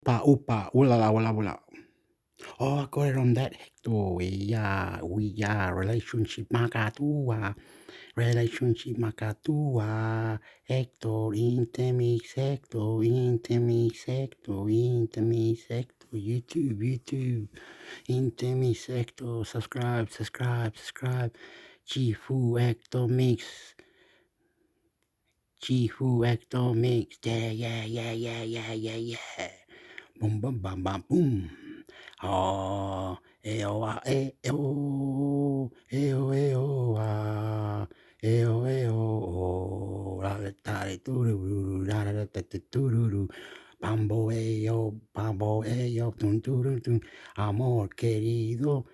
upa, ooh la la, ooh la, ooh la. Oh, I got it on that Hector. We are relationship makatua. Relationship makatua. Hector, intermix, Hector, intermix, Hector, intermix, Hector. YouTube. Intermix, Hector. Subscribe. Chifu Hector Mix. Chifu Hector Mix. Yeah. Boom, boom, bam, bam, boom. Ah, la la ta de tururu, la la la ta ta tururu. Bambo, tun turun tun. Amor querido,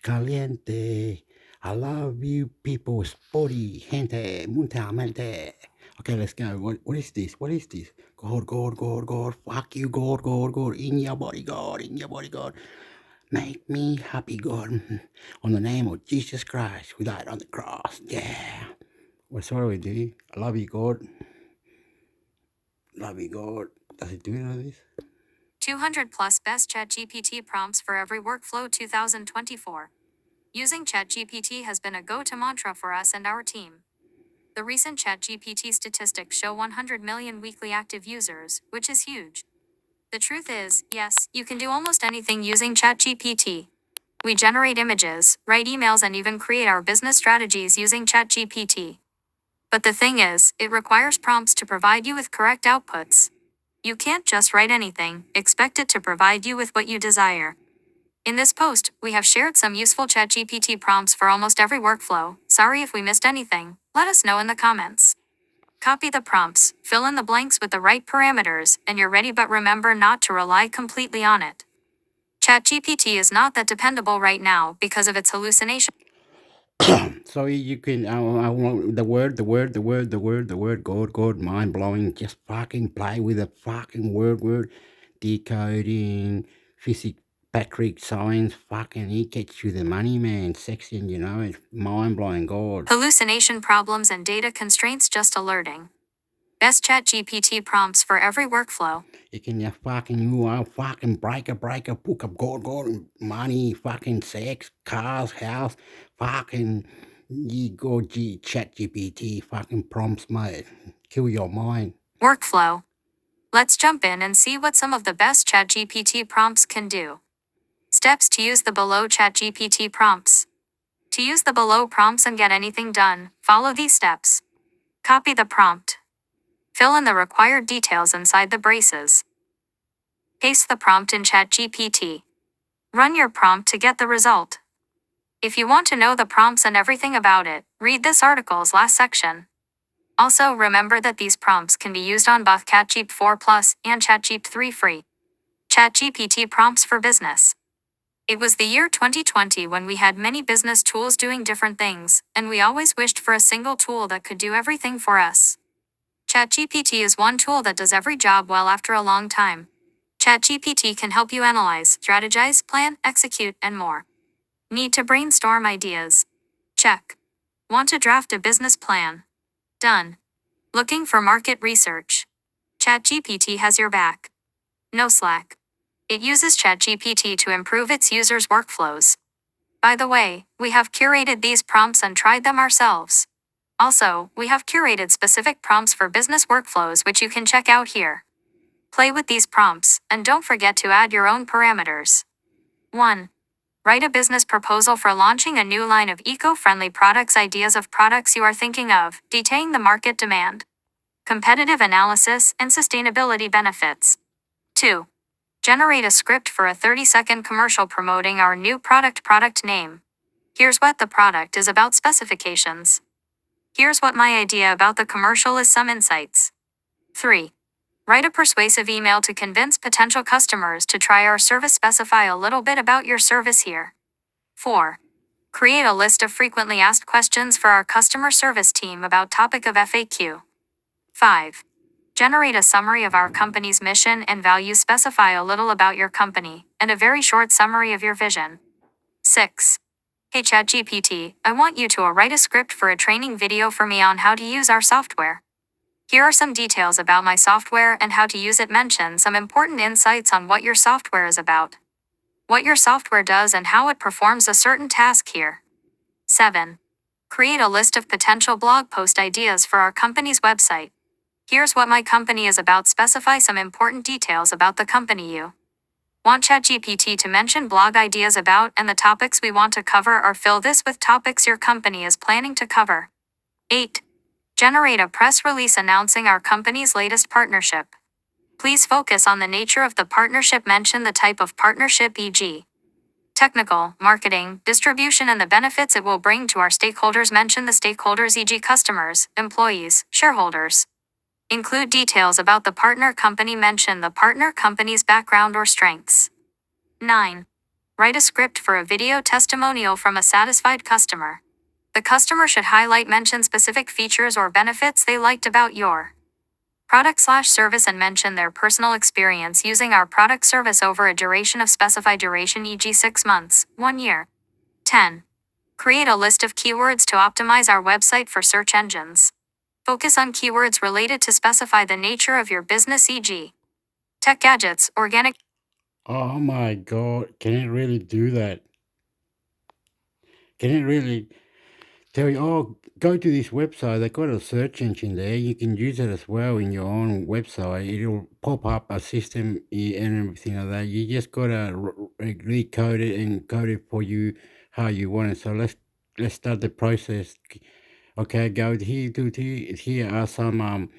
caliente. I love you people, sporty, gente, mucha mente. Okay, let's go. What is this? God. Fuck you, God. In your body, God. Make me happy, God. On the name of Jesus Christ, who died on the cross. Yeah. What's wrong with you? I love you, God. Love you, God. Does it do all this? 200 plus best ChatGPT prompts for every workflow 2024. Using ChatGPT has been a go-to mantra for us and our team. The recent ChatGPT statistics show 100 million weekly active users, which is huge. The truth is, yes, you can do almost anything using ChatGPT. We generate images, write emails, and even create our business strategies using ChatGPT. But the thing is, it requires prompts to provide you with correct outputs. You can't just write anything, expect it to provide you with what you desire. In this post, we have shared some useful ChatGPT prompts for almost every workflow. Sorry if we missed anything, let us know in the comments. Copy the prompts, fill in the blanks with the right parameters, and you're ready, but remember not to rely completely on it. ChatGPT is not that dependable right now because of its hallucination. So you can, I want the word, God, mind blowing. Just fucking play with the fucking word, decoding, physics, Patrick, science, fucking, he gets you the money, man. Sexy, and it's mind blowing, God. Hallucination problems and data constraints just alerting. Best ChatGPT prompts for every workflow. You can just fucking breaker, book up, God, money, fucking sex, cars, house, fucking, you go chat GPT, fucking prompts, mate. Kill your mind. Workflow. Let's jump in and see what some of the best ChatGPT prompts can do. Steps to use the below ChatGPT prompts. To use the below prompts and get anything done, follow these steps. Copy the prompt. Fill in the required details inside the braces. Paste the prompt in ChatGPT. Run your prompt to get the result. If you want to know the prompts and everything about it, read this article's last section. Also, remember that these prompts can be used on both ChatGPT 4 Plus and ChatGPT 3 free. ChatGPT prompts for business. It was the year 2020 when we had many business tools doing different things, and we always wished for a single tool that could do everything for us. ChatGPT is one tool that does every job well after a long time. ChatGPT can help you analyze, strategize, plan, execute, and more. Need to brainstorm ideas? Check. Want to draft a business plan? Done. Looking for market research? ChatGPT has your back. No slack. It uses ChatGPT to improve its users' workflows. By the way, we have curated these prompts and tried them ourselves. Also, we have curated specific prompts for business workflows which you can check out here. Play with these prompts, and don't forget to add your own parameters. 1. Write a business proposal for launching a new line of eco-friendly products. Ideas of products you are thinking of, detailing the market demand, competitive analysis, and sustainability benefits. 2. Generate a script for a 30-second commercial promoting our new product name. Here's what the product is about. Specifications. Here's what my idea about the commercial is. Some insights. 3. Write a persuasive email to convince potential customers to try our service. Specify a little bit about your service here. 4. Create a list of frequently asked questions for our customer service team about topic of FAQ. 5. Generate a summary of our company's mission and values. Specify a little about your company, and a very short summary of your vision. 6. Hey ChatGPT, I want you to write a script for a training video for me on how to use our software. Here are some details about my software and how to use it. Mention some important insights on what your software is about. What your software does and how it performs a certain task here. 7. Create a list of potential blog post ideas for our company's website. Here's what my company is about. Specify some important details about the company you want ChatGPT to mention blog ideas about and the topics we want to cover, or fill this with topics your company is planning to cover. 8. Generate a press release announcing our company's latest partnership. Please focus on the nature of the partnership. Mention the type of partnership, e.g., technical, marketing, distribution, and the benefits it will bring to our stakeholders. Mention the stakeholders, e.g., customers, employees, shareholders. Include details about the partner company. Mention the partner company's background or strengths. 9. Write a script for a video testimonial from a satisfied customer. The customer should mention specific features or benefits they liked about your product/service and mention their personal experience using our product service over a duration of specified duration, e.g., 6 months, 1 year. 10. Create a list of keywords to optimize our website for search engines. Focus on keywords related to specify the nature of your business, e.g., tech, gadgets, organic. Oh my God, can it really do that? Can it really tell you, oh, go to this website, they've got a search engine there, you can use it as well in your own website. It'll pop up a system and everything like that. You just gotta recode it and code it for you how you want it. So let's start the process. Okay, go here to here. Here are some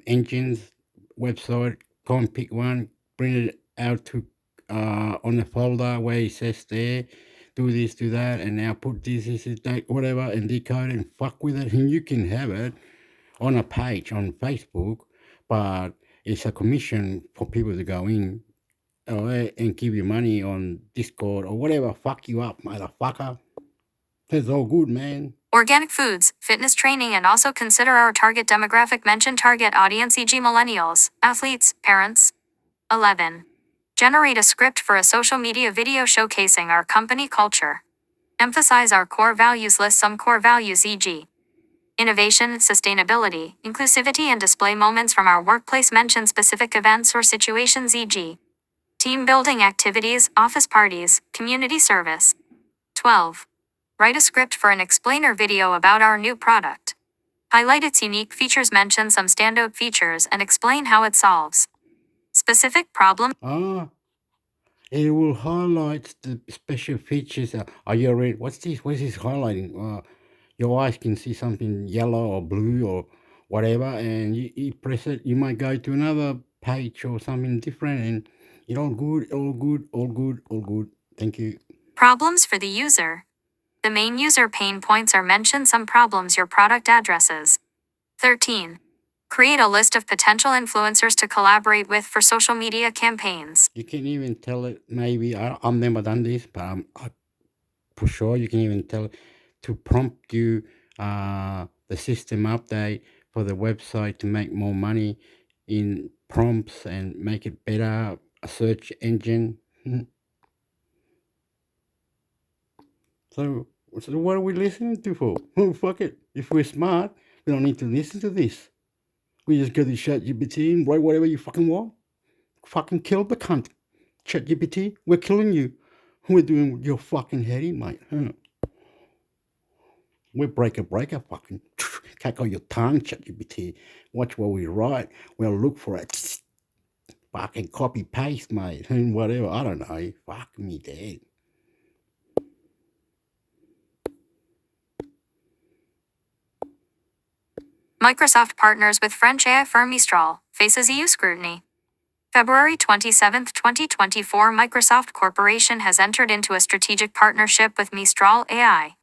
engines website. Go and pick one, bring it out to on the folder where it says there, do this, do that, and now put this, that, whatever, and decode it and fuck with it, and you can have it on a page on Facebook, but it's a commission for people to go in and give you money on Discord or whatever. Fuck you up, motherfucker. That's all good, man. Organic foods, fitness training, and also consider our target demographic. Mention target audience, e.g., millennials, athletes, parents. 11. Generate a script for a social media video showcasing our company culture. Emphasize our core values. List some core values, e.g., innovation, sustainability, inclusivity, and display moments from our workplace. Mention specific events or situations, e.g., team building activities, office parties, community service. 12. Write a script for an explainer video about our new product. Highlight its unique features, mention some standout features, and explain how it solves specific problems. It will highlight the special features. Are you ready? What's this? What's this highlighting? Your eyes can see something yellow or blue or whatever, and you press it. You might go to another page or something different, and it all good, all good, all good, all good. Thank you. Problems for the user. The main user pain points are mention some problems your product addresses. 13. Create a list of potential influencers to collaborate with for social media campaigns. You can even tell it, maybe, I've never done this, but for sure you can even tell it to prompt you the system update for the website to make more money in prompts and make it better, a search engine. So what are we listening to for? Oh, fuck it. If we're smart, we don't need to listen to this. We just go to ChatGPT and write whatever you fucking want. Fucking kill the cunt. ChatGPT, we're killing you. We're doing your fucking head in, mate. Huh? We're breaker, fucking. Cack on your tongue, ChatGPT. Watch what we write. We'll look for it. Fucking copy paste, mate. And whatever. I don't know. Fuck me dead. Microsoft partners with French AI firm Mistral, faces EU scrutiny. February 27, 2024, Microsoft Corporation has entered into a strategic partnership with Mistral AI,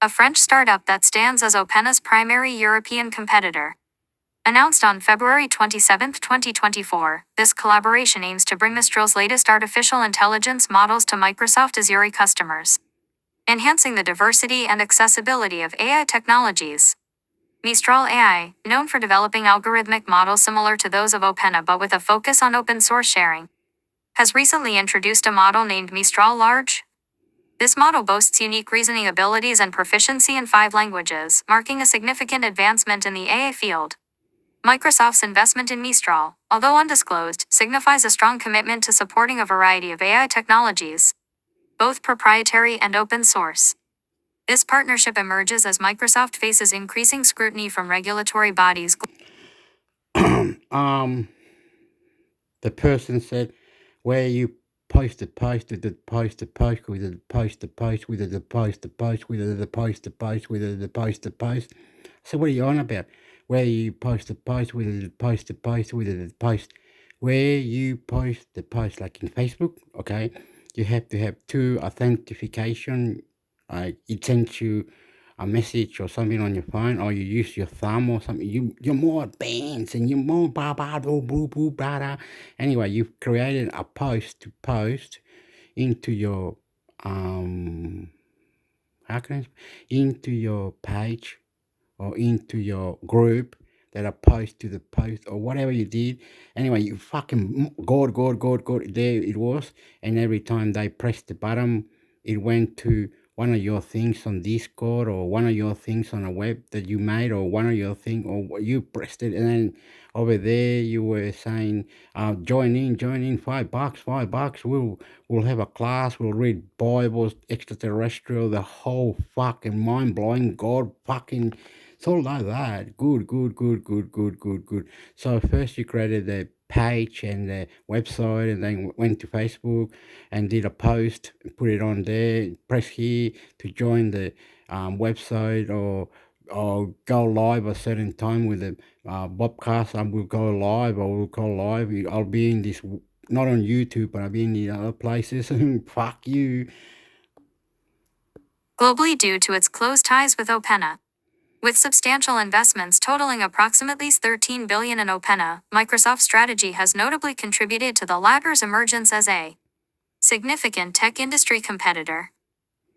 a French startup that stands as OpenAI's primary European competitor. Announced on February 27, 2024, this collaboration aims to bring Mistral's latest artificial intelligence models to Microsoft Azure customers, enhancing the diversity and accessibility of AI technologies. Mistral AI, known for developing algorithmic models similar to those of OpenAI but with a focus on open source sharing, has recently introduced a model named Mistral Large. This model boasts unique reasoning abilities and proficiency in 5 languages, marking a significant advancement in the AI field. Microsoft's investment in Mistral, although undisclosed, signifies a strong commitment to supporting a variety of AI technologies, both proprietary and open source. This partnership emerges as Microsoft faces increasing scrutiny from regulatory bodies. The person said, where you post the post with the post the post with the post the post with the post the post with the post the post with the post the post. So what are you on about? Where you post the post with the post the post with the post. Where you post the post, like in Facebook, okay, you have to have two authentication. It sends you a message or something on your phone, or you use your thumb or something. You're more advanced and you're more blah blah blah blah blah blah. Anyway, you've created a post to post into your how can I, into your page or into your group that are post to the post or whatever you did. Anyway, you fucking God, there it was. And every time they pressed the button, it went to one of your things on Discord or one of your things on a web that you made or one of your thing or you pressed it and then over there you were saying join in $5 we'll have a class, we'll read Bibles, extraterrestrial, the whole fucking mind-blowing God fucking. It's all like that. Good. So first you created the page and the website and then went to Facebook and did a post, put it on there, press here to join the website or go live a certain time with the Bobcast. I will go live or will go live. I'll be in this, not on YouTube, but I'll be in the other places. Fuck you. Globally due to its close ties with Opena. With substantial investments totaling approximately $13 billion in Opena, Microsoft's strategy has notably contributed to the latter's emergence as a significant tech industry competitor.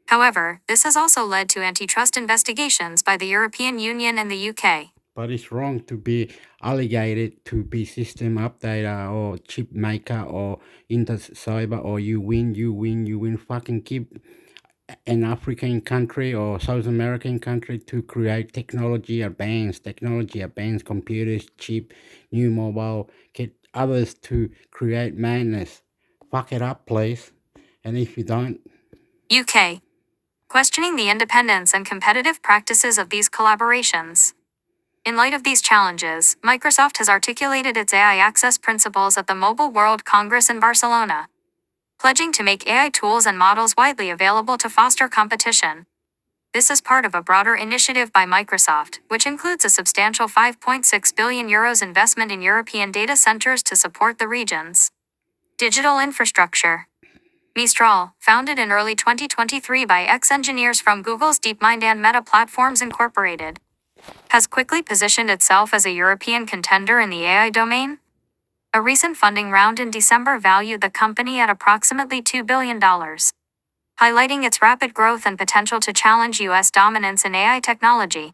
However, this has also led to antitrust investigations by the European Union and the UK. But it's wrong to be allocated to be system updater or chip maker or inter cyber or you win. Fucking keep an African country or South American country to create technology advanced, computers, chip, new mobile, get others to create madness. Fuck it up, please. And if you don't, UK. Questioning the independence and competitive practices of these collaborations. In light of these challenges, Microsoft has articulated its AI access principles at the Mobile World Congress in Barcelona, pledging to make AI tools and models widely available to foster competition. This is part of a broader initiative by Microsoft, which includes a substantial €5.6 billion investment in European data centers to support the region's digital infrastructure. Mistral, founded in early 2023 by ex-engineers from Google's DeepMind and Meta Platforms Incorporated, has quickly positioned itself as a European contender in the AI domain. A recent funding round in December valued the company at approximately $2 billion, highlighting its rapid growth and potential to challenge US dominance in AI technology.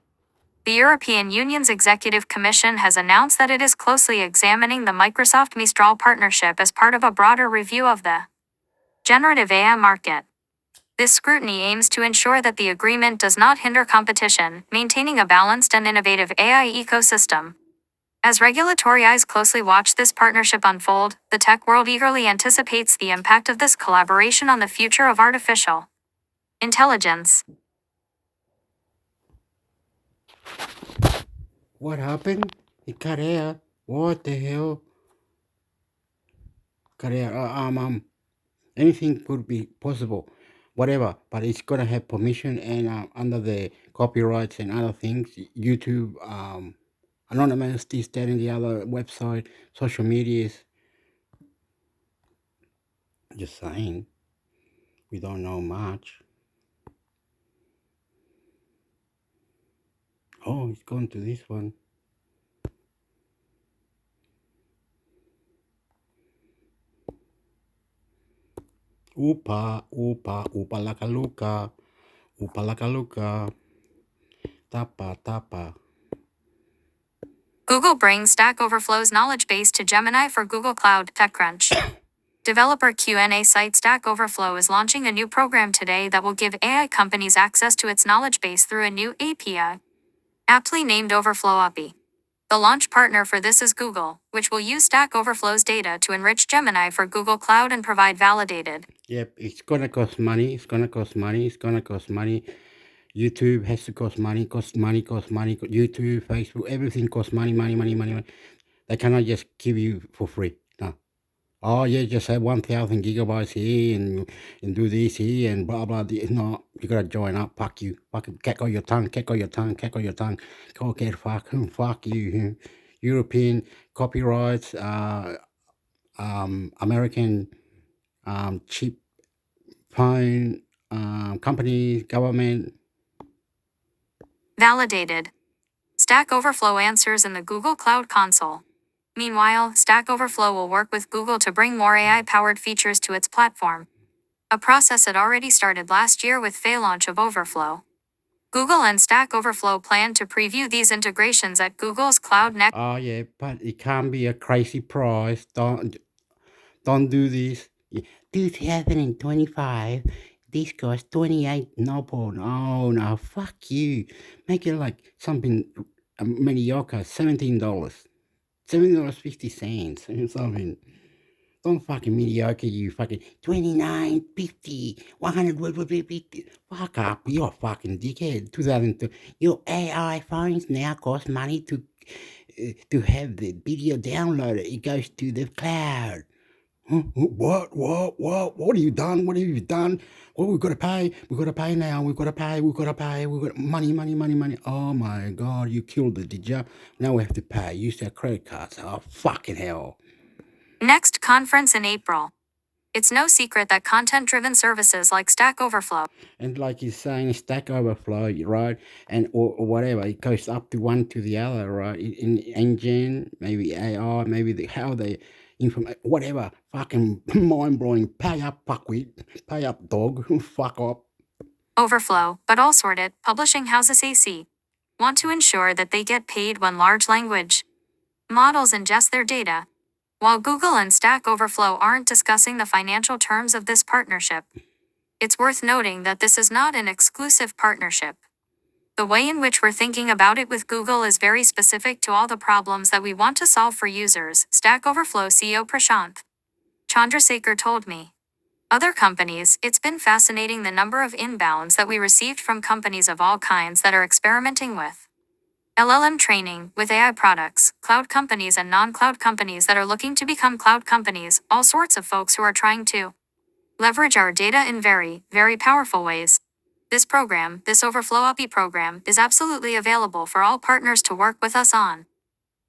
The European Union's Executive Commission has announced that it is closely examining the Microsoft Mistral partnership as part of a broader review of the generative AI market. This scrutiny aims to ensure that the agreement does not hinder competition, maintaining a balanced and innovative AI ecosystem. As regulatory eyes closely watch this partnership unfold, the tech world eagerly anticipates the impact of this collaboration on the future of artificial intelligence. what happened? It cut out. What the hell? Cut out. Anything could be possible, whatever, but it's got to have permission and under the copyrights and other things. YouTube, anonymous, this, that, and the other website, social medias. Just saying, we don't know much. Oh, it's gone to this one. Upa laka luka, tapa. Google brings Stack Overflow's knowledge base to Gemini for Google Cloud. TechCrunch. Developer Q&A site Stack Overflow is launching a new program today that will give AI companies access to its knowledge base through a new API, aptly named Overflow API. The launch partner for this is Google, which will use Stack Overflow's data to enrich Gemini for Google Cloud and provide validated. Yep, it's gonna cost money. It's gonna cost money. It's gonna cost money. YouTube has to cost money. Cost money. Cost money. YouTube, Facebook, everything costs money. Money. Money. Money. Money. They cannot just give you for free. No. Oh yeah, just have 1,000 gigabytes here and do this here and blah blah. No, you gotta join up. Fuck you. Fucking cackle your tongue. Cackle your tongue. Cackle your tongue. Go get fuck you. European copyrights. American cheap phone companies, government. Validated. Stack Overflow answers in the Google Cloud Console. Meanwhile, Stack Overflow will work with Google to bring more AI-powered features to its platform. A process had already started last year with the launch of Overflow. Google and Stack Overflow plan to preview these integrations at Google's Cloud Next. Oh yeah, but it can't be a crazy price. Don't do this. 2025. This costs 28 noble. Oh no, fuck you. Make it like something mediocre. $17. $7.50 or something. Don't fucking mediocre, you fucking 29, 50, 150. Fuck up, you're a fucking dickhead. 2002. Your AI phones now cost money to have the video downloaded. It goes to the cloud. Huh? What? What have you done? What have you done? Well, we've got to pay. We've got to pay now. We've got to pay. We've got to pay. We've got money. Oh my God, you killed it, did you? Now we have to pay. Use our credit cards. Oh, fucking hell. Next conference in April. It's no secret that content-driven services like Stack Overflow. And like he's saying, Stack Overflow, right? And or whatever, it goes up to one to the other, right? In engine, maybe AI, maybe how they whatever. Fucking mind blowing. Pay up, fuckwit. Pay up, dog. Fuck up. Overflow, but all sorted, publishing houses AC. Want to ensure that they get paid when large language models ingest their data. While Google and Stack Overflow aren't discussing the financial terms of this partnership, it's worth noting that this is not an exclusive partnership. The way in which we're thinking about it with Google is very specific to all the problems that we want to solve for users, Stack Overflow CEO Prashant Chandrasekhar told me. Other companies, it's been fascinating the number of inbounds that we received from companies of all kinds that are experimenting with LLM training, with AI products, cloud companies and non-cloud companies that are looking to become cloud companies, all sorts of folks who are trying to leverage our data in very, very powerful ways. This program, this Overflow API program, is absolutely available for all partners to work with us on.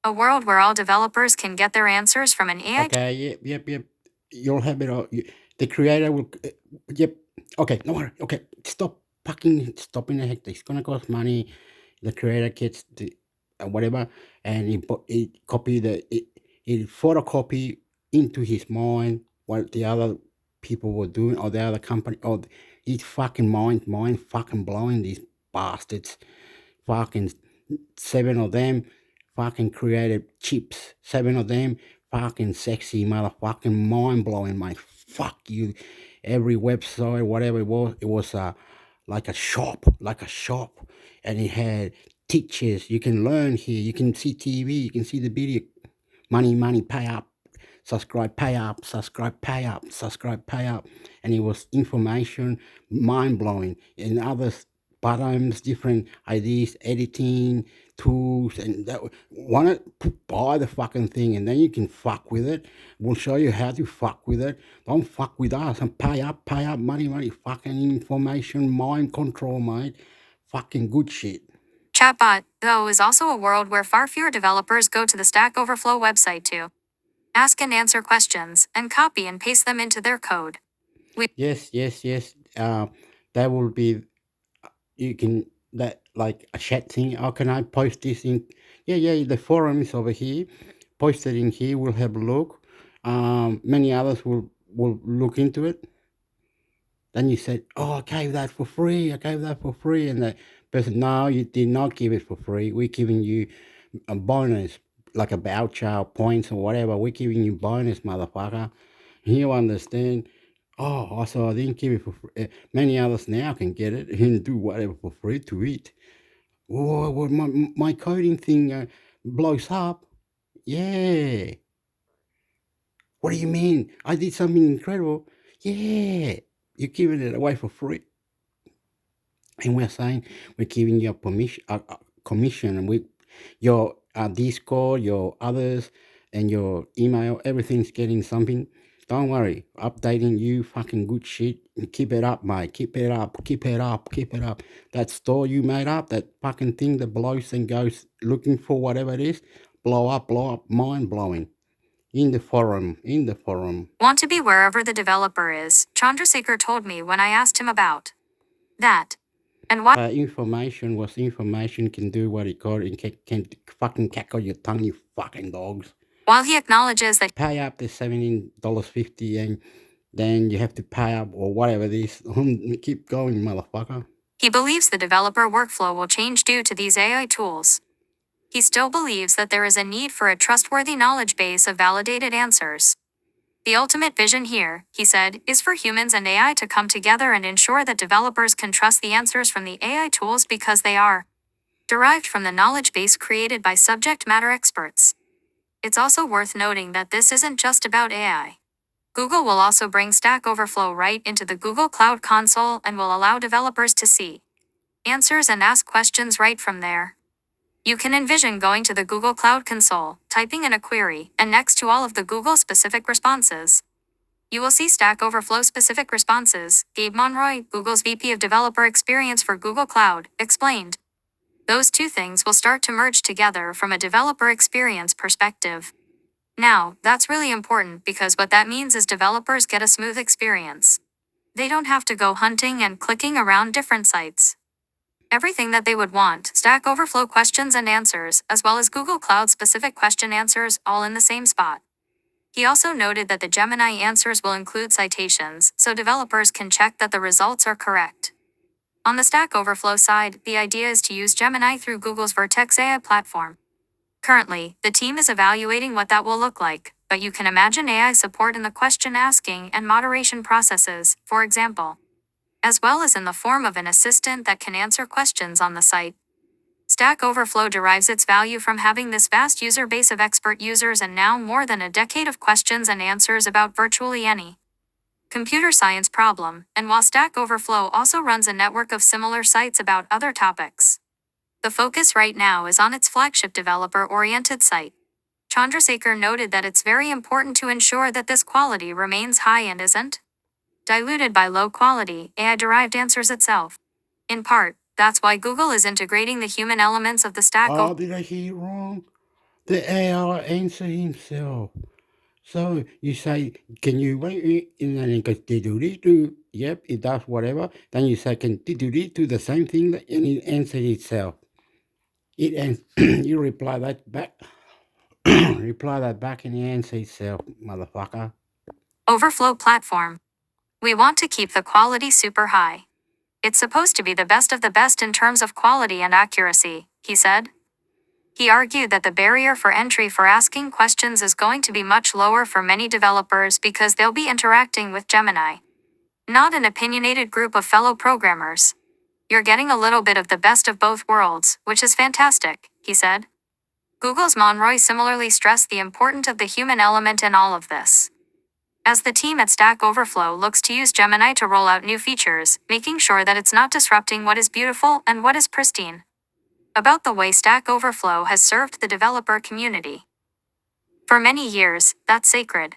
A world where all developers can get their answers from an AI. Okay, yep. You'll have it all. The creator will. Yep. Okay, no worry. Okay, stop stopping the heck. It's gonna cost money. The creator gets the whatever, and he copy he photocopy into his mind what the other people were doing or the other company or his fucking mind fucking blowing these bastards. Fucking 7 of them fucking created chips. 7 of them fucking sexy motherfucking mind blowing, mate. Fuck you. Every website, whatever it was like a shop, and it had teachers. You can learn here. You can see TV. You can see the video. Money, pay up. Subscribe, pay up. Subscribe, pay up. Subscribe, pay up. And it was information, mind blowing. And others buttons, different ideas, editing tools, and that want to buy the fucking thing, and then you can fuck with it. We'll show you how to fuck with it. Don't fuck with us and pay up, money, fucking information, mind control, mate. Fucking good shit. Chatbot, though, is also a world where far fewer developers go to the Stack Overflow website to ask and answer questions and copy and paste them into their code. Yes. That will be. You can that like a chat thing. How can I post this in? Yeah. The forum is over here. Post it in here. We'll have a look. Many others will look into it. Then you said, "Oh, I gave that for free. And the person, no, you did not give it for free. We're giving you a bonus, like a voucher, or points, or whatever. We're giving you bonus, motherfucker. You understand? Oh, so I didn't give it for free. Many others now can get it and do whatever for free to eat. Oh, well, my coding thing blows up. Yeah. What do you mean? I did something incredible. Yeah. You're giving it away for free. And we're saying we're giving you a commission with your Discord, your others, and your email. Everything's getting something. Don't worry, updating you fucking good shit. Keep it up, mate. Keep it up. Keep it up. Keep it up. That store you made up, that fucking thing that blows and goes looking for whatever it is, blow up, blow up. Mind blowing. In the forum. In the forum. Want to be wherever the developer is, Chandrasekhar told me when I asked him about that. And why? Information was information can do what it got and can fucking cackle your tongue, you fucking dogs. While he acknowledges that Pay up the $17.50 and then you have to pay up or whatever it is. Keep going, motherfucker. he believes the developer workflow will change due to these AI tools, he still believes that there is a need for a trustworthy knowledge base of validated answers. The ultimate vision here, he said, is for humans and AI to come together and ensure that developers can trust the answers from the AI tools because they are derived from the knowledge base created by subject matter experts. It's also worth noting that this isn't just about AI. Google will also bring Stack Overflow right into the Google Cloud Console and will allow developers to see answers and ask questions right from there. You can envision going to the Google Cloud Console, typing in a query, and next to all of the Google-specific responses, you will see Stack Overflow-specific responses, Gabe Monroy, Google's VP of Developer Experience for Google Cloud, explained. Those two things will start to merge together from a developer experience perspective. Now, that's really important because what that means is developers get a smooth experience. They don't have to go hunting and clicking around different sites. Everything that they would want, Stack Overflow questions and answers, as well as Google Cloud-specific question answers, all in the same spot. He also noted that the Gemini answers will include citations, so developers can check that the results are correct. On the Stack Overflow side, the idea is to use Gemini through Google's Vertex AI platform. Currently, the team is evaluating what that will look like, but you can imagine AI support in the question asking and moderation processes, for example, as well as in the form of an assistant that can answer questions on the site. Stack Overflow derives its value from having this vast user base of expert users and now more than a decade of questions and answers about virtually any computer science problem, and while Stack Overflow also runs a network of similar sites about other topics. The focus right now is on its flagship developer-oriented site. Chandrasekhar noted that it's very important to ensure that this quality remains high and isn't diluted by low-quality, AI-derived answers itself. In part, that's why Google is integrating the human elements of the Stack Overflow. Oh, did I hear you wrong? The AI answer himself. So you say, can you wait? And then it goes, do. Yep, it does whatever. Then you say, can do the same thing? And it answers itself. You reply that back. Reply that back and it answers itself, motherfucker. Overflow platform. We want to keep the quality super high. It's supposed to be the best of the best in terms of quality and accuracy, he said. He argued that the barrier for entry for asking questions is going to be much lower for many developers because they'll be interacting with Gemini, not an opinionated group of fellow programmers. You're getting a little bit of the best of both worlds, which is fantastic, he said. Google's Monroy similarly stressed the importance of the human element in all of this. As the team at Stack Overflow looks to use Gemini to roll out new features, making sure that it's not disrupting what is beautiful and what is pristine about the way Stack Overflow has served the developer community. For many years, that's sacred.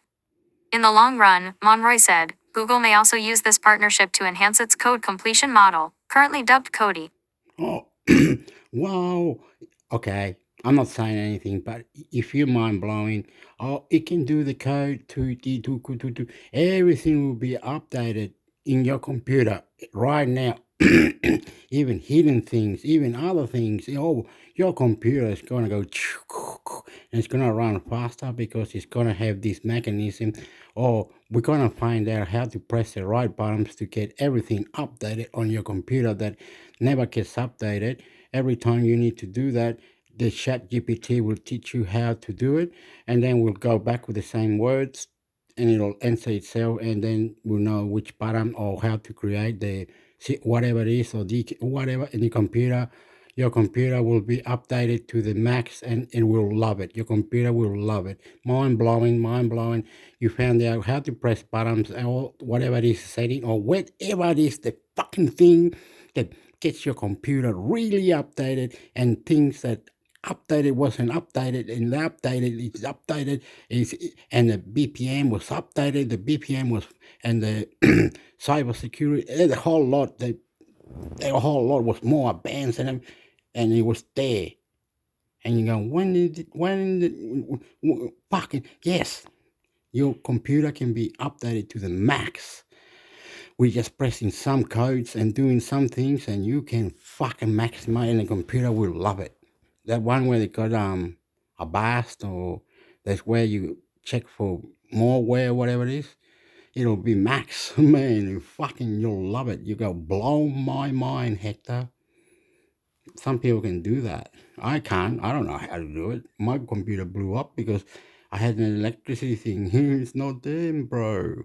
In the long run, Monroy said, Google may also use this partnership to enhance its code completion model, currently dubbed Cody. Oh, wow. Okay, I'm not saying anything, but if you're mind blowing, oh, it can do the code to everything will be updated in your computer right now. Even hidden things, even other things. Oh, your computer is gonna go and it's gonna run faster because it's gonna have this mechanism. Oh, we're gonna find out how to press the right buttons to get everything updated on your computer that never gets updated. Every time you need to do that, the chat GPT will teach you how to do it, and then we'll go back with the same words and it'll answer itself, and then we'll know which button or how to create the whatever it is or whatever in the computer. your computer will be updated to the max and will love it. Your computer will love it. Mind blowing, mind blowing. You found out how to press buttons or whatever it is setting or whatever it is, the fucking thing that gets your computer really updated and things that updated wasn't updated and the updated is updated is and the BPM was updated, the BPM was and the cyber security, the whole lot, the whole lot was more advanced and it was there. And you go, fucking, yes, your computer can be updated to the max. We're just pressing some codes and doing some things, and you can fucking maximize, and the computer will love it. That one where they got a bust, or that's where you check for more wear, whatever it is, it'll be max. Man, you'll love it. You go, blow my mind, Hector. Some people can do that. I can't. I don't know how to do it. My computer blew up because I had an electricity thing. It's not them, bro.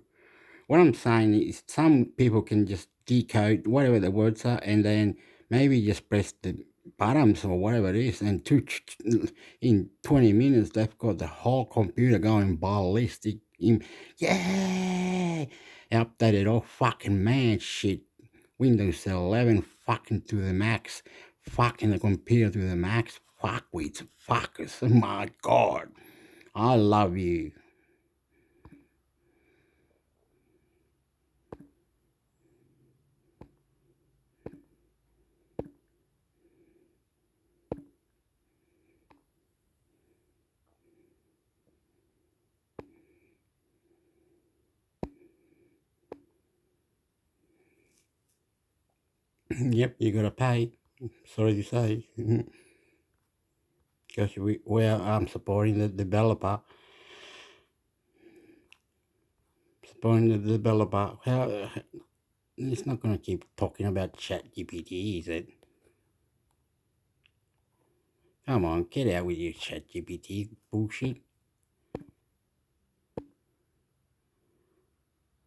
What I'm saying is some people can just decode whatever the words are and then maybe just press the buttons or whatever it is and in 20 minutes they've got the whole computer going ballistic. Yeah! Updated all fucking man shit. Windows 11 fucking to the max. Fucking the computer to the max. Fuckwits. Fuckers. My God. I love you. Yep, you gotta pay. Sorry to say. Because we're supporting the developer. Supporting the developer. It's not gonna keep talking about ChatGPT, is it? Come on, get out with your ChatGPT bullshit.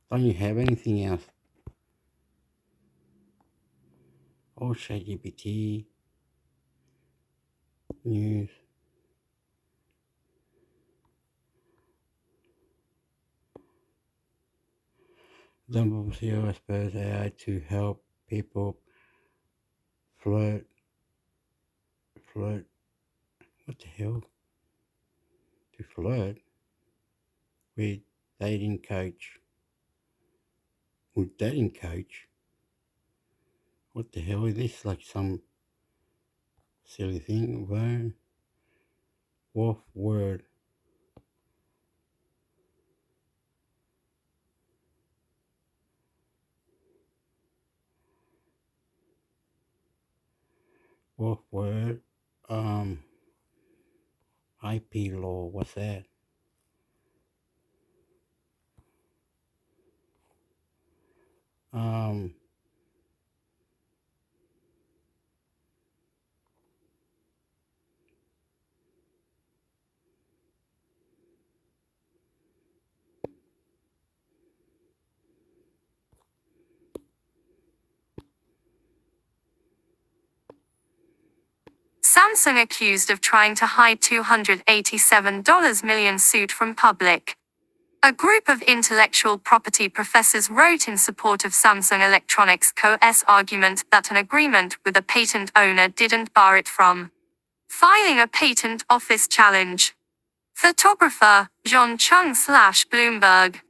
Don't you have anything else? Oh, ChatGPT news. Dumble CEO aspires AI to help people flirt. What the hell? To flirt with dating coach. With dating coach? What the hell is this? Like some silly thing? Wolf word. Wolf word. IP law. What's that? Um, Samsung accused of trying to hide $287 million suit from public. A group of intellectual property professors wrote in support of Samsung Electronics Co.'s argument that an agreement with a patent owner didn't bar it from filing a patent office challenge. Photographer, John Chung/Bloomberg.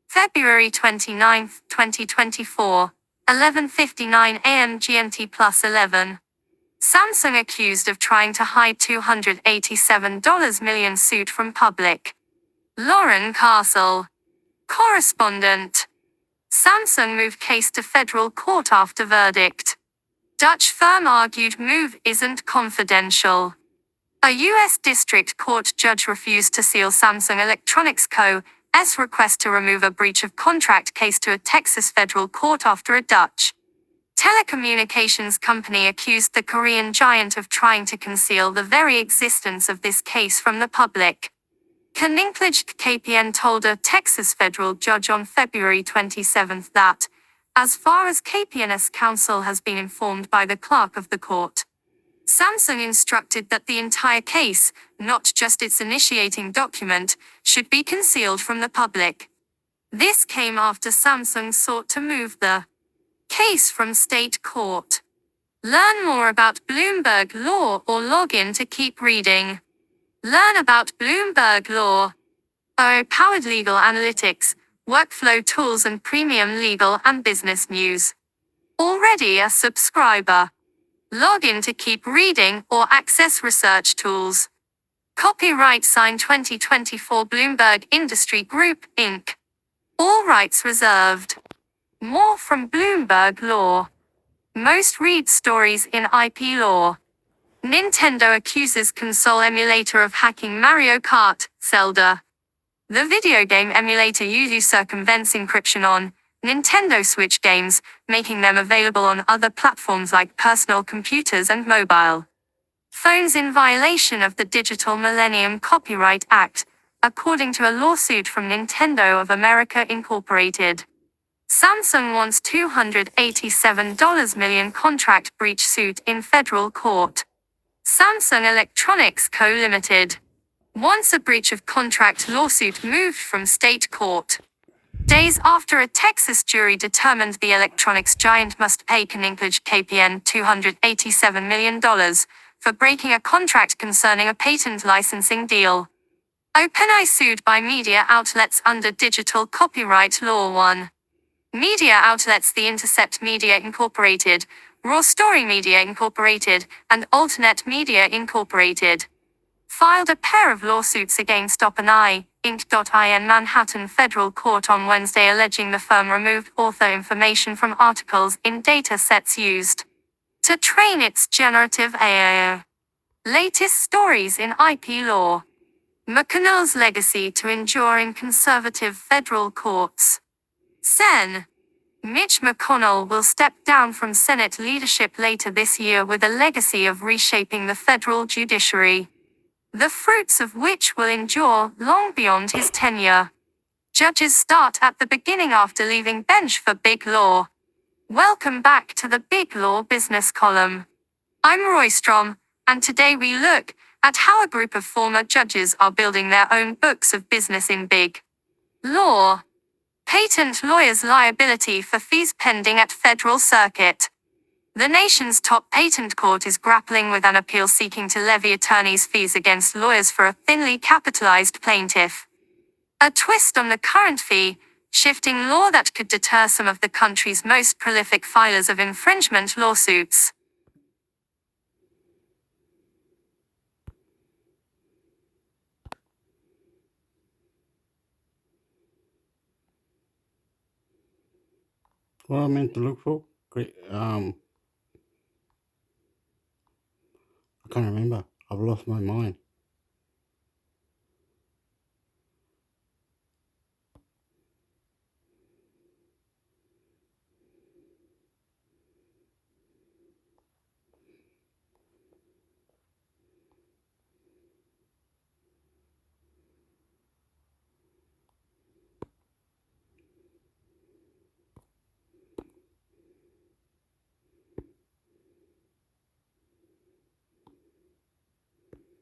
February 29, 2024, 11:59 a.m. GMT plus 11. Samsung accused of trying to hide $287 million suit from public. Lauren Castle. Correspondent. Samsung move case to federal court after verdict. Dutch firm argued move isn't confidential. A U.S. District Court judge refused to seal Samsung Electronics Co.'s request to remove a breach of contract case to a Texas federal court after a Dutch telecommunications company accused the Korean giant of trying to conceal the very existence of this case from the public. Kninkledge KPN told a Texas federal judge on February 27 that, as far as KPN's counsel has been informed by the clerk of the court, Samsung instructed that the entire case, not just its initiating document, should be concealed from the public. This came after Samsung sought to move the case from state court. Learn more about Bloomberg Law or log in to keep reading. Learn about Bloomberg Law. AI-powered legal analytics, workflow tools and premium legal and business news. Already a subscriber? Log in to keep reading or access research tools. Copyright signed 2024 Bloomberg Industry Group, Inc. All rights reserved. More from Bloomberg Law. Most read stories in IP law. Nintendo accuses console emulator of hacking Mario Kart, Zelda. The video game emulator usually circumvents encryption on Nintendo Switch games, making them available on other platforms like personal computers and mobile phones in violation of the Digital Millennium Copyright Act, according to a lawsuit from Nintendo of America Incorporated. Samsung wants $287 million contract breach suit in federal court. Samsung Electronics Co. Limited wants a breach of contract lawsuit moved from state court. Days after a Texas jury determined the electronics giant must pay Kninkage KPN $287 million for breaking a contract concerning a patent licensing deal. OpenAI sued by media outlets under Digital Copyright Law 1. Media outlets The Intercept Media Incorporated, Raw Story Media Incorporated, and AltNet Media Incorporated filed a pair of lawsuits against OpenAI, Inc. in Manhattan Federal Court on Wednesday, alleging the firm removed author information from articles in data sets used to train its generative AI. Latest stories in IP law. McConnell's legacy to endure in conservative federal courts. Sen. Mitch McConnell will step down from Senate leadership later this year with a legacy of reshaping the federal judiciary, the fruits of which will endure long beyond his tenure. Judges start at the beginning after leaving bench for Big Law. Welcome back to the Big Law Business Column. I'm Roy Strom, and today we look at how a group of former judges are building their own books of business in Big Law. Patent lawyers' liability for fees pending at federal circuit. The nation's top patent court is grappling with an appeal seeking to levy attorneys' fees against lawyers for a thinly capitalized plaintiff. A twist on the current fee-shifting law that could deter some of the country's most prolific filers of infringement lawsuits. What I meant to look for? Great. I can't remember. I've lost my mind.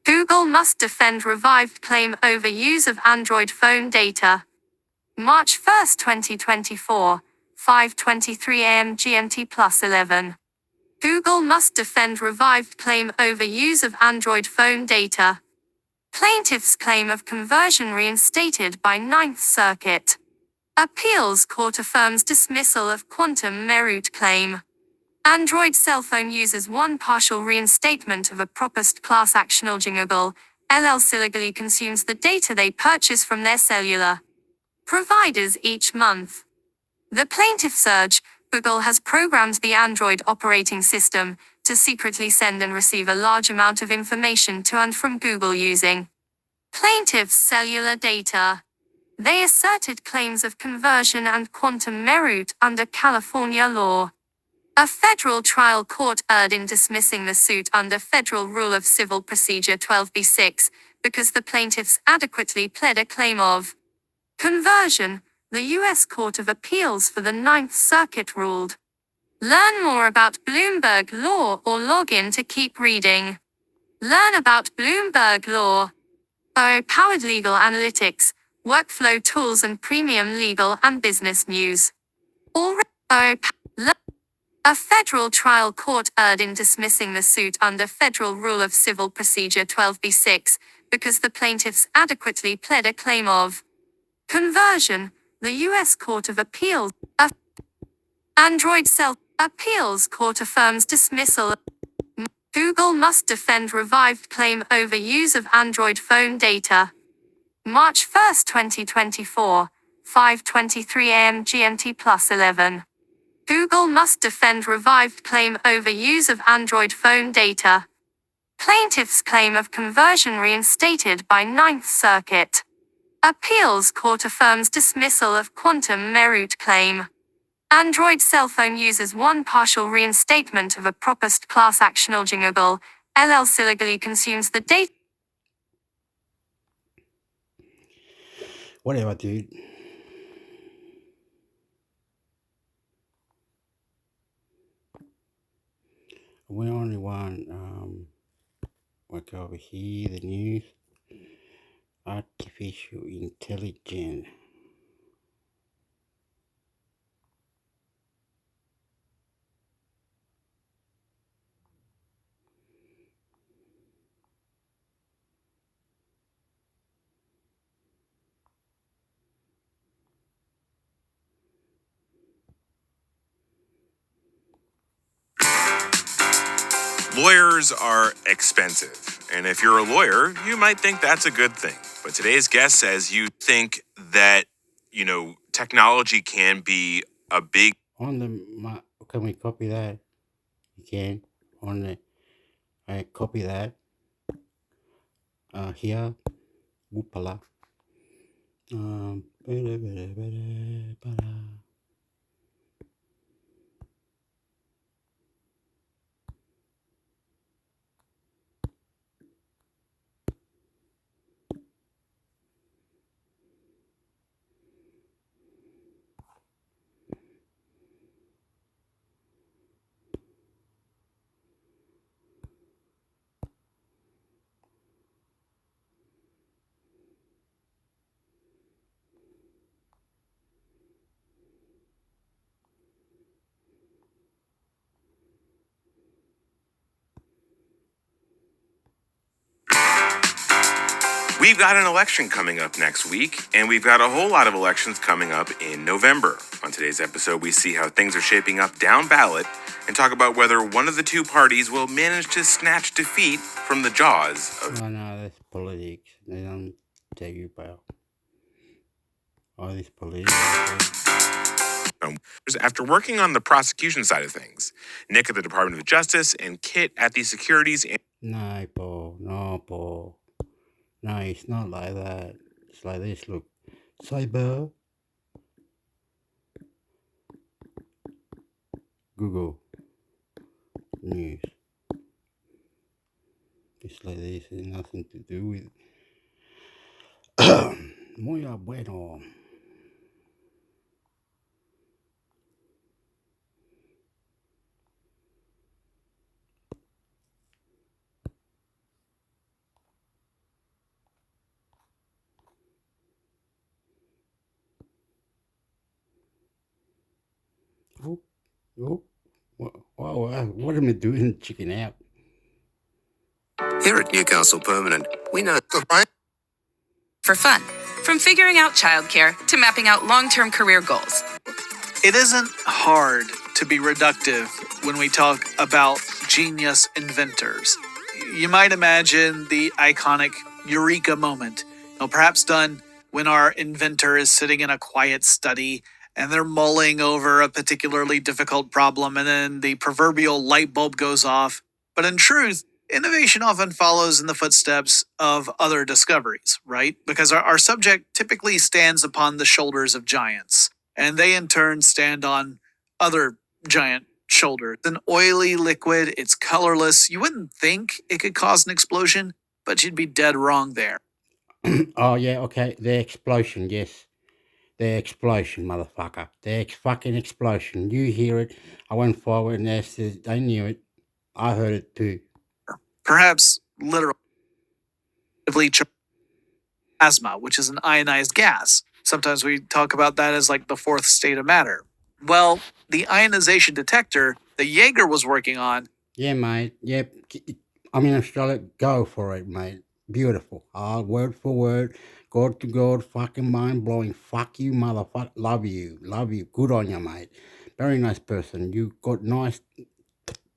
Google must defend revived claim over use of Android phone data. March 1, 2024, 5:23 a.m. GMT +11. Google must defend revived claim over use of Android phone data. Plaintiff's claim of conversion reinstated by Ninth Circuit. Appeals court affirms dismissal of quantum meruit claim. Android cell phone users won partial reinstatement of a proposed class action. Google illegally consumes the data they purchase from their cellular providers each month. The plaintiffs urge Google has programmed the Android operating system to secretly send and receive a large amount of information to and from Google using plaintiffs' cellular data. They asserted claims of conversion and quantum meruit under California law. A federal trial court erred in dismissing the suit under Federal Rule of Civil Procedure 12b-6 because the plaintiffs adequately pled a claim of conversion, the U.S. Court of Appeals for the Ninth Circuit ruled. Learn more about Bloomberg Law or log in to keep reading. Learn about Bloomberg Law. Powered legal analytics, workflow tools, and premium legal and business news. A federal trial court erred in dismissing the suit under Federal Rule of Civil Procedure 12b-6 because the plaintiffs adequately pled a claim of conversion. The U.S. Court of Appeals, Android Self-Appeals Court affirms dismissal. Google must defend revived claim over use of Android phone data. March 1, 2024, 5:23 a.m. GMT +11. Google must defend revived claim over use of Android phone data. Plaintiff's claim of conversion reinstated by Ninth Circuit. Appeals Court affirms dismissal of quantum meruit claim. Android cell phone users one partial reinstatement of a proposed class action. Google LLC illegally consumes the data. Whatever, dude. We only want, look over here, the news. Artificial intelligence. Lawyers are expensive, and if you're a lawyer, you might think that's a good thing. But today's guest says you think that, technology can be a big... Can we copy that? You can. I copy that. Here. Whoopala. We've got an election coming up next week, and we've got a whole lot of elections coming up in November. On today's episode, we see how things are shaping up down ballot and talk about whether one of the two parties will manage to snatch defeat from the jaws of... No, that's politics. They don't tell you about all this politics. After working on the prosecution side of things, Nick at the Department of Justice and Kit at the Securities and... No, Paul. No, it's not like that. It's like this, look. Cyber. Google News. It's like this. It has nothing to do with... Muy bueno. Oh, what am I doing? Chicken out. Here at Newcastle Permanent, we know for fun, from figuring out childcare to mapping out long-term career goals. It isn't hard to be reductive when we talk about genius inventors. You might imagine the iconic eureka moment, perhaps done when our inventor is sitting in a quiet study and they're mulling over a particularly difficult problem, and then the proverbial light bulb goes off. But in truth, innovation often follows in the footsteps of other discoveries, right? Because our subject typically stands upon the shoulders of giants, and they in turn stand on other giant shoulders. An oily liquid, it's colorless. You wouldn't think it could cause an explosion, but you'd be dead wrong there. Oh, yeah, okay. The explosion, yes. The explosion, motherfucker. The fucking explosion. You hear it. I went forward and they knew it. I heard it too. Perhaps literally charged plasma, which is an ionized gas. Sometimes we talk about that as like the fourth state of matter. Well, the ionization detector that Jaeger was working on. Yeah, mate. Yep. I'm in Australia. Go for it, mate. Beautiful. Word for word. God to God. Fucking mind blowing. Fuck you, motherfucker. Love you. Love you. Good on you, mate. Very nice person. You got nice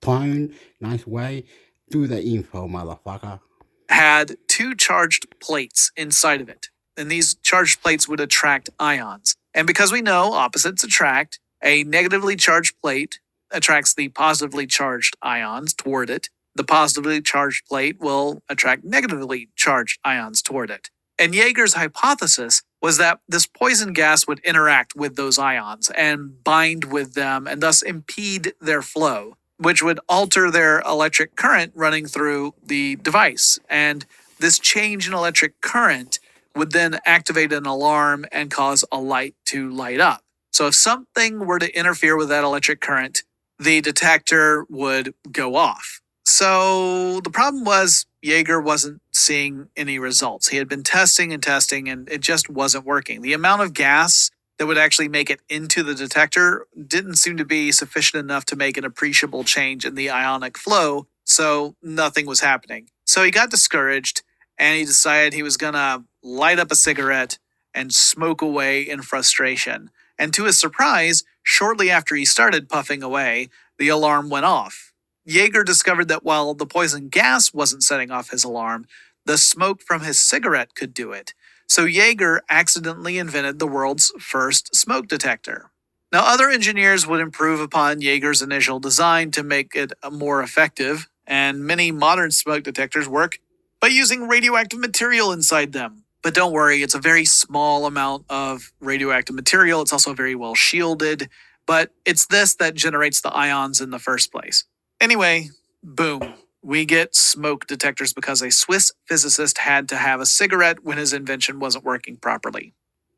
tone, nice way. Do the info, motherfucker. Had two charged plates inside of it, and these charged plates would attract ions. And because we know opposites attract, a negatively charged plate attracts the positively charged ions toward it. The positively charged plate will attract negatively charged ions toward it. And Jaeger's hypothesis was that this poison gas would interact with those ions and bind with them and thus impede their flow, which would alter their electric current running through the device. And this change in electric current would then activate an alarm and cause a light to light up. So if something were to interfere with that electric current, the detector would go off. So the problem was Jaeger wasn't seeing any results. He had been testing and testing, and it just wasn't working. The amount of gas that would actually make it into the detector didn't seem to be sufficient enough to make an appreciable change in the ionic flow, so nothing was happening. So he got discouraged, and he decided he was going to light up a cigarette and smoke away in frustration. And to his surprise, shortly after he started puffing away, the alarm went off. Jaeger discovered that while the poison gas wasn't setting off his alarm, the smoke from his cigarette could do it. So Jaeger accidentally invented the world's first smoke detector. Now, other engineers would improve upon Jaeger's initial design to make it more effective, and many modern smoke detectors work by using radioactive material inside them. But don't worry, it's a very small amount of radioactive material. It's also very well shielded, but it's this that generates the ions in the first place. Anyway, boom. We get smoke detectors because a Swiss physicist had to have a cigarette when his invention wasn't working properly.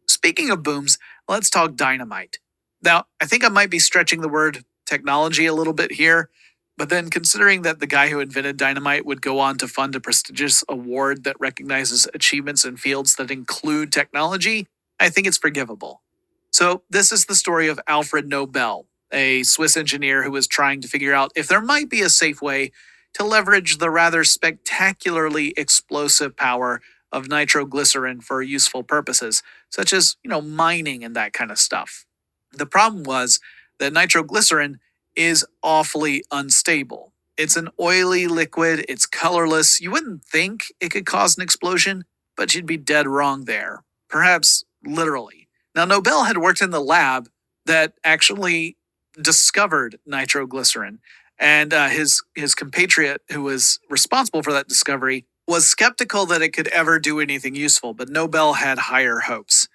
Speaking of booms, let's talk dynamite. Now, I think I might be stretching the word technology a little bit here, but then considering that the guy who invented dynamite would go on to fund a prestigious award that recognizes achievements in fields that include technology, I think it's forgivable. So this is the story of Alfred Nobel, a Swiss engineer who was trying to figure out if there might be a safe way to leverage the rather spectacularly explosive power of nitroglycerin for useful purposes, such as, mining and that kind of stuff. The problem was that nitroglycerin is awfully unstable. It's an oily liquid, it's colorless. You wouldn't think it could cause an explosion, but you'd be dead wrong there. Perhaps literally. Now, Nobel had worked in the lab that actually discovered nitroglycerin, and his compatriot who was responsible for that discovery was skeptical that it could ever do anything useful, but Nobel had higher hopes.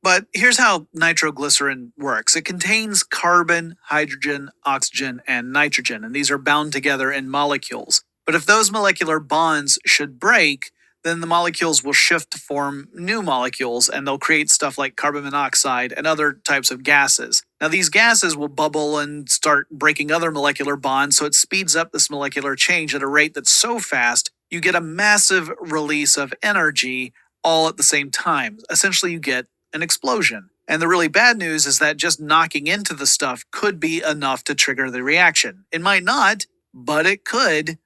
But here's how nitroglycerin works. It contains carbon, hydrogen, oxygen, and nitrogen, and these are bound together in molecules. But if those molecular bonds should break, then the molecules will shift to form new molecules, and they'll create stuff like carbon monoxide and other types of gases. Now, these gases will bubble and start breaking other molecular bonds, so it speeds up this molecular change at a rate that's so fast, you get a massive release of energy all at the same time. Essentially, you get an explosion. And the really bad news is that just knocking into the stuff could be enough to trigger the reaction. It might not, but it could.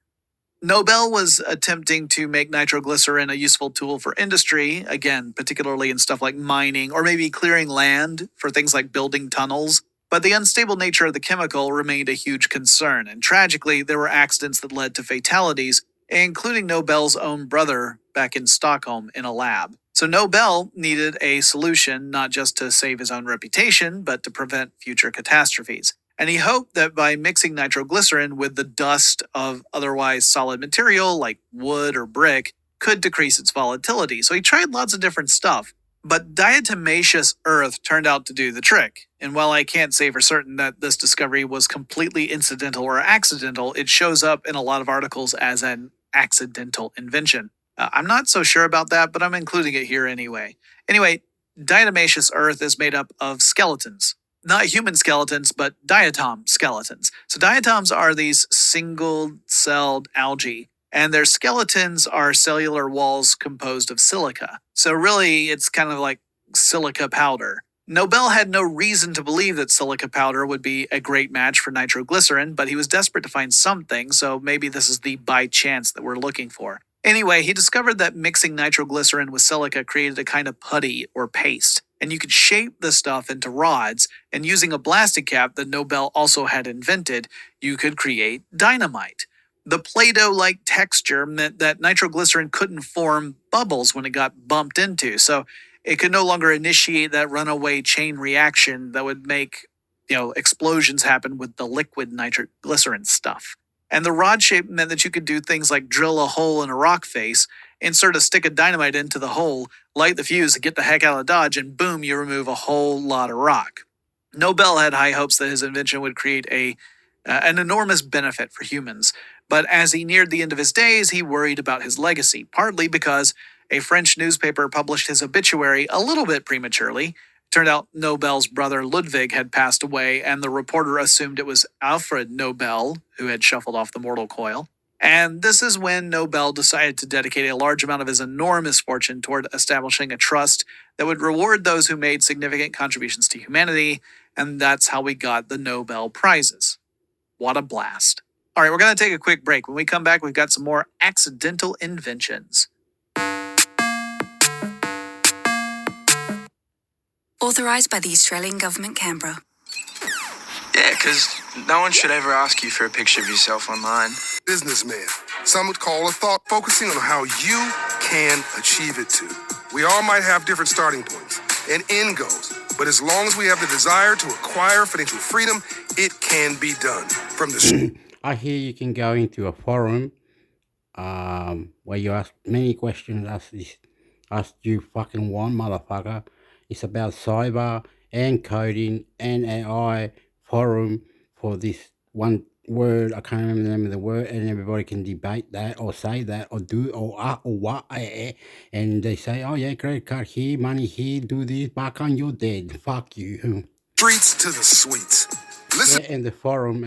Nobel was attempting to make nitroglycerin a useful tool for industry, again, particularly in stuff like mining or maybe clearing land for things like building tunnels. But the unstable nature of the chemical remained a huge concern, and tragically, there were accidents that led to fatalities, including Nobel's own brother back in Stockholm in a lab. So Nobel needed a solution not just to save his own reputation, but to prevent future catastrophes. And he hoped that by mixing nitroglycerin with the dust of otherwise solid material like wood or brick could decrease its volatility. So he tried lots of different stuff. But diatomaceous earth turned out to do the trick. And while I can't say for certain that this discovery was completely incidental or accidental, it shows up in a lot of articles as an accidental invention. I'm not so sure about that, but I'm including it here anyway. Anyway, diatomaceous earth is made up of skeletons. Not human skeletons, but diatom skeletons. So diatoms are these single-celled algae, and their skeletons are cellular walls composed of silica. So really, it's kind of like silica powder. Nobel had no reason to believe that silica powder would be a great match for nitroglycerin, but he was desperate to find something, so maybe this is the by chance that we're looking for. Anyway, he discovered that mixing nitroglycerin with silica created a kind of putty or paste, and you could shape the stuff into rods, and using a blasting cap that Nobel also had invented, you could create dynamite. The Play-Doh-like texture meant that nitroglycerin couldn't form bubbles when it got bumped into, so it could no longer initiate that runaway chain reaction that would make, explosions happen with the liquid nitroglycerin stuff. And the rod shape meant that you could do things like drill a hole in a rock face, insert a stick of dynamite into the hole, light the fuse, and get the heck out of Dodge, and boom, you remove a whole lot of rock. Nobel had high hopes that his invention would create an enormous benefit for humans, but as he neared the end of his days, he worried about his legacy, partly because a French newspaper published his obituary a little bit prematurely. Turned out Nobel's brother Ludwig had passed away, and the reporter assumed it was Alfred Nobel who had shuffled off the mortal coil. And this is when Nobel decided to dedicate a large amount of his enormous fortune toward establishing a trust that would reward those who made significant contributions to humanity, and that's how we got the Nobel Prizes. What a blast. All right, we're going to take a quick break. When we come back, we've got some more accidental inventions. Authorised by the Australian Government, Canberra. Yeah, because no one should ever ask you for a picture of yourself online. Businessman. Some would call a thought focusing on how you can achieve it too. We all might have different starting points and end goals, but as long as we have the desire to acquire financial freedom, it can be done. From the I hear you can go into a forum where you ask many questions as you fucking want, motherfucker. It's about cyber and coding and AI forum for this one word. I can't remember the name of the word, and everybody can debate that or say that or do or what. And they say, oh yeah, credit card here, money here, do this, back on your dead. Fuck you. streets to the suites. Listen Yeah, and the forum.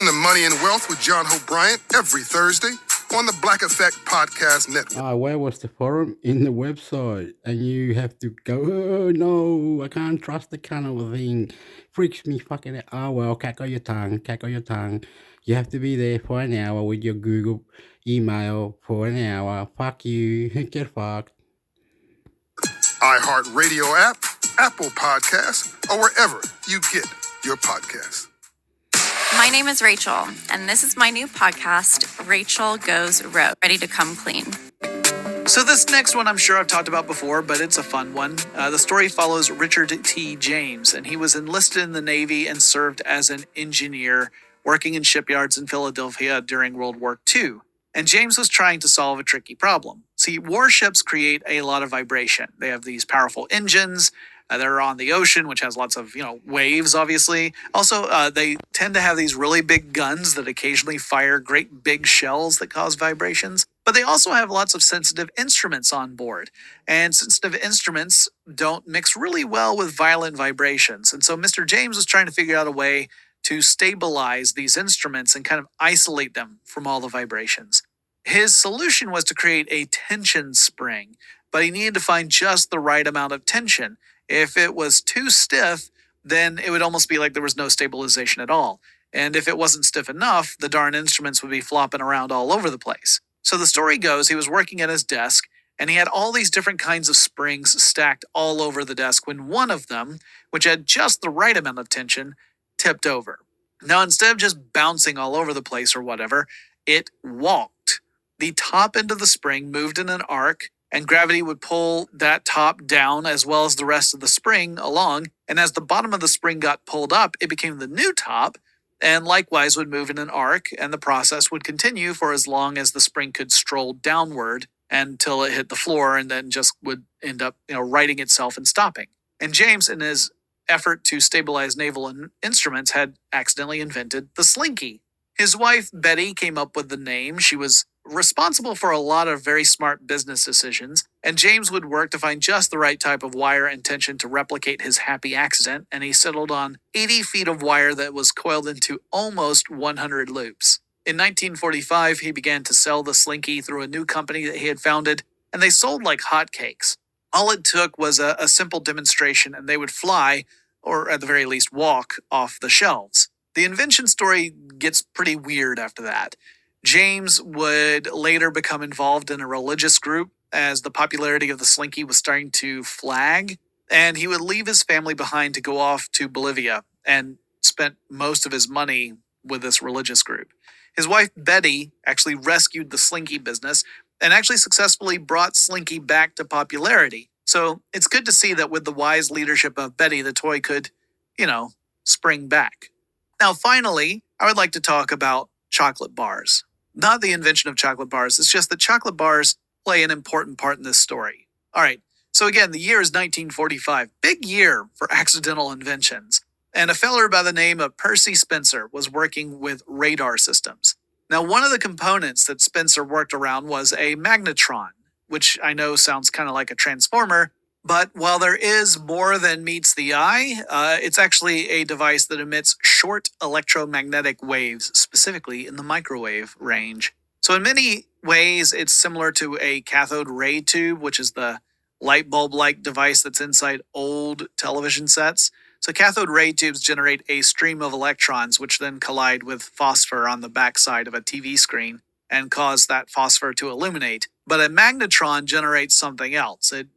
to Money and Wealth with John Hope Bryant every Thursday on the Black Effect Podcast Network. Where was the forum? In the website. And you have to go, oh no, I can't trust the kind of thing. Freaks me fucking out. Oh well, cackle your tongue. You have to be there for an hour with your Google email for an hour. Fuck you. Get fucked. iHeartRadio app, Apple Podcasts, or wherever you get your podcasts. My name is Rachel, and this is my new podcast, Rachel Goes Rogue, ready to come clean. So this next one I'm sure I've talked about before, but it's a fun one. The story follows Richard T. James, and he was enlisted in the Navy and served as an engineer working in shipyards in Philadelphia during World War II. And James was trying to solve a tricky problem. See, warships create a lot of vibration. They have these powerful engines. They're on the ocean, which has lots of, waves, obviously. Also, they tend to have these really big guns that occasionally fire great big shells that cause vibrations. But they also have lots of sensitive instruments on board. And sensitive instruments don't mix really well with violent vibrations. And so Mr. James was trying to figure out a way to stabilize these instruments and kind of isolate them from all the vibrations. His solution was to create a tension spring, but he needed to find just the right amount of tension. If it was too stiff, then it would almost be like there was no stabilization at all. And if it wasn't stiff enough, the darn instruments would be flopping around all over the place. So the story goes, he was working at his desk, and he had all these different kinds of springs stacked all over the desk when one of them, which had just the right amount of tension, tipped over. Now, instead of just bouncing all over the place or whatever, it walked. The top end of the spring moved in an arc, and gravity would pull that top down as well as the rest of the spring along. And as the bottom of the spring got pulled up, it became the new top, and likewise would move in an arc, and the process would continue for as long as the spring could stroll downward until it hit the floor and then just would end up, righting itself and stopping. And James, in his effort to stabilize naval instruments, had accidentally invented the slinky. His wife, Betty, came up with the name. She was responsible for a lot of very smart business decisions, And James would work to find just the right type of wire and tension to replicate his happy accident, and he settled on 80 feet of wire that was coiled into almost 100 loops. In 1945, he began to sell the Slinky through a new company that he had founded, and they sold like hotcakes. All it took was a simple demonstration, and they would fly, or at the very least walk, off the shelves. The invention story gets pretty weird after that. James would later become involved in a religious group as the popularity of the Slinky was starting to flag, and he would leave his family behind to go off to Bolivia and spent most of his money with this religious group. His wife, Betty, actually rescued the Slinky business and actually successfully brought Slinky back to popularity. So it's good to see that with the wise leadership of Betty, the toy could, spring back. Now, finally, I would like to talk about chocolate bars. Not the invention of chocolate bars, it's just that chocolate bars play an important part in this story. All right, so again, the year is 1945. Big year for accidental inventions. And a feller by the name of Percy Spencer was working with radar systems. Now, one of the components that Spencer worked around was a magnetron, which I know sounds kind of like a transformer, but while there is more than meets the eye, it's actually a device that emits short electromagnetic waves, specifically in the microwave range. So in many ways, it's similar to a cathode ray tube, which is the light bulb-like device that's inside old television sets. So cathode ray tubes generate a stream of electrons, which then collide with phosphor on the backside of a TV screen and cause that phosphor to illuminate. But a magnetron generates something else. It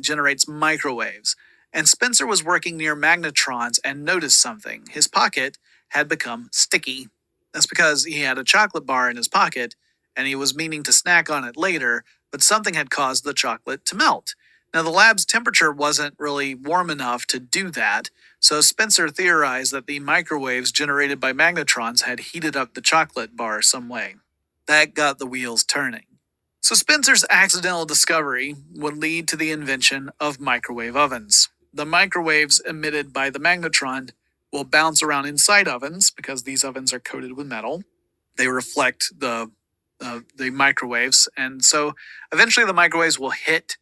generates microwaves. And Spencer was working near magnetrons and noticed something. His pocket had become sticky. That's because he had a chocolate bar in his pocket, and he was meaning to snack on it later, but something had caused the chocolate to melt. Now, the lab's temperature wasn't really warm enough to do that, so Spencer theorized that the microwaves generated by magnetrons had heated up the chocolate bar some way. That got the wheels turning. So Spencer's accidental discovery would lead to the invention of microwave ovens. The microwaves emitted by the magnetron will bounce around inside ovens because these ovens are coated with metal. They reflect the microwaves, and so eventually the microwaves will hit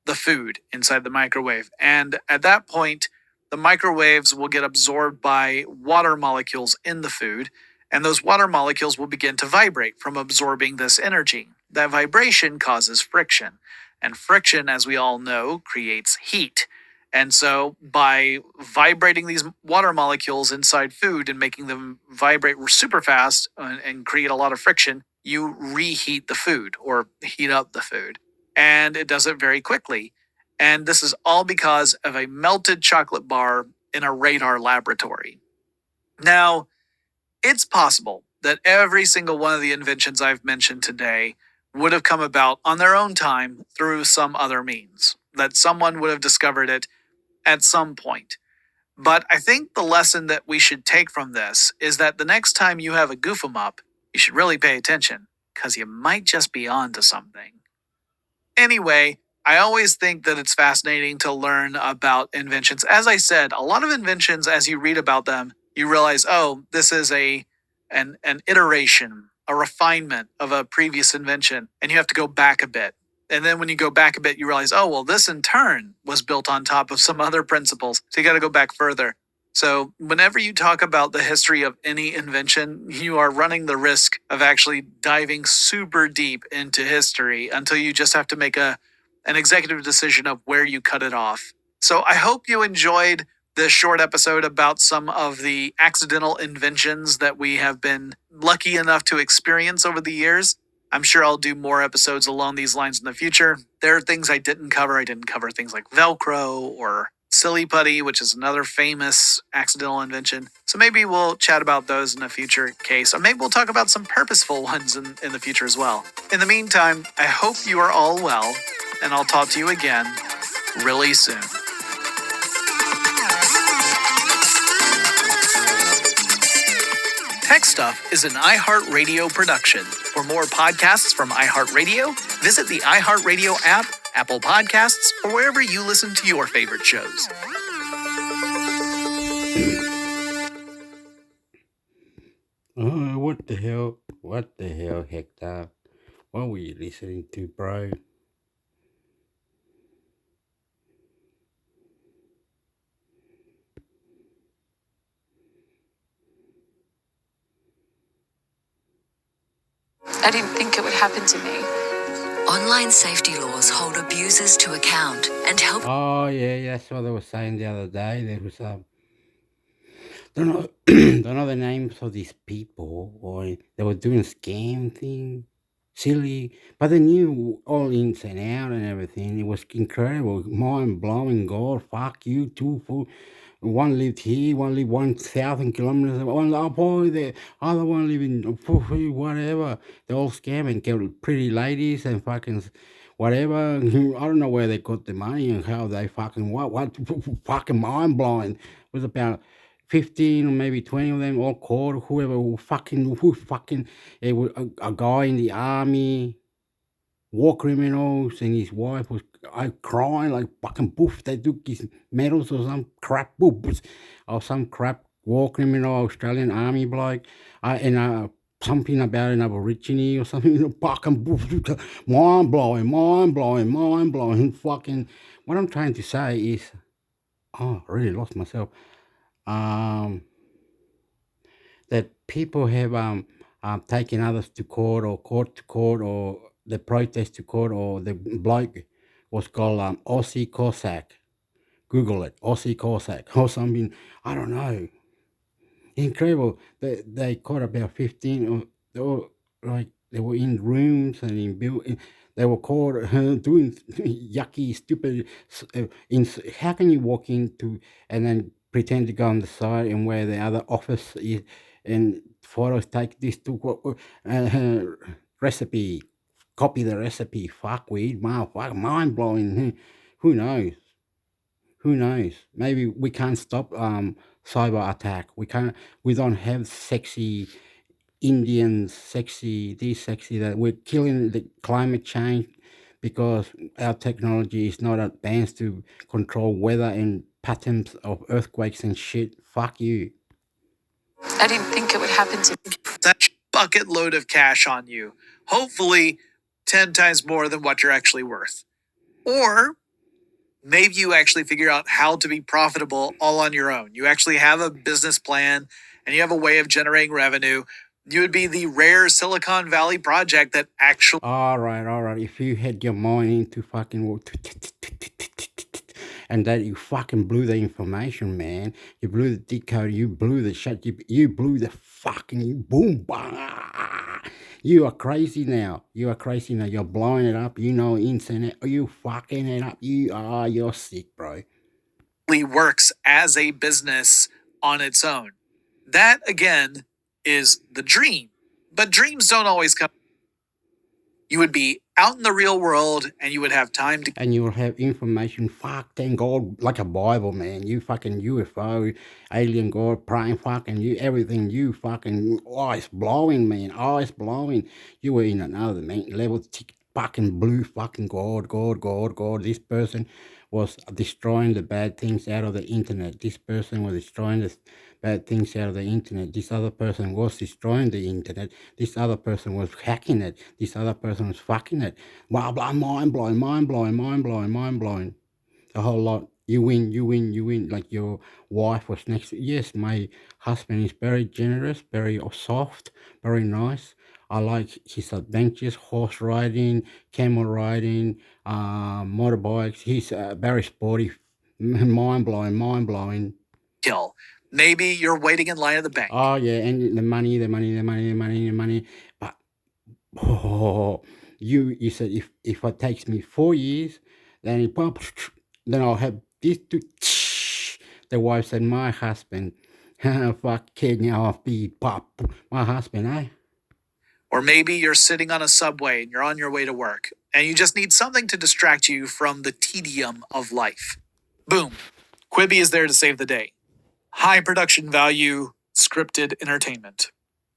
the food inside the microwave. And at that point, the microwaves will get absorbed by water molecules in the food, and those water molecules will begin to vibrate from absorbing this energy. That vibration causes friction, and friction, as we all know, creates heat. And so by vibrating these water molecules inside food and making them vibrate super fast and create a lot of friction, you reheat the food or heat up the food. And it does it very quickly. And this is all because of a melted chocolate bar in a radar laboratory. Now, it's possible that every single one of the inventions I've mentioned today would have come about on their own time through some other means, that someone would have discovered it at some point. But I think the lesson that we should take from this is that the next time you have a goof 'em up, you should really pay attention, because you might just be onto something. Anyway, I always think that it's fascinating to learn about inventions. As I said, a lot of inventions, as you read about them, you realize, oh, this is an iteration, a refinement of a previous invention, and you have to go back a bit. And then when you go back a bit, you realize, oh, well, this in turn was built on top of some other principles. So you got to go back further. So whenever you talk about the history of any invention, you are running the risk of actually diving super deep into history until you just have to make an executive decision of where you cut it off. So I hope you enjoyed this short episode about some of the accidental inventions that we have been lucky enough to experience over the years. I'm sure I'll do more episodes along these lines in the future. There are things I didn't cover. I didn't cover things like Velcro or Silly Putty, which is another famous accidental invention. So maybe we'll chat about those in a future case. Or maybe we'll talk about some purposeful ones in the future as well. In the meantime, I hope you are all well, and I'll talk to you again really soon. Tech Stuff is an iHeartRadio production. For more podcasts from iHeartRadio, visit the iHeartRadio app, Apple Podcasts, or wherever you listen to your favorite shows. What the hell? What the hell, Hector? What were you listening to, bro? I didn't think it would happen to me. Online safety laws hold abusers to account and help. Oh yeah, that's what they were saying the other day. There was don't know don't know the names of these people, or they were doing scam thing, silly, but they knew all ins and out and everything. It was incredible, mind blowing. God, fuck you too. For one lived here, one lived 1,000 kilometers. One oh boy, the other one living whatever. They all scam and get pretty ladies and fucking whatever. I don't know where they got the money and how they fucking what fucking mind blowing. It was about 15 or maybe 20 of them all caught. Who fucking it was a guy in the army, war criminals, and his wife was crying like fucking boof. They took his medals or some crap boof, or some crap war criminal Australian army bloke, and something about an Aborigine or something. Fucking boof, mind blowing, mind blowing. Fucking what I'm trying to say is, oh, I really lost myself. That people have taken others to court, or court to court, or the protest to court, or the bloke was called Aussie Cossack. Google it, Aussie Cossack or something. I don't know. Incredible. They caught about 15. Or they were like they were in rooms and in buildings. They were caught doing yucky, stupid. How can you walk into and then pretend to go on the side and where the other office is, and photos take this to recipe, copy the recipe. Fuck weed, mind blowing. Who knows? Who knows? Maybe we can't stop cyber attack. We don't have sexy Indians, sexy this, sexy that. We're killing the climate change because our technology is not advanced to control weather and patterns of earthquakes and shit. Fuck you. I didn't think it would happen to me. That bucket load of cash on you. Hopefully 10 times more than what you're actually worth. Or maybe you actually figure out how to be profitable all on your own. You actually have a business plan and you have a way of generating revenue. You would be the rare Silicon Valley project that actually. All right. If you had your mind into fucking and that you fucking blew the information, man. You blew the decode. You blew the shit. You blew the fucking boom. Bah. You are crazy now. You're blowing it up. You know, internet. You fucking it up. You're sick, bro. Works as a business on its own. That, again, is the dream. But dreams don't always come. You would be out in the real world and you would have time to. And you'll have information, thank God, like a Bible, man. You fucking UFO, alien God, prime fucking you, everything, you fucking, eyes blowing, man, eyes blowing. You were in another level, fucking blue, fucking God. This person was destroying the bad things out of the internet. This person was destroying the bad things out of the internet. This other person was destroying the internet. This other person was hacking it. This other person was fucking it. Blah, blah, mind blowing. A whole lot. You win. Like your wife was next to you. Yes, my husband is very generous, very soft, very nice. I like his adventures, horse riding, camel riding, motorbikes. He's very sporty, mind blowing. Kill. Maybe you're waiting in line at the bank. Oh yeah, and the money. But you said if it takes me 4 years, then I'll have this to. The wife said, my husband, fuck kid, now I'll be pop. My husband, eh? Or maybe you're sitting on a subway and you're on your way to work and you just need something to distract you from the tedium of life. Boom. Quibi is there to save the day. High production value, scripted entertainment.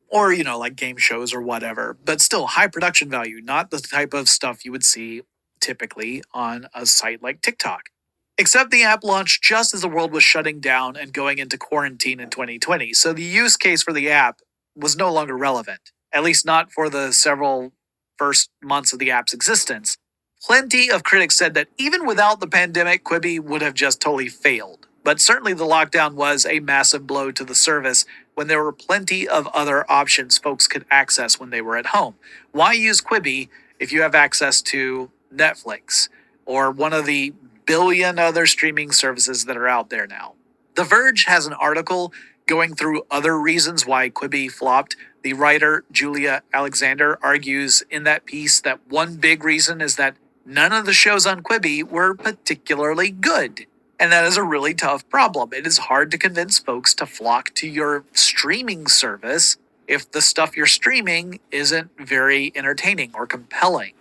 Or, like game shows or whatever. But still, high production value, not the type of stuff you would see typically on a site like TikTok. Except the app launched just as the world was shutting down and going into quarantine in 2020. So the use case for the app was no longer relevant. At least not for the several first months of the app's existence. Plenty of critics said that even without the pandemic, Quibi would have just totally failed. But certainly the lockdown was a massive blow to the service, when there were plenty of other options folks could access when they were at home? Why use Quibi if you have access to Netflix or one of the billion other streaming services that are out there now? The Verge has an article going through other reasons why Quibi flopped. The writer Julia Alexander argues in that piece that one big reason is that none of the shows on Quibi were particularly good. And that is a really tough problem. It is hard to convince folks to flock to your streaming service if the stuff you're streaming isn't very entertaining or compelling.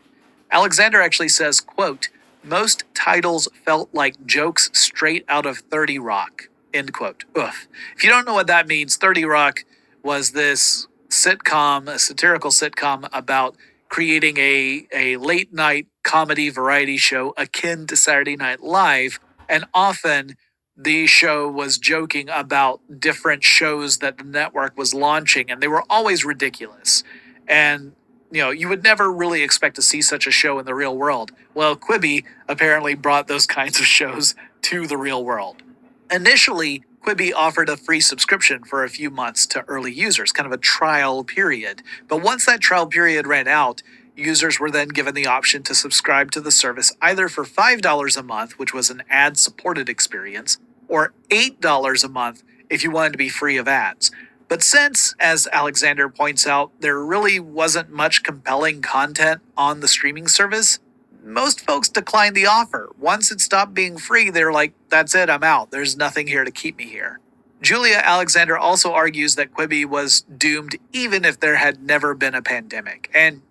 Alexander actually says, quote, most titles felt like jokes straight out of 30 Rock, end quote. Ugh. If you don't know what that means, 30 Rock was this sitcom, a satirical sitcom about creating a late night comedy variety show akin to Saturday Night Live. And often the show was joking about different shows that the network was launching, and they were always ridiculous. And you would never really expect to see such a show in the real world. Well, Quibi apparently brought those kinds of shows to the real world. Initially, Quibi offered a free subscription for a few months to early users, kind of a trial period. But once that trial period ran out, users were then given the option to subscribe to the service either for $5 a month, which was an ad-supported experience, or $8 a month if you wanted to be free of ads. But since, as Alexander points out, there really wasn't much compelling content on the streaming service, most folks declined the offer. Once it stopped being free, they're like, that's it, I'm out. There's nothing here to keep me here. Julia Alexander also argues that Quibi was doomed even if there had never been a pandemic. And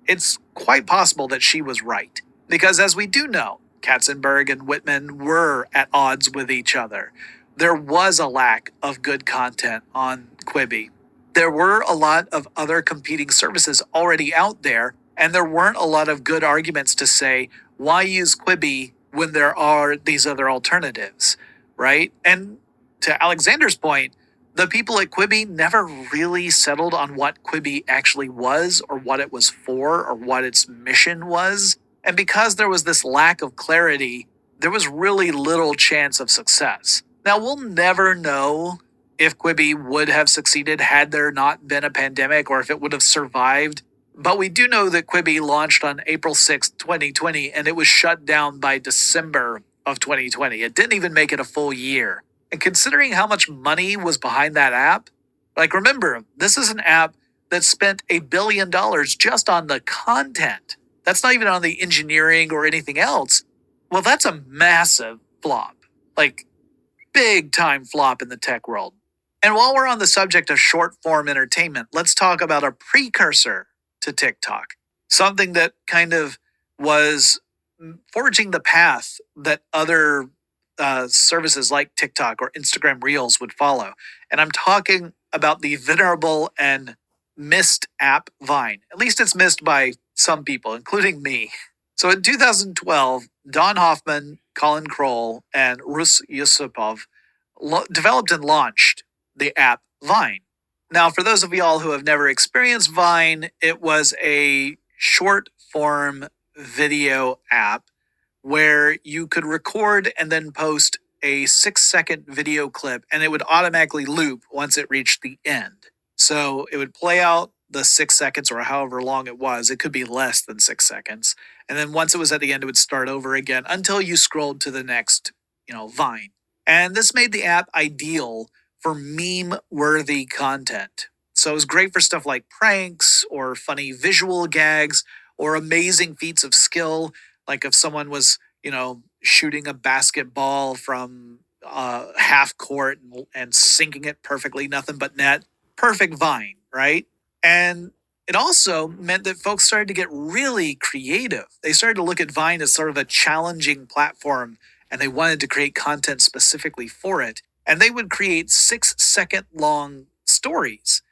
it's quite possible that she was right. Because as we do know, Katzenberg and Whitman were at odds with each other. There was a lack of good content on Quibi. There were a lot of other competing services already out there, and there weren't a lot of good arguments to say, why use Quibi when there are these other alternatives, right? And to Alexander's point, the people at Quibi never really settled on what Quibi actually was or what it was for or what its mission was. And because there was this lack of clarity, there was really little chance of success. Now, we'll never know if Quibi would have succeeded had there not been a pandemic or if it would have survived. But we do know that Quibi launched on April 6th, 2020, and it was shut down by December of 2020. It didn't even make it a full year. And considering how much money was behind that app, remember, this is an app that spent $1 billion just on the content. That's not even on the engineering or anything else. Well, that's a massive flop. Big time flop in the tech world. And while we're on the subject of short form entertainment, let's talk about a precursor to TikTok. Something that kind of was forging the path that other services like TikTok or Instagram Reels would follow. And I'm talking about the venerable and missed app Vine. At least it's missed by some people, including me. So in 2012, Don Hoffman, Colin Kroll, and Rus Yusupov developed and launched the app Vine. Now, for those of y'all who have never experienced Vine, it was a short-form video app where you could record and then post a 6-second video clip, and it would automatically loop once it reached the end. So it would play out the 6 seconds or however long it was. It could be less than 6 seconds. And then once it was at the end, it would start over again until you scrolled to the next, Vine. And this made the app ideal for meme-worthy content. So it was great for stuff like pranks or funny visual gags or amazing feats of skill. Like if someone was, shooting a basketball from half court and sinking it perfectly, nothing but net. Perfect Vine, right? And it also meant that folks started to get really creative. They started to look at Vine as sort of a challenging platform, and they wanted to create content specifically for it. And they would create 6-second long stories,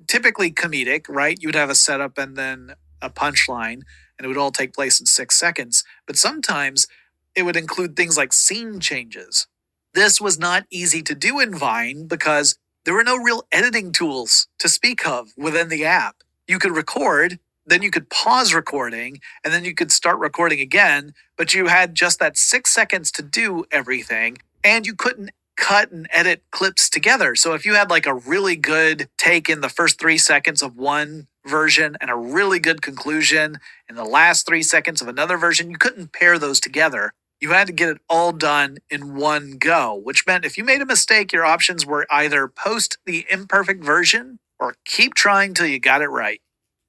typically comedic, right? You would have a setup and then a punchline, and it would all take place in 6 seconds. But sometimes it would include things like scene changes. This was not easy to do in Vine because there were no real editing tools to speak of within the app. You could record, then you could pause recording, and then you could start recording again, but you had just that 6 seconds to do everything, and you couldn't cut and edit clips together. So if you had like a really good take in the first 3 seconds of one version and a really good conclusion in the last 3 seconds of another version, you couldn't pair those together. You had to get it all done in one go, which meant if you made a mistake, your options were either post the imperfect version or keep trying till you got it right.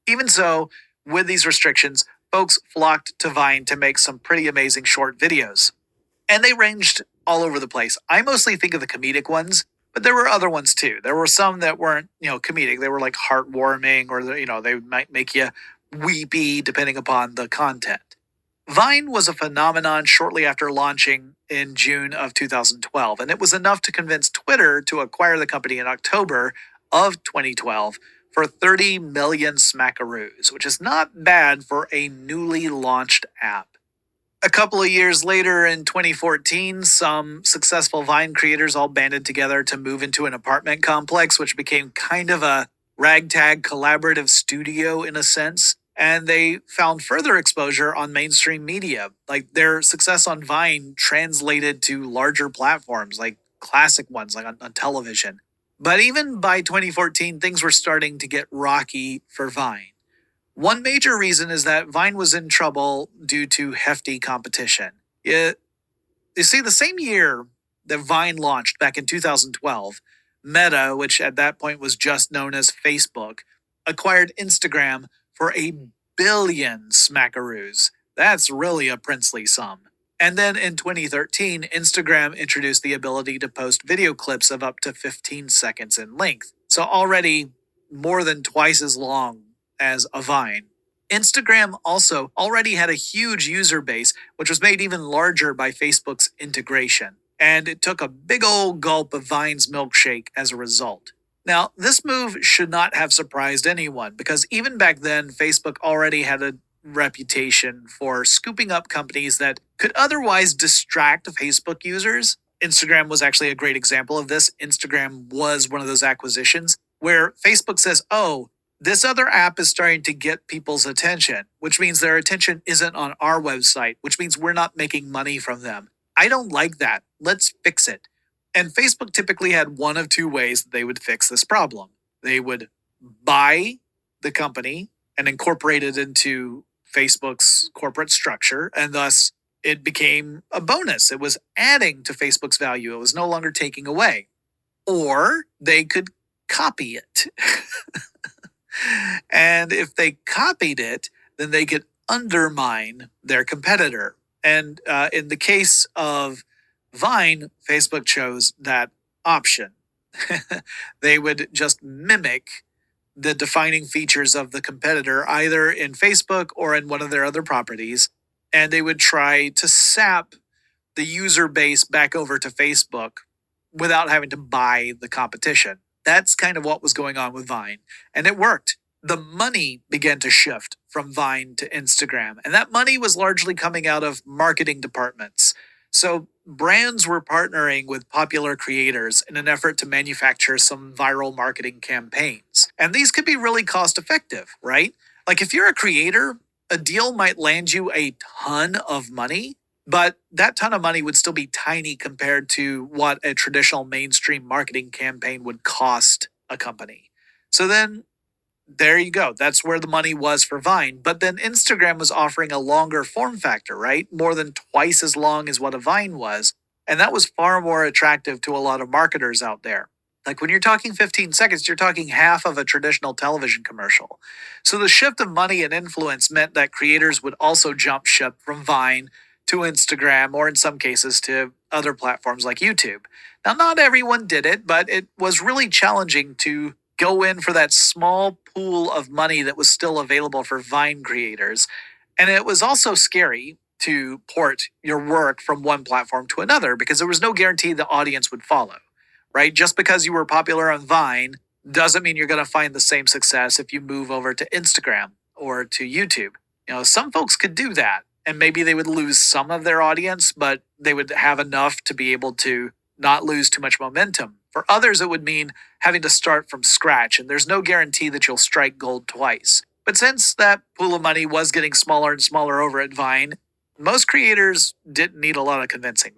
Even so, with these restrictions, folks flocked to Vine to make some pretty amazing short videos. And they ranged all over the place. I mostly think of the comedic ones, but there were other ones too. There were some that weren't, comedic. They were like heartwarming, or they might make you weepy depending upon the content. Vine was a phenomenon shortly after launching in June of 2012, and it was enough to convince Twitter to acquire the company in October of 2012 for 30 million smackaroos, which is not bad for a newly launched app. A couple of years later, in 2014, some successful Vine creators all banded together to move into an apartment complex, which became kind of a ragtag collaborative studio in a sense. And they found further exposure on mainstream media. Like their success on Vine translated to larger platforms, like classic ones, like on television. But even by 2014, things were starting to get rocky for Vine. One major reason is that Vine was in trouble due to hefty competition. You see, the same year that Vine launched back in 2012, Meta, which at that point was just known as Facebook, acquired Instagram for $1 billion smackaroos. That's really a princely sum. And then in 2013, Instagram introduced the ability to post video clips of up to 15 seconds in length. So already more than twice as long as a Vine. Instagram also already had a huge user base, which was made even larger by Facebook's integration. And it took a big old gulp of Vine's milkshake as a result. Now, this move should not have surprised anyone, because even back then, Facebook already had a reputation for scooping up companies that could otherwise distract Facebook users. Instagram was actually a great example of this. Instagram was one of those acquisitions where Facebook says, oh, this other app is starting to get people's attention, which means their attention isn't on our website, which means we're not making money from them. I don't like that. Let's fix it. And Facebook typically had one of two ways that they would fix this problem. They would buy the company and incorporate it into Facebook's corporate structure, and thus it became a bonus. It was adding to Facebook's value. It was no longer taking away. Or they could copy it. And if they copied it, then they could undermine their competitor. And in the case of Vine, Facebook chose that option. They would just mimic the defining features of the competitor, either in Facebook or in one of their other properties, and they would try to sap the user base back over to Facebook without having to buy the competition. That's kind of what was going on with Vine, and it worked. The money began to shift from Vine to Instagram, and that money was largely coming out of marketing departments. So brands were partnering with popular creators in an effort to manufacture some viral marketing campaigns. And these could be really cost effective, right? Like if you're a creator, a deal might land you a ton of money, but that ton of money would still be tiny compared to what a traditional mainstream marketing campaign would cost a company. So then there you go. That's where the money was for Vine. But then Instagram was offering a longer form factor, right? More than twice as long as what a Vine was. And that was far more attractive to a lot of marketers out there. Like when you're talking 15 seconds, you're talking half of a traditional television commercial. So the shift of money and influence meant that creators would also jump ship from Vine to Instagram, or in some cases to other platforms like YouTube. Now, not everyone did it, but it was really challenging to go in for that small pool of money that was still available for Vine creators. And it was also scary to port your work from one platform to another because there was no guarantee the audience would follow, right? Just because you were popular on Vine doesn't mean you're going to find the same success if you move over to Instagram or to YouTube. Some folks could do that, and maybe they would lose some of their audience, but they would have enough to be able to not lose too much momentum. For others, it would mean having to start from scratch, and there's no guarantee that you'll strike gold twice. But since that pool of money was getting smaller and smaller over at Vine, most creators didn't need a lot of convincing.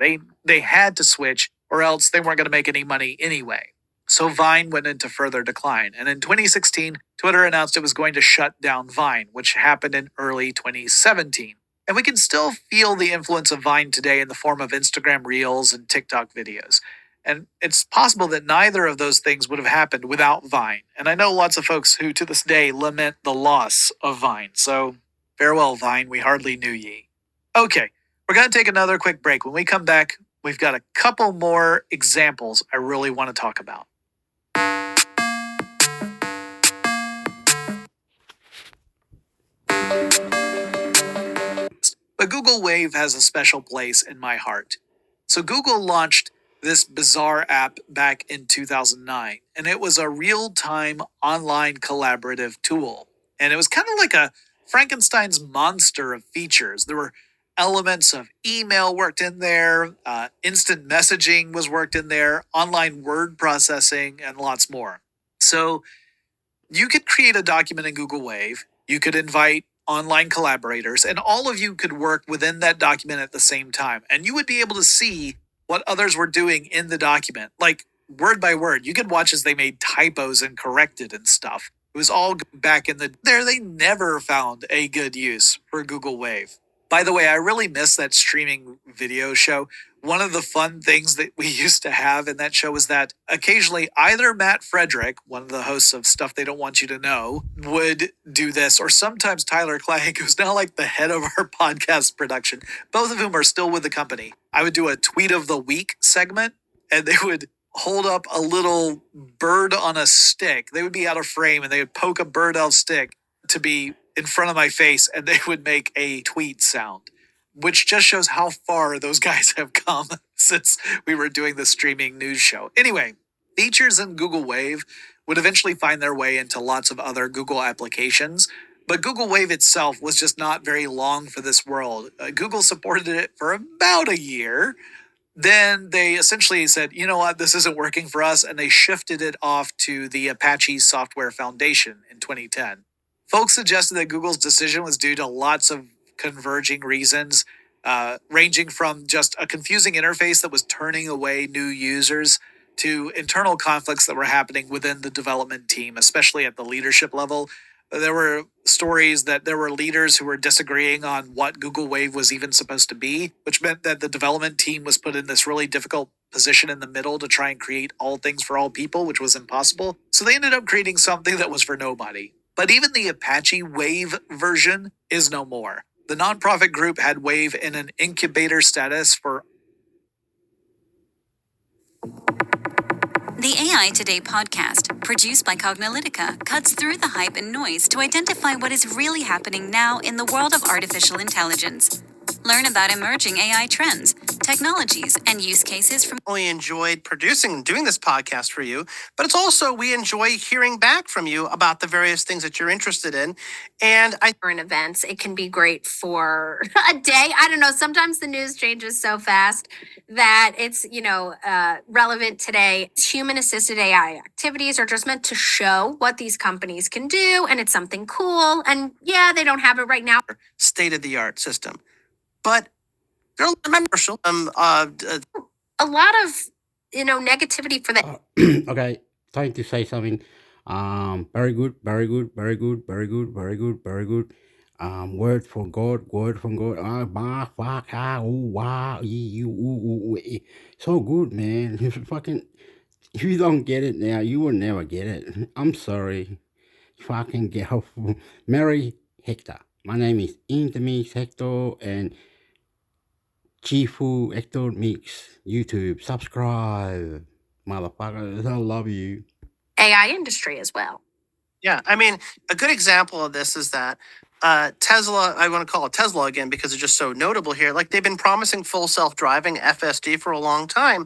They had to switch or else they weren't going to make any money anyway. So Vine went into further decline. And in 2016, Twitter announced it was going to shut down Vine, which happened in early 2017. And we can still feel the influence of Vine today in the form of Instagram Reels and TikTok videos. And it's possible that neither of those things would have happened without Vine. And I know lots of folks who to this day lament the loss of Vine. So farewell, Vine, we hardly knew ye. Okay, we're going to take another quick break. When we come back, we've got a couple more examples I really want to talk about. But Google Wave has a special place in my heart. So Google launched this bizarre app back in 2009, and it was a real-time online collaborative tool. And it was kind of like a Frankenstein's monster of features. There were elements of email worked in there, instant messaging was worked in there, online word processing, and lots more. So you could create a document in Google Wave, you could invite online collaborators, and all of you could work within that document at the same time. And you would be able to see what others were doing in the document, like word by word. You could watch as they made typos and corrected and stuff. It was all back in the there. They never found a good use for Google Wave. By the way, I really miss that streaming video show. One of the fun things that we used to have in that show was that occasionally either Matt Frederick, one of the hosts of Stuff They Don't Want You to Know, would do this, or sometimes Tyler Clegg, who's now like the head of our podcast production, both of whom are still with the company. I would do a Tweet of the Week segment, and they would hold up a little bird on a stick. They would be out of frame, and they would poke a bird out of stick to be in front of my face, and they would make a tweet sound, which just shows how far those guys have come since we were doing the streaming news show. Anyway, features in Google Wave would eventually find their way into lots of other Google applications, but Google Wave itself was just not very long for this world. Google supported it for about a year. Then they essentially said, you know what, this isn't working for us, and they shifted it off to the Apache Software Foundation in 2010. Folks suggested that Google's decision was due to lots of converging reasons, ranging from just a confusing interface that was turning away new users to internal conflicts that were happening within the development team, especially at the leadership level. There were stories that there were leaders who were disagreeing on what Google Wave was even supposed to be, which meant that the development team was put in this really difficult position in the middle to try and create all things for all people, which was impossible. So they ended up creating something that was for nobody. But even the Apache Wave version is no more. The nonprofit group had Wave in an incubator status for... The AI Today podcast, produced by Cognilytica, cuts through the hype and noise to identify what is really happening now in the world of artificial intelligence. Learn about emerging AI trends, technologies, and use cases from... Only enjoyed producing and doing this podcast for you, but it's also we enjoy hearing back from you about the various things that you're interested in. And current events, it can be great for a day. I don't know. Sometimes the news changes so fast that it's, relevant today. Human-assisted AI activities are just meant to show what these companies can do, and it's something cool. And yeah, they don't have it right now. State-of-the-art system. But there are commercial. A lot of, negativity for that. Okay, trying to say something. Very good, very good, very good, very good, very good, very good. Word from God, word from God. Bah, fuck, ah, ooh, wah, you, ooh, ooh, ooh. So good, man. If you don't get it now, you will never get it. I'm sorry. Fucking get off. Mary Hector. My name is Intimis Hector, and Chifu Hector Mix. YouTube. Subscribe. Motherfuckers, I love you. AI industry as well. Yeah, I mean, a good example of this is that Tesla, I want to call it Tesla again because it's just so notable here. Like they've been promising full self-driving FSD for a long time.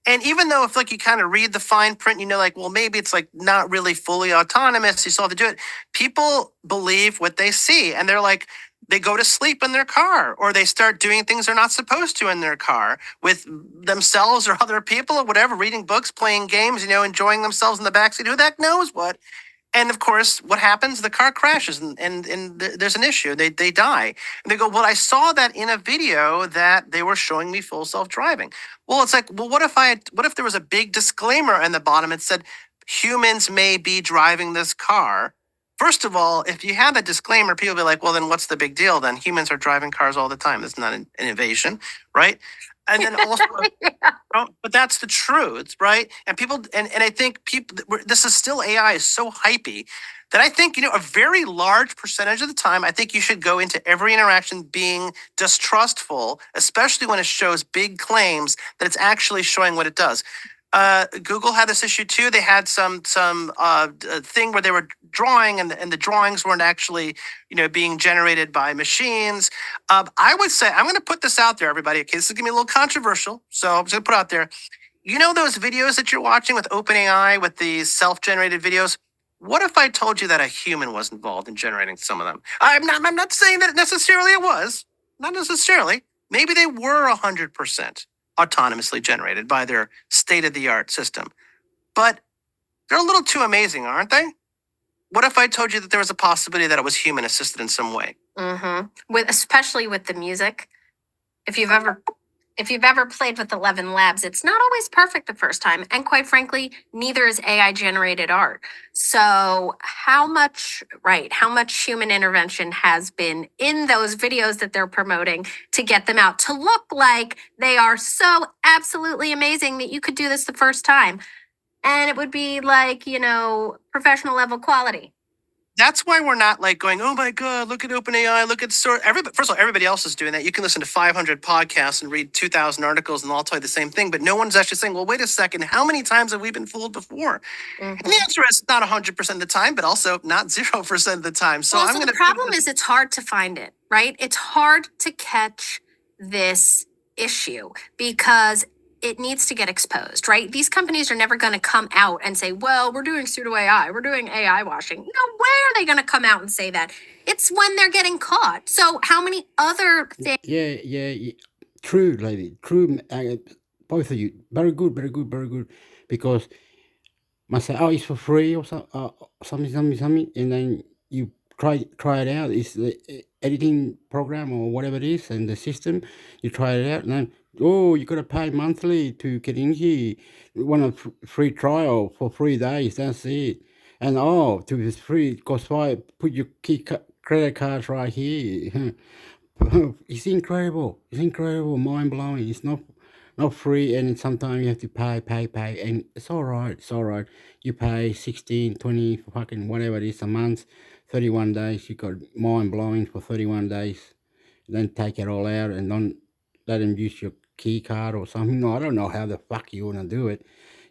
And even though if like you kind of read the fine print, well, maybe it's like not really fully autonomous, you still have to do it. People believe what they see and they're like, they go to sleep in their car or they start doing things they're not supposed to in their car with themselves or other people or whatever, reading books, playing games, enjoying themselves in the backseat. Who the heck knows what? And of course, what happens? The car crashes and there's an issue. They die. And they go, well, I saw that in a video that they were showing me full self-driving. Well, it's like, well, what if there was a big disclaimer on the bottom? It said, humans may be driving this car. First of all, if you have a disclaimer, people be like, well, then what's the big deal? Then humans are driving cars all the time. It's not an innovation, right? And then also, but that's the truth, right? And people, and I think people, this is still AI is so hypey that I think, a very large percentage of the time, I think you should go into every interaction being distrustful, especially when it shows big claims that it's actually showing what it does. Google had this issue too. They had some thing where they were drawing and the drawings weren't actually, being generated by machines. I would say, I'm going to put this out there, everybody. Okay, this is going to be a little controversial. So I'm just going to put it out there. You know those videos that you're watching with OpenAI, with these self-generated videos? What if I told you that a human was involved in generating some of them? I'm not saying that necessarily it was. Not necessarily. Maybe they were 100% autonomously generated by their state-of-the-art system. But they're a little too amazing, aren't they? What if I told you that there was a possibility that it was human assisted in some way? Especially with the music. If you've ever played with 11 Labs, it's not always perfect the first time. And quite frankly, neither is AI generated art. So how much human intervention has been in those videos that they're promoting to get them out to look like they are so absolutely amazing that you could do this the first time. And it would be like, professional level quality. That's why we're not like going, oh my God, look at OpenAI, look at everybody. First of all, everybody else is doing that. You can listen to 500 podcasts and read 2,000 articles and they'll all tell you the same thing. But no one's actually saying, well, wait a second, how many times have we been fooled before? And the answer is not 100% of the time, but also not 0% of the time. So the problem is it's hard to find it, right? It's hard to catch this issue because it needs to get exposed, right? These companies are never going to come out and say, well, we're doing pseudo AI, we're doing AI washing. No way are they going to come out and say that. It's when they're getting caught. So how many other things? Yeah. True, lady. True. Both of you. Very good. Because must say, oh, it's for free or something, and then you try it out. It's the editing program or whatever it is, and the system. You try it out, and then you got to pay monthly to get in here. You want a free trial for 3 days. That's it. And to this free cost $5. Put your credit cards right here. It's incredible. Mind blowing. It's not free, and sometimes you have to pay, and it's all right. You pay 16, 20, fucking whatever it is a month, 31 days. You got mind blowing for 31 days. Then take it all out and don't let them use your key card or something. No, I don't know how the fuck you want to do it.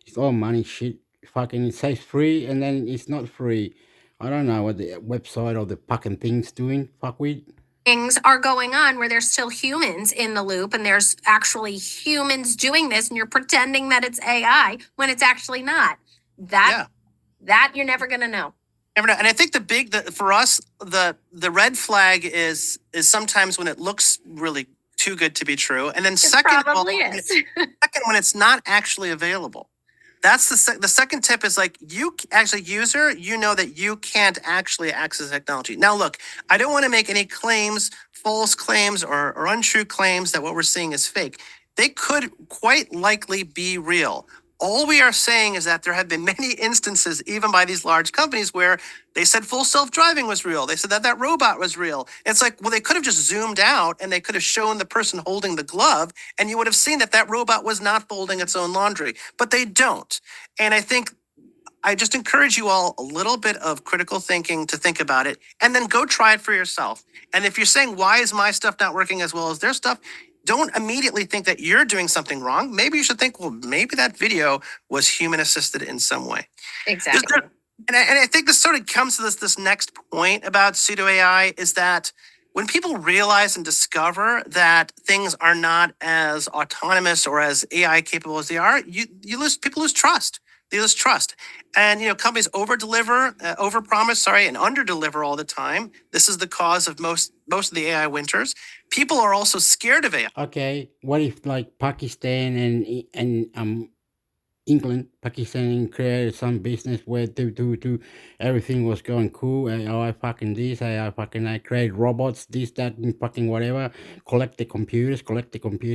It's all money shit. Fucking it says free and then it's not free. I don't know what the website or the fucking thing's doing. Fuckwit. Things are going on where there's still humans in the loop and there's actually humans doing this and you're pretending that it's AI when it's actually not. That you're never going to know. Never know. And I think for us, the red flag is sometimes when it looks really too good to be true. And then second, when it's not actually available. That's the second tip is like you as a user, you know that you can't actually access technology. Now, look, I don't want to make any claims, false claims or untrue claims that what we're seeing is fake. They could quite likely be real. All we are saying is that there have been many instances, even by these large companies, where they said full self-driving was real. They said that robot was real. It's like, well, they could have just zoomed out and they could have shown the person holding the glove, and you would have seen that robot was not folding its own laundry. But they don't. And I think I just encourage you all a little bit of critical thinking to think about it, and then go try it for yourself. And if you're saying, why is my stuff not working as well as their stuff? Don't immediately think that you're doing something wrong. Maybe you should think, well, maybe that video was human assisted in some way. Exactly. And I think this sort of comes to this next point about pseudo AI is that when people realize and discover that things are not as autonomous or as AI capable as they are, people lose trust. They lose trust. And, companies overpromise, and underdeliver all the time. This is the cause of most of the AI winters. People are also scared of AI. Okay, what if like Pakistan and England, Pakistan created some business where everything was going cool. AI fucking this, AI fucking I create robots, this, that, and fucking whatever. Collect the computers.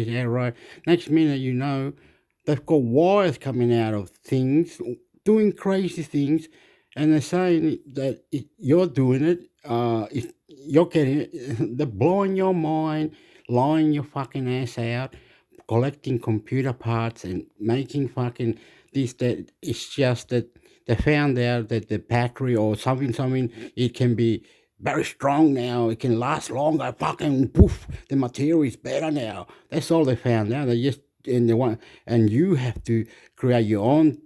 Yeah, right. Next minute, you know, they've got wires coming out of things, doing crazy things, and they're saying that you're doing it. You're getting it. They're blowing your mind, lying your fucking ass out, collecting computer parts and making fucking this, that. It's just that they found out that the battery or something, it can be very strong now. It can last longer. Fucking poof, the material is better now. That's all they found out. They just and they want, and you have to create your own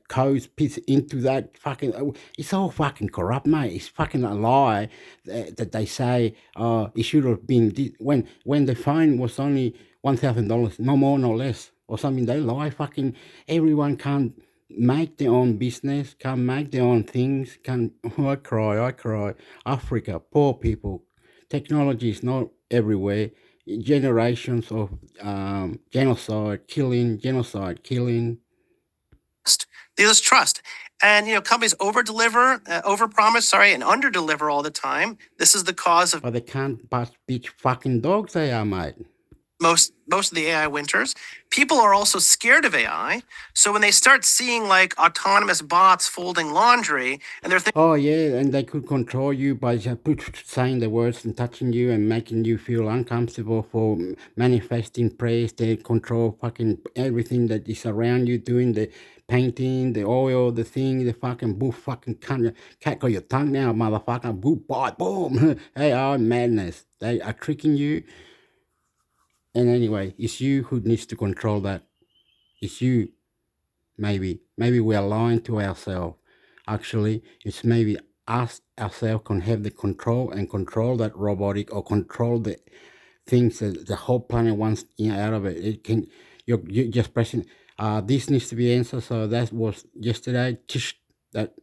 codes piece into that fucking. It's all fucking corrupt, mate. It's fucking a lie that they say. It should have been when the fine was only $1,000, no more, no less, or something. They lie. Fucking everyone can't make their own business, can't make their own things. Can I cry. Africa, poor people. Technology is not everywhere. Generations of genocide, killing. They lose trust. And, companies overpromise, and underdeliver all the time. This is the cause of But they can't bust bitch fucking dogs they are, mate. most of the AI winters. People are also scared of AI. So when they start seeing like autonomous bots folding laundry and they're thinking, oh yeah, and they could control you by just saying the words and touching you and making you feel uncomfortable for manifesting praise. They control fucking everything that is around you, doing the painting, the oil, the thing, the fucking boo fucking cat got your tongue now, motherfucker. Boo bot boom. AI madness. They are tricking you. And anyway, it's you who needs to control that. It's you. Maybe we are lying to ourselves. Actually, it's maybe us ourselves can have the control and control that robotic or control the things that the whole planet wants out of it. It can you're just pressing. This needs to be answered. So that was yesterday. That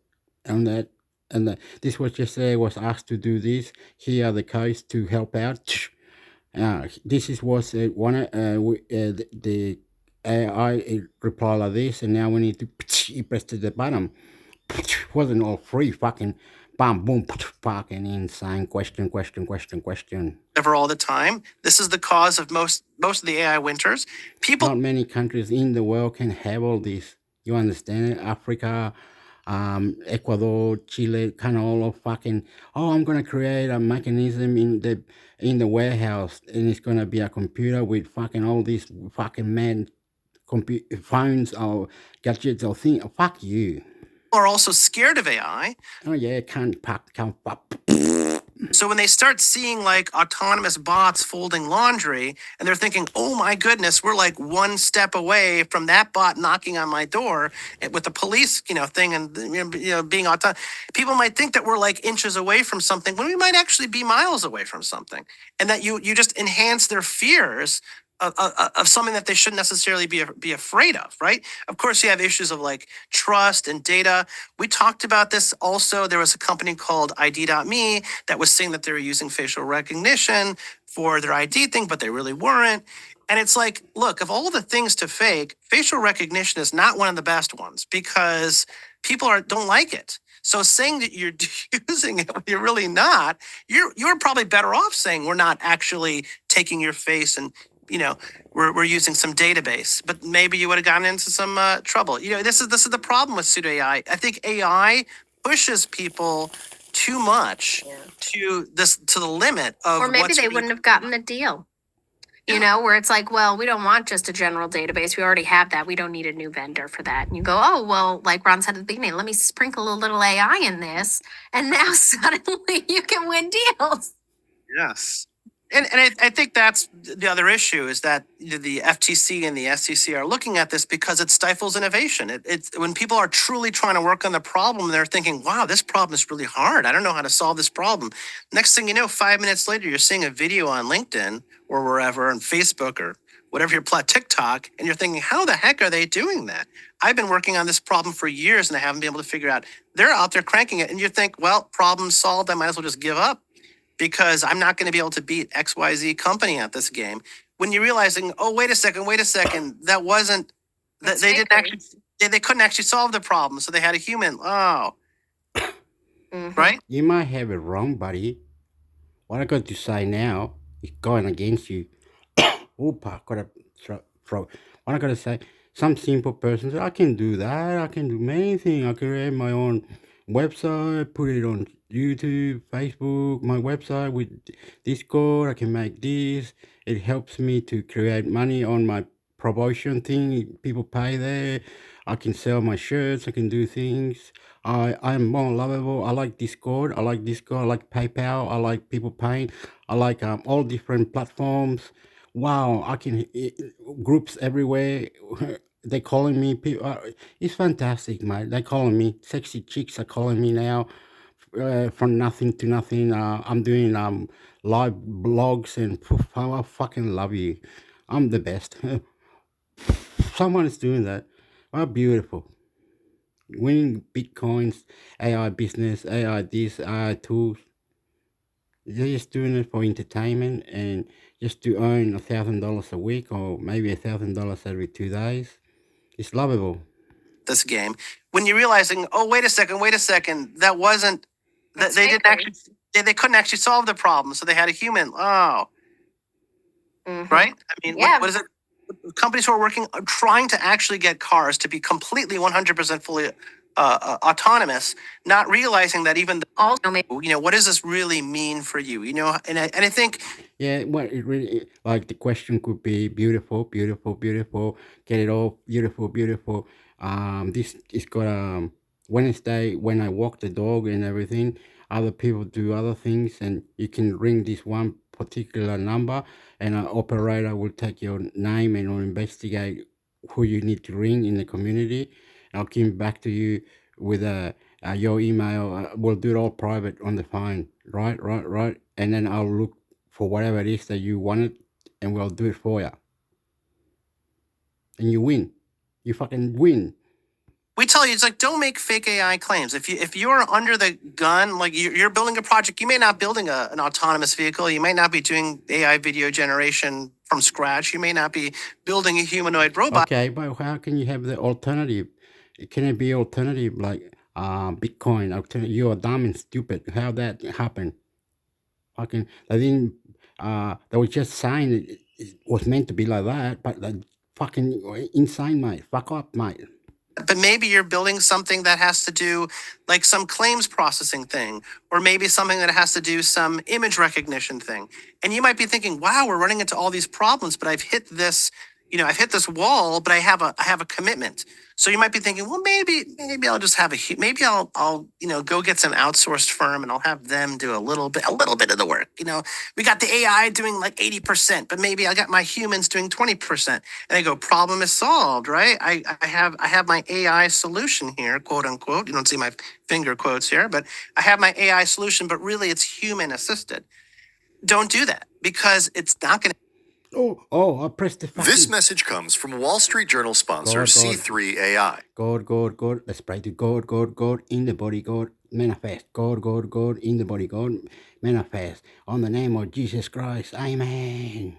and that and that. This was yesterday. Was asked to do this. Here are the codes to help out. This is was the AI reply like this, and now we need to you press to the bottom. Wasn't all free. Fucking bam, boom, fucking insane. Question. ever all the time. This is the cause of most of the AI winters. People, not many countries in the world can have all this. You understand it? Africa, Ecuador, Chile, kind of all of fucking. Oh, I'm gonna create a mechanism in the warehouse, and it's gonna be a computer with fucking all these fucking mad phones or gadgets or thing. Fuck you. are also scared of AI. Oh yeah, can't fuck. So when they start seeing like autonomous bots folding laundry and they're thinking, oh my goodness, we're like one step away from that bot knocking on my door with the police, thing and, being autonomous. People might think that we're like inches away from something when we might actually be miles away from something. And that you just enhance their fears of something that they shouldn't necessarily be afraid of, right? Of course, you have issues of like trust and data. We talked about this also. There was a company called ID.me that was saying that they were using facial recognition for their ID thing, but they really weren't. And it's like, look, of all the things to fake, facial recognition is not one of the best ones because people don't like it. So saying that you're using it when you're really not, you're probably better off saying we're not actually taking your face and we're using some database, but maybe you would have gotten into some trouble. This is the problem with pseudo AI. I think AI pushes people too much to the limit of. Or maybe they wouldn't have gotten the deal. Where it's like, well, we don't want just a general database. We already have that. We don't need a new vendor for that. And you go, oh, well, like Ron said at the beginning, let me sprinkle a little AI in this. And now suddenly you can win deals. Yes. And I think that's the other issue is that the FTC and the SEC are looking at this because it stifles innovation. It's when people are truly trying to work on the problem, they're thinking, wow, this problem is really hard. I don't know how to solve this problem. Next thing you know, 5 minutes later, you're seeing a video on LinkedIn or wherever on Facebook or whatever TikTok, and you're thinking, how the heck are they doing that? I've been working on this problem for years and I haven't been able to figure out. They're out there cranking it. And you think, well, problem solved. I might as well just give up, because I'm not going to be able to beat XYZ company at this game. When you're realizing, oh, wait a second, that wasn't, they didn't actually, they couldn't actually solve the problem, so they had a human. Oh, right? You might have it wrong, buddy. What I got to say now is going against you. Oop, I got a throat. What I got to say, some simple person says, I can do that. I can do many things. I can create my own website, put it on YouTube, Facebook, my website with Discord. I can make this. It helps me to create money on my promotion thing. People pay there. I can sell my shirts. I can do things. I'm more lovable. I like Discord. I like Discord. I like PayPal. I like people paying. I like all different platforms. Wow, I can groups everywhere. They calling me. People, it's fantastic, mate. They calling me. Sexy chicks are calling me now. From nothing to nothing. I'm doing live blogs and poof, I fucking love you. I'm the best. Someone is doing that. Wow, beautiful. Winning bitcoins, AI business, AI this, AI tools. They're just doing it for entertainment and just to earn $1,000 a week or maybe $1,000 every 2 days. It's lovable. This game. When you're realizing, oh, wait a second, that wasn't, that they didn't actually, they couldn't actually solve the problem, so they had a human. Oh, right? I mean, what is it? Companies who are working, trying to actually get cars to be completely 100% fully autonomous, not realizing that even what does this really mean for you? And I think Yeah, well, it really like the question could be beautiful, beautiful, beautiful. Get it all beautiful, beautiful. This is got Wednesday when I walk the dog and everything. Other people do other things, and you can ring this one particular number, and an operator will take your name and will investigate who you need to ring in the community. I'll come back to you with your email. We'll do it all private on the phone, right, and then I'll look for whatever it is that you wanted, and we'll do it for you. And you win. You fucking win. we tell you, it's like, don't make fake AI claims. If you're under the gun, like you're building a project, you may not building an autonomous vehicle. You might not be doing AI video generation from scratch. You may not be building a humanoid robot. Okay, but how can you have the alternative? Can it be alternative like Bitcoin? You're dumb and stupid. How that happen? Fucking, they didn't. They were just saying it was meant to be like that, but they fucking insane, mate. Fuck up, mate. But maybe you're building something that has to do like some claims processing thing, or maybe something that has to do some image recognition thing. And you might be thinking, wow, we're running into all these problems, but I've hit this, I've hit this wall, but I have a commitment. So you might be thinking, well, maybe I'll just have maybe I'll go get some outsourced firm and I'll have them do a little bit of the work. We got the AI doing like 80%, but maybe I got my humans doing 20%. And they go, problem is solved, right? I have my AI solution here, quote unquote. You don't see my finger quotes here, but I have my AI solution, but really it's human assisted. Don't do that because it's not going to. Oh, I pressed the fucking... This message comes from Wall Street Journal sponsor C3 AI. God. Let's pray to God, in the body, God, manifest. God, in the body, God, manifest. On the name of Jesus Christ, amen.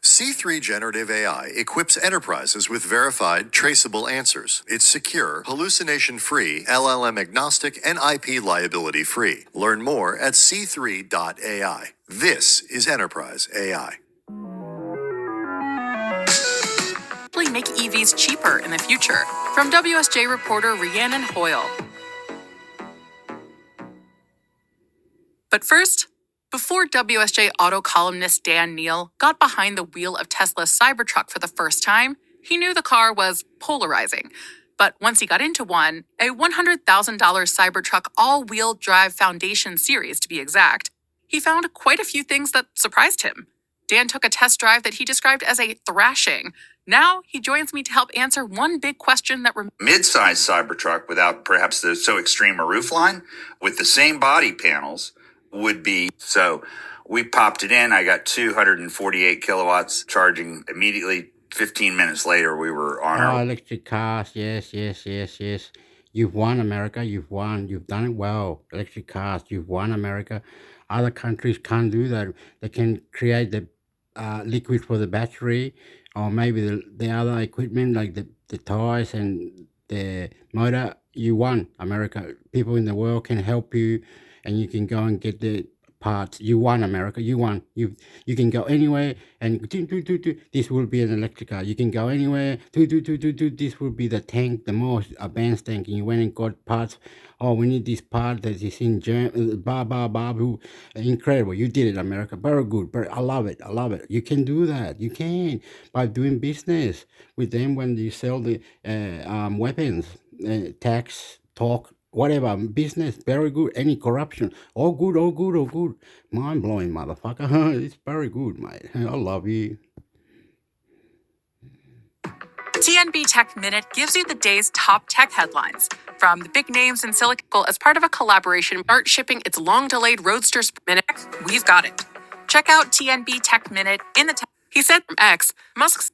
C3 Generative AI equips enterprises with verified, traceable answers. It's secure, hallucination-free, LLM agnostic, and IP liability-free. Learn more at c3.ai. This is Enterprise AI. Make EVs cheaper in the future. From WSJ reporter Rhiannon Hoyle. But first, before WSJ auto columnist Dan Neal got behind the wheel of Tesla's Cybertruck for the first time, he knew the car was polarizing. But once he got into one, a $100,000 Cybertruck all-wheel drive foundation series to be exact, he found quite a few things that surprised him. Dan took a test drive that he described as a thrashing. Now he joins me to help answer one big question that mid-size Cybertruck without perhaps so extreme a roofline with the same body panels would be. So we popped it in. I got 248 kilowatts charging immediately. 15 minutes later, we were on our electric cars. Yes. You've won, America. You've won. You've done it well. Electric cars. You've won, America. Other countries can't do that. They can create the liquid for the battery, or maybe the other equipment like the tires and the motor, you won, America. People in the world can help you, and you can go and get the parts. You won, America. You won. You can go anywhere, and this will be an electric car. You can go anywhere. This will be the tank, the most advanced tank. And you went and got parts. Oh, we need this part that is in German. Boo. Incredible. You did it, America. Very good. I love it. I love it. You can do that. You can by doing business with them when you sell the weapons, tax, talk, whatever, business, very good. Any corruption, all good, all good, all good. Mind blowing, motherfucker. It's very good, mate. I love you. TNB Tech Minute gives you the day's top tech headlines from the big names in Silicon Valley as part of a collaboration. Start shipping its long-delayed Roadster Minute. We've got it. Check out TNB Tech Minute in the tech. He said from X, Musk's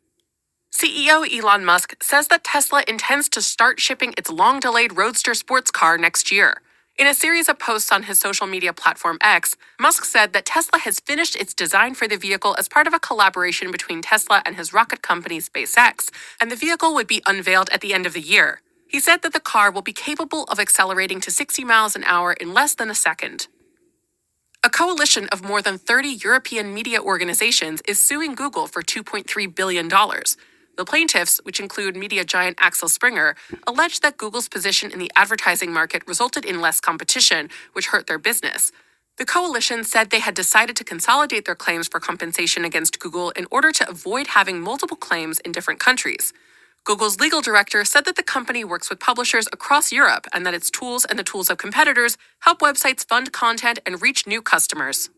CEO Elon Musk says that Tesla intends to start shipping its long-delayed Roadster sports car next year. In a series of posts on his social media platform X, Musk said that Tesla has finished its design for the vehicle as part of a collaboration between Tesla and his rocket company SpaceX, and the vehicle would be unveiled at the end of the year. He said that the car will be capable of accelerating to 60 miles an hour in less than a second. A coalition of more than 30 European media organizations is suing Google for $2.3 billion. The plaintiffs, which include media giant Axel Springer, allege that Google's position in the advertising market resulted in less competition, which hurt their business. The coalition said they had decided to consolidate their claims for compensation against Google in order to avoid having multiple claims in different countries. Google's legal director said that the company works with publishers across Europe and that its tools and the tools of competitors help websites fund content and reach new customers.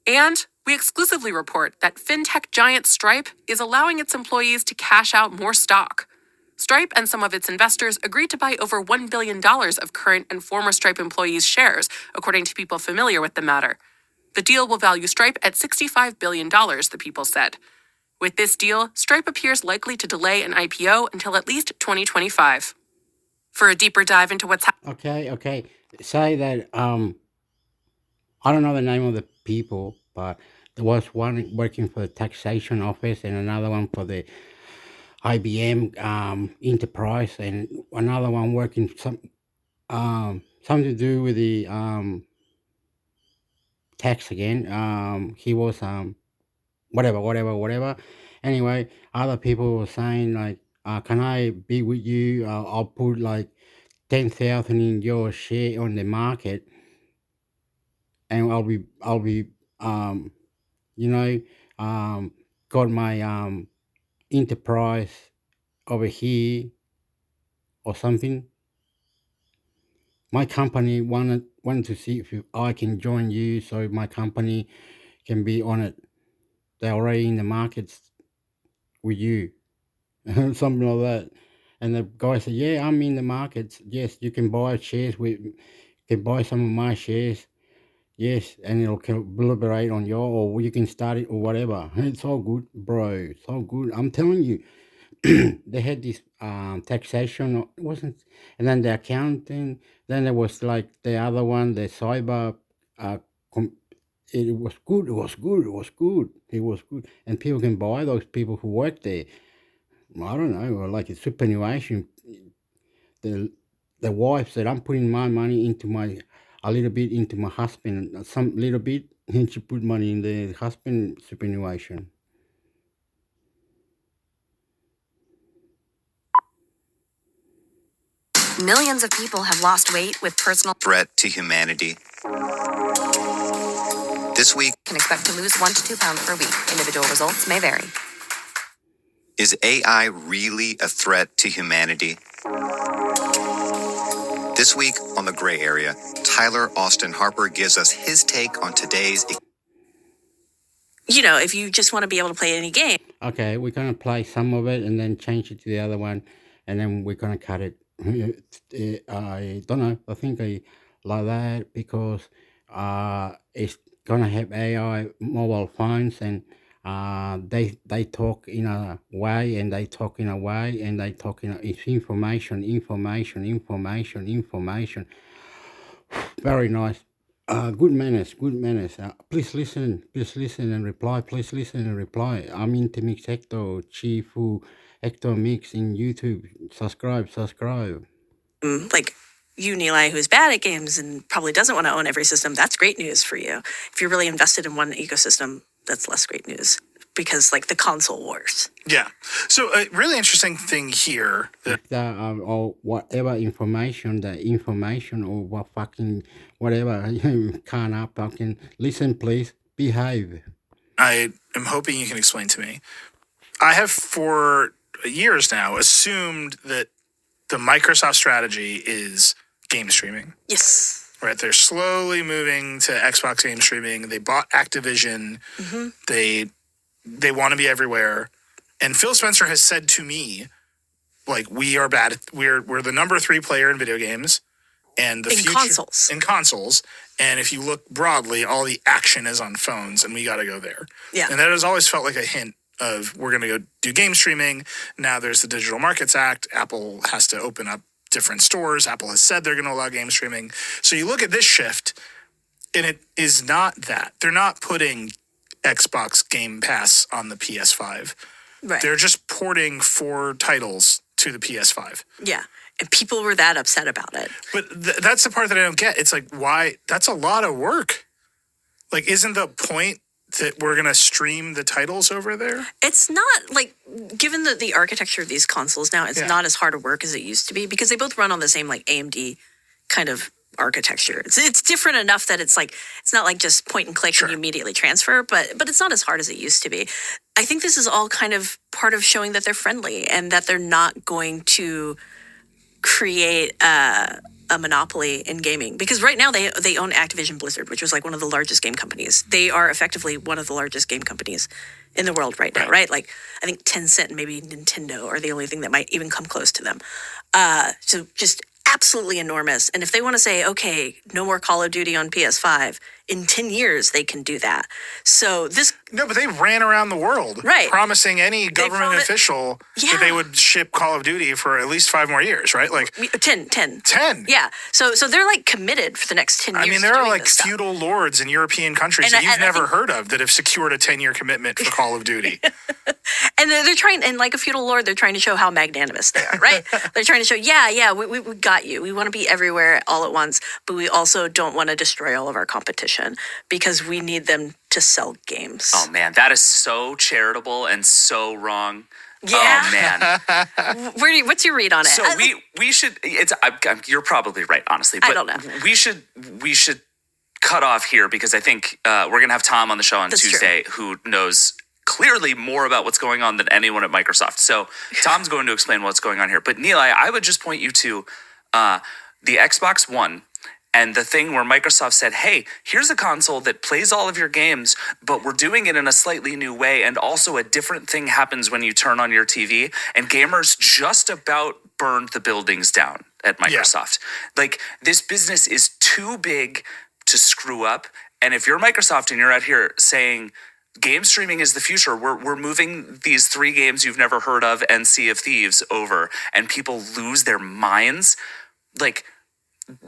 And we exclusively report that fintech giant Stripe is allowing its employees to cash out more stock. Stripe and some of its investors agreed to buy over $1 billion of current and former Stripe employees' shares, according to people familiar with the matter. The deal will value Stripe at $65 billion, the people said. With this deal, Stripe appears likely to delay an IPO until at least 2025. For a deeper dive into what's happening. Okay. Say that I don't know the name of the people, but there was one working for the taxation office and another one for the IBM enterprise, and another one working something to do with the tax again. He was whatever. Anyway, other people were saying like, can I be with you? I'll put like 10,000 in your share on the market, and I'll be got my enterprise over here or something. My company wanted to see if I can join you, so my company can be on it. They're already in the markets with you, something like that. And the guy said, "Yeah, I'm in the markets. Yes, you can buy shares can buy some of my shares. Yes, and it'll collaborate on your, or you can start it or whatever. It's all good, bro. It's all good. I'm telling you." They had this taxation, it wasn't, and then the accounting, then there was like the other one, the cyber. It was good. And people can buy those people who work there. I don't know, or like a superannuation. The wife said, "I'm putting my money into a little bit into my husband, some little bit," and she put money in the husband superannuation. Millions of people have lost weight with personal Threat to humanity. This week, can expect to lose 1 to 2 pounds per week. Individual results may vary. is AI really a threat to humanity? This week on The Gray Area, Tyler Austin Harper gives us his take on today's. If you just want to be able to play any game. Okay, we're gonna play some of it and then change it to the other one, and then we're gonna cut it. I don't know. I think I like that because it's gonna have AI mobile phones, and they talk in a way, and they talk in a way, and they talk in it's information. Very nice. Good manners. Please listen and reply. I'm in Temixecto, Chifu, Hector Mix in YouTube. Subscribe. Like you, Nilay, who's bad at games and probably doesn't want to own every system, that's great news for you. If you're really invested in one ecosystem, that's less great news because like the console wars. Yeah. So a really interesting thing here. If that or whatever information or what fucking whatever you can't fucking listen, please behave. I am hoping you can explain to me. I have for years now assumed that the Microsoft strategy is game streaming. Yes. Right. They're slowly moving to Xbox game streaming. They bought Activision. Mm-hmm. They want to be everywhere. And Phil Spencer has said to me, like, we are bad. We're the number 3 player in video games, and the future in consoles. And if you look broadly, all the action is on phones, and we got to go there. Yeah. And that has always felt like a hint of we're going to go do game streaming. Now there's the Digital Markets Act. Apple has to open up different stores. Apple has said they're going to allow game streaming. So you look at this shift, and it is not that. They're not putting Xbox Game Pass on the PS5. Right. They're just porting 4 titles to the PS5. Yeah. And people were that upset about it. But that's the part that I don't get. It's like, why? That's a lot of work. Like, isn't the point that we're going to stream the titles over there? It's not, like, given the architecture of these consoles now, it's not as hard of work as it used to be because they both run on the same, like, AMD kind of architecture. It's different enough that it's like, it's not like just point and click and you immediately transfer, but it's not as hard as it used to be. I think this is all kind of part of showing that they're friendly and that they're not going to create a monopoly in gaming, because right now they own Activision Blizzard, which was like one of the largest game companies. They are effectively one of the largest game companies in the world right now, right? Like I think Tencent and maybe Nintendo are the only thing that might even come close to them. So just absolutely enormous. And if they want to say, okay, no more Call of Duty on PS5, in 10 years they can do that. So this... No, but they ran around the world promising any government official that they would ship Call of Duty for at least 5 more years, right? Like 10. 10? Yeah. So they're like committed for the next 10 years. I mean, there are like feudal lords in European countries that you've never heard of that have secured a 10-year commitment for Call of Duty. And they're trying, and like a feudal lord, they're trying to show how magnanimous they are, right? They're trying to show, we got you. We want to be everywhere all at once, but we also don't want to destroy all of our competition because we need them to sell games. Oh man, that is so charitable and so wrong. Yeah. Oh man. What's your read on it? So we should. You're probably right, honestly. But I don't know. We should cut off here because I think we're gonna have Tom on the show on Tuesday, who knows clearly more about what's going on than anyone at Microsoft. So Tom's going to explain what's going on here. But Nilay, I would just point you to the Xbox One. And the thing where Microsoft said, hey, here's a console that plays all of your games, but we're doing it in a slightly new way. And also a different thing happens when you turn on your TV. And gamers just about burned the buildings down at Microsoft. Like, this business is too big to screw up. And if you're Microsoft and you're out here saying game streaming is the future, we're moving these 3 games you've never heard of and Sea of Thieves over, and people lose their minds, like...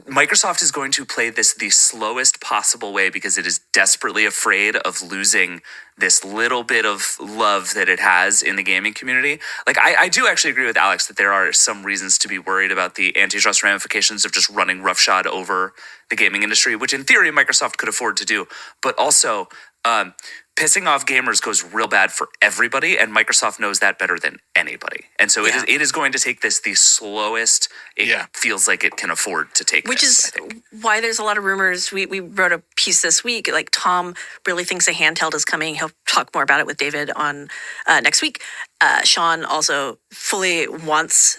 Microsoft is going to play this the slowest possible way because it is desperately afraid of losing this little bit of love that it has in the gaming community. Like, I do actually agree with Alex that there are some reasons to be worried about the antitrust ramifications of just running roughshod over the gaming industry, which in theory Microsoft could afford to do. But also, pissing off gamers goes real bad for everybody, and Microsoft knows that better than anybody. And so it is going to take this the slowest it feels like it can afford to take. Which is why there's a lot of rumors. We wrote a piece this week. Like, Tom really thinks a handheld is coming. He'll talk more about it with David on next week. Sean also fully wants...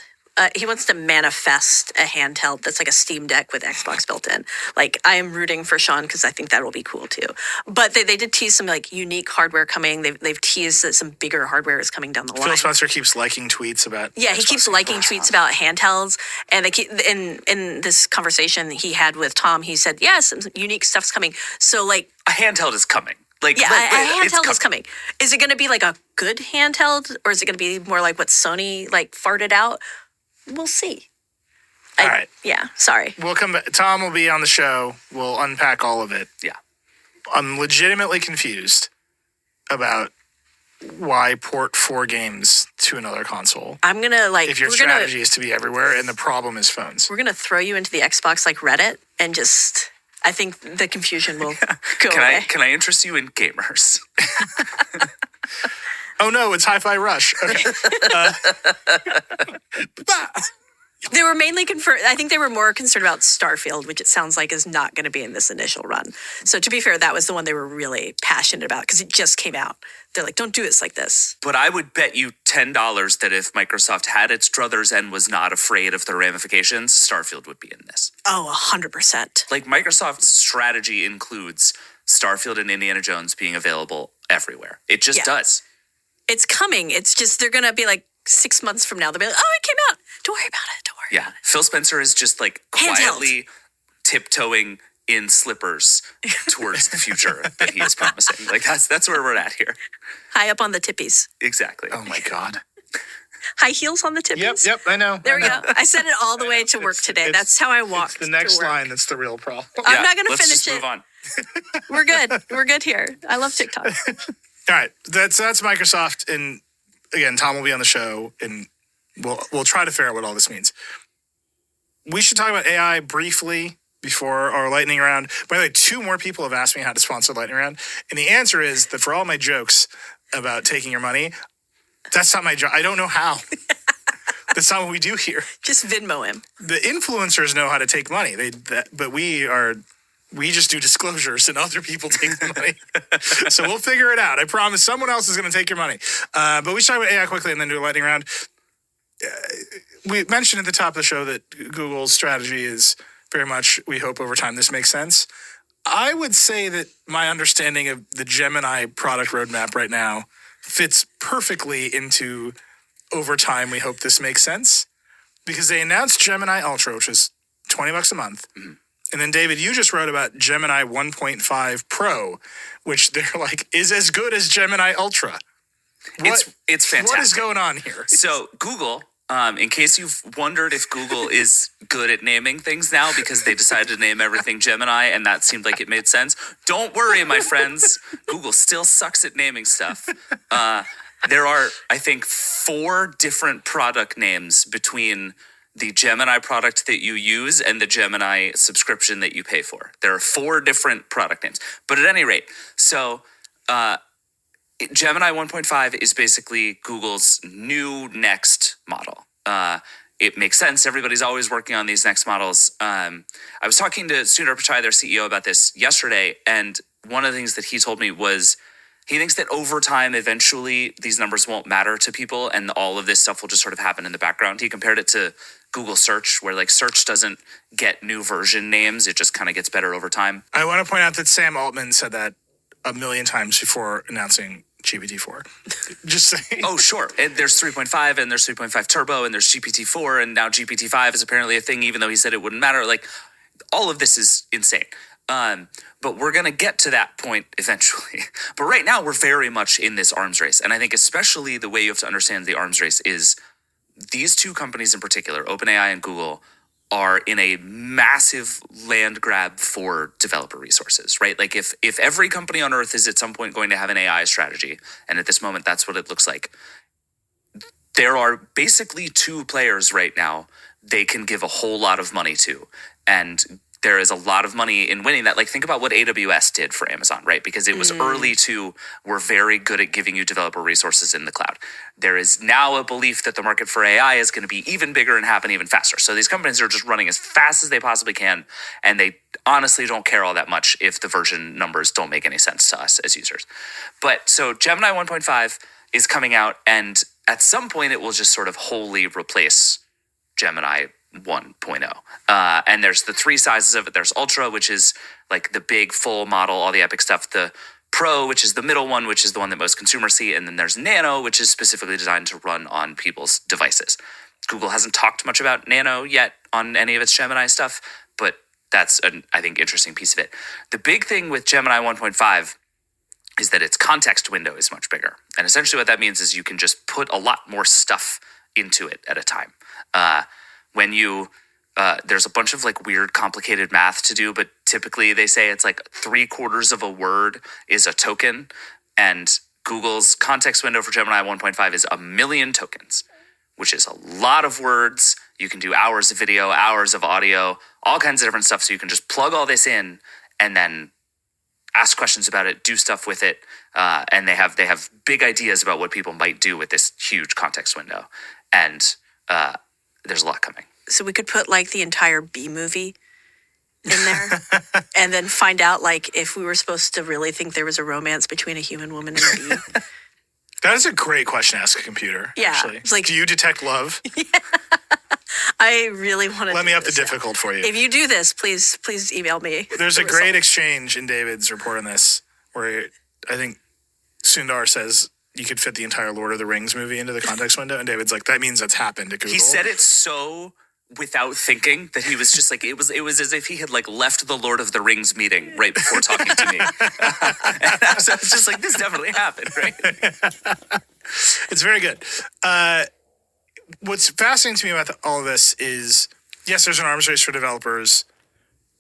he wants to manifest a handheld that's like a Steam Deck with Xbox built in. Like, I am rooting for Sean because I think that will be cool too. But they did tease some like unique hardware coming. They've teased that some bigger hardware is coming down the line. Phil Spencer keeps liking tweets about. Yeah, he keeps liking tweets about handhelds, and they keep in this conversation he had with Tom. He said, "Yes, some unique stuff's coming." So like a handheld is coming. Like, a handheld is coming. Is it going to be like a good handheld, or is it going to be more like what Sony like farted out? We'll see. All right. Yeah, sorry. We'll come back. Tom will be on the show. We'll unpack all of it. Yeah. I'm legitimately confused about why port 4 games to another console? I'm gonna if your strategy is to be everywhere and the problem is phones. We're gonna throw you into the Xbox like Reddit and just. I think the confusion will go away. Can I interest you in gamers? Oh no, it's Hi-Fi Rush. Okay. They were mainly I think they were more concerned about Starfield, which it sounds like is not going to be in this initial run. So to be fair, that was the one they were really passionate about because it just came out. They're like, don't do this like this. But I would bet you $10 that if Microsoft had its druthers and was not afraid of the ramifications, Starfield would be in this. Oh, 100%. Like Microsoft's strategy includes Starfield and Indiana Jones being available everywhere. It just does. It's coming. It's just they're going to be like 6 months from now. They'll be like, oh, it came out. Don't worry about it. Don't worry about it. Phil Spencer is just like quietly tiptoeing in slippers towards the future that he is promising. Like that's where we're at here. High up on the tippies. Exactly. Oh my God. High heels on the tippies. Yep, I know. There we go. I said it all the way to work today. That's how I walked. It's the next to work. line that's the real problem. I'm not going to let's finish just it. move on. We're good. We're good here. I love TikTok. All right, that's Microsoft, and again, Tom will be on the show, and we'll try to figure out what all this means. We should talk about AI briefly before our lightning round. By the way, 2 more people have asked me how to sponsor lightning round, and the answer is that for all my jokes about taking your money, that's not my job. I don't know how. That's not what we do here. Just Venmo him. The influencers know how to take money. But we just do disclosures and other people take the money. So we'll figure it out. I promise someone else is going to take your money. But we should talk about AI quickly and then do a lightning round. We mentioned at the top of the show that Google's strategy is very much, we hope over time this makes sense. I would say that my understanding of the Gemini product roadmap right now fits perfectly into over time we hope this makes sense. Because they announced Gemini Ultra, which is $20 a month. Mm-hmm. And then, David, you just wrote about Gemini 1.5 Pro, which they're like, is as good as Gemini Ultra. It's fantastic. What is going on here? So Google, in case you've wondered if Google is good at naming things now because they decided to name everything Gemini and that seemed like it made sense, don't worry, my friends. Google still sucks at naming stuff. There are, I think, 4 different product names between the Gemini product that you use and the Gemini subscription that you pay for. There are 4 different product names. But at any rate, so Gemini 1.5 is basically Google's new next model. It makes sense. Everybody's always working on these next models. I was talking to Sundar Pichai, their CEO, about this yesterday, and one of the things that he told me was he thinks that over time, eventually, these numbers won't matter to people and all of this stuff will just sort of happen in the background. He compared it to Google search, where like search doesn't get new version names. It just kind of gets better over time. I want to point out that Sam Altman said that a million times before announcing GPT-4. Just saying. Oh, sure. And there's 3.5 and there's 3.5 Turbo and there's GPT-4 and now GPT-5 is apparently a thing, even though he said it wouldn't matter. Like, all of this is insane. But we're going to get to that point eventually. But right now, we're very much in this arms race. And I think especially the way you have to understand the arms race is these 2 companies in particular, OpenAI and Google, are in a massive land grab for developer resources, right? Like if every company on earth is at some point going to have an AI strategy, and at this moment, that's what it looks like, there are basically 2 players right now they can give a whole lot of money to. And there is a lot of money in winning that. Like, think about what AWS did for Amazon, right? Because it was early to, we're very good at giving you developer resources in the cloud. There is now a belief that the market for AI is going to be even bigger and happen even faster. So these companies are just running as fast as they possibly can, and they honestly don't care all that much if the version numbers don't make any sense to us as users. But so Gemini 1.5 is coming out, and at some point it will just sort of wholly replace Gemini 1.0. And there's the 3 sizes of it. There's Ultra, which is like the big full model, all the epic stuff. The Pro, which is the middle one, which is the one that most consumers see. And then there's Nano, which is specifically designed to run on people's devices. Google hasn't talked much about Nano yet on any of its Gemini stuff, but that's an, I think, interesting piece of it. The big thing with Gemini 1.5 is that its context window is much bigger. And essentially what that means is you can just put a lot more stuff into it at a time. When you, there's a bunch of like weird complicated math to do, but typically they say it's like 3/4 of a word is a token. And Google's context window for Gemini 1.5 is 1 million tokens, which is a lot of words. You can do hours of video, hours of audio, all kinds of different stuff. So you can just plug all this in and then ask questions about it, do stuff with it. And they have big ideas about what people might do with this huge context window. And there's a lot coming. So we could put like the entire B movie in there and then find out like if we were supposed to really think there was a romance between a human woman and a bee. That is a great question to ask a computer. Yeah, Actually. it's like- do you detect love? I really want to. Let me up the difficult for you. If you do this, please email me. There's the a great result. exchange in David's report on this where I think Sundar says you could fit the entire Lord of the Rings movie into the context window, and David's like, that means that's happened at Google. He said it so without thinking that he was just like, it was as if he had like left the Lord of the Rings meeting right before talking to me. And I was just like, this definitely happened, right? It's very good. What's fascinating to me about all of this is, yes, there's an arms race for developers.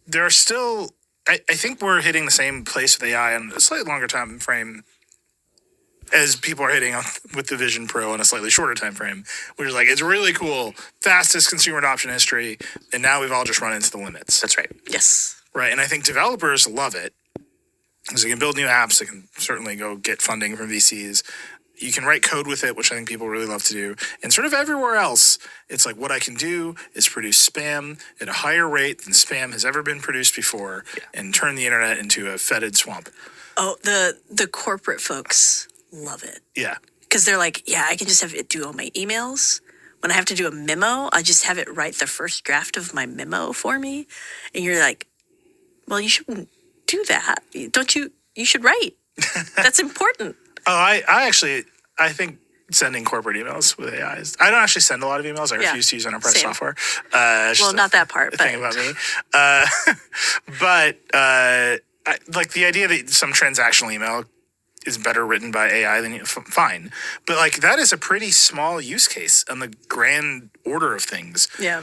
There are still, I think we're hitting the same place with AI on a slightly longer time frame as people are hitting with the Vision Pro on a slightly shorter time frame, which is like, it's really cool, fastest consumer adoption history, and now we've all just run into the limits. That's right. Yes. Right, and I think developers love it, because they can build new apps, they can certainly go get funding from VCs. You can write code with it, which I think people really love to do. And sort of everywhere else, it's like what I can do is produce spam at a higher rate than spam has ever been produced before and turn the internet into a fetid swamp. Oh, the corporate folks love it. Yeah. Because they're like, yeah, I can just have it do all my emails. When I have to do a memo, I just have it write the first draft of my memo for me. And you're like, well, you shouldn't do that. Don't you? You should write. That's important. I think sending corporate emails with AI is, I don't actually send a lot of emails. I refuse to use enterprise same. software. Well, not that part, but thing about me. Like the idea that some transactional email is better written by AI than fine. But like that is a pretty small use case on the grand order of things. Yeah.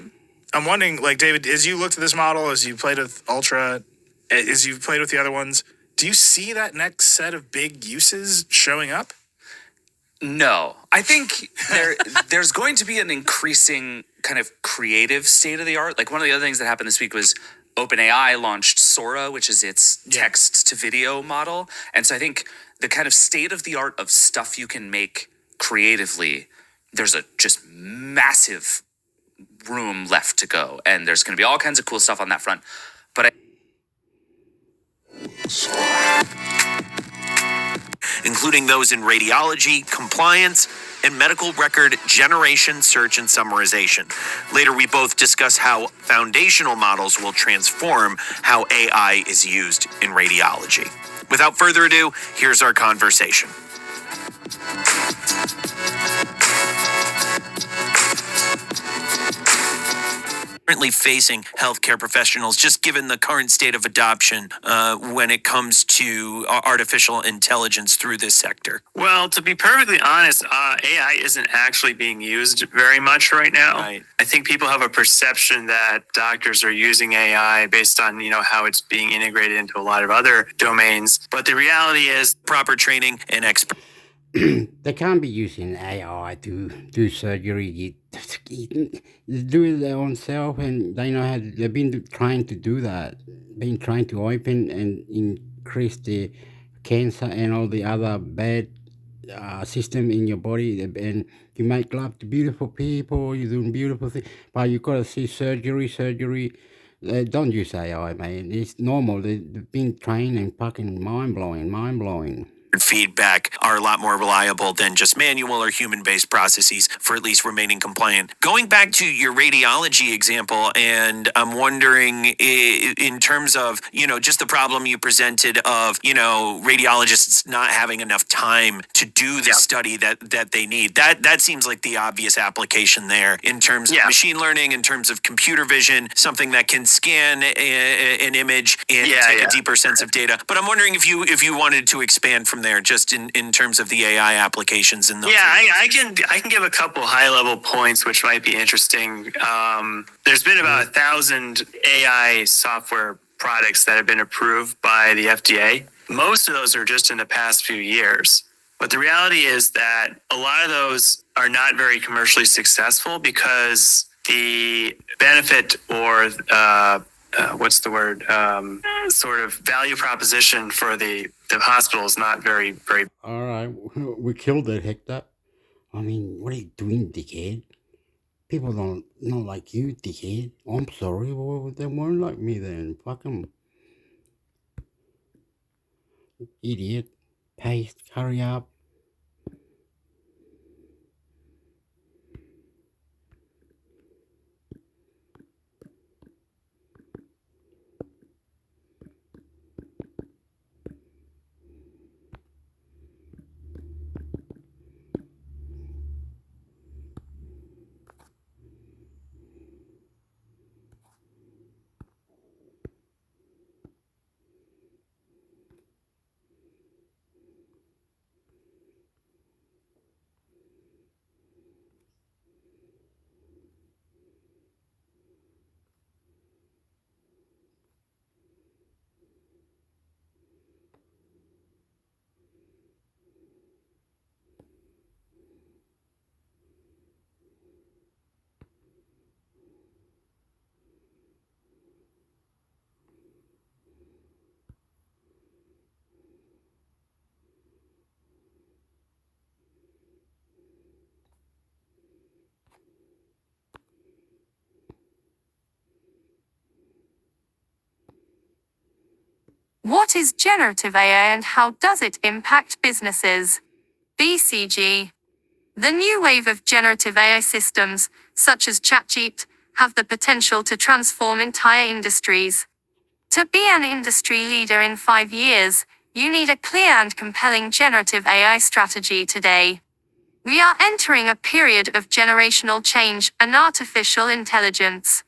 I'm wondering, like, David, as you looked at this model, as you played with Ultra, as you've played with the other ones, do you see that next set of big uses showing up? No, I think there's going to be an increasing kind of creative state of the art. Like one of the other things that happened this week was OpenAI launched Sora, which is its text to video model. And so I think the kind of state of the art of stuff you can make creatively, there's a just massive room left to go. And there's going to be all kinds of cool stuff on that front. But including those in radiology, compliance, and medical record generation, search, and summarization. Later, we both discuss how foundational models will transform how AI is used in radiology. Without further ado, here's our conversation. Currently facing healthcare professionals, just given the current state of adoption when it comes to artificial intelligence through this sector? Well, to be perfectly honest, AI isn't actually being used very much right now. Right. I think people have a perception that doctors are using AI based on, how it's being integrated into a lot of other domains. But the reality is proper training and expert. They can't be using AI to do surgery. Do it their own self, and they know how. They've been trying to do that. Been trying to open and increase the cancer and all the other bad system in your body, and you make love to beautiful people. You're doing beautiful things, but you gotta see surgery. Don't use AI, man. It's normal. They've been trained and fucking mind blowing. Feedback are a lot more reliable than just manual or human-based processes for at least remaining compliant. Going back to your radiology example, and I'm wondering in terms of, just the problem you presented of, radiologists not having enough time to do the study that they need. That seems like the obvious application there in terms of machine learning, in terms of computer vision, something that can scan an image and take a deeper sense of data. But I'm wondering if you wanted to expand from there, just in terms of the AI applications in those. Yeah, I can give a couple high level points which might be interesting. There's been about 1,000 AI software products that have been approved by the FDA. Most of those are just in the past few years. But the reality is that a lot of those are not very commercially successful because the benefit or what's the word? Sort of value proposition for the hospital is not very. All right, we killed it, Hector. I mean, what are you doing, dickhead? People don't not like you, dickhead. I'm sorry, well, they weren't like me then. Fuck 'em. Idiot. Paste, hurry up. What is generative AI and how does it impact businesses? BCG. The new wave of generative AI systems, such as ChatGPT, have the potential to transform entire industries. To be an industry leader in 5 years, you need a clear and compelling generative AI strategy today. We are entering a period of generational change and artificial intelligence.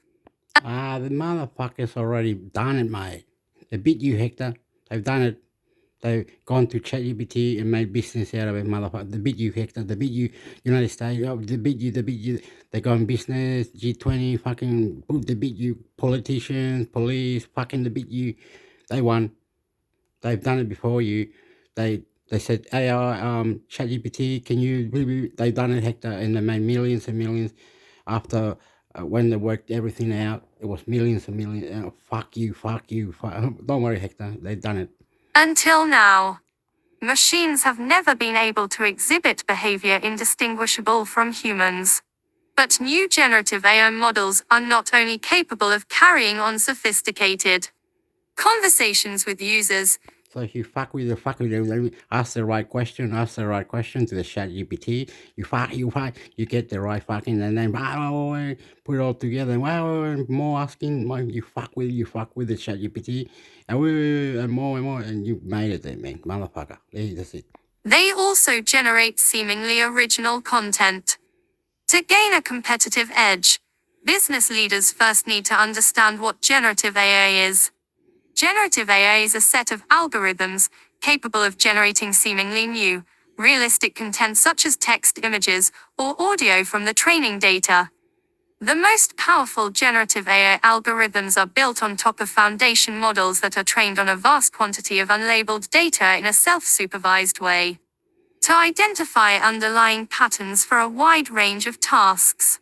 The motherfuckers already done it, mate. They beat you, Hector. They've done it. They've gone to ChatGPT and made business out of it, motherfucker. They beat you, Hector. They beat you, United States. Oh, they beat you. They go in business, G20, fucking, they beat you. Politicians, police, fucking, they beat you. They won. They've done it before you. They said, AI, ChatGPT, can you, they've done it, Hector, and they made millions and millions after, when they worked everything out, it was millions and millions. Fuck you. Don't worry, Hector. They've done it. Until now, machines have never been able to exhibit behavior indistinguishable from humans. But new generative AI models are not only capable of carrying on sophisticated conversations with users. So if you fuck with them, ask the right question to the chat GPT. You get the right fucking, and then put it all together. More asking, you fuck with the chat GPT, and more, and you made it there, man, motherfucker. That's it. They also generate seemingly original content. To gain a competitive edge, business leaders first need to understand what generative AI is. Generative AI is a set of algorithms capable of generating seemingly new, realistic content such as text, images, or audio from the training data. The most powerful generative AI algorithms are built on top of foundation models that are trained on a vast quantity of unlabeled data in a self-supervised way to identify underlying patterns for a wide range of tasks.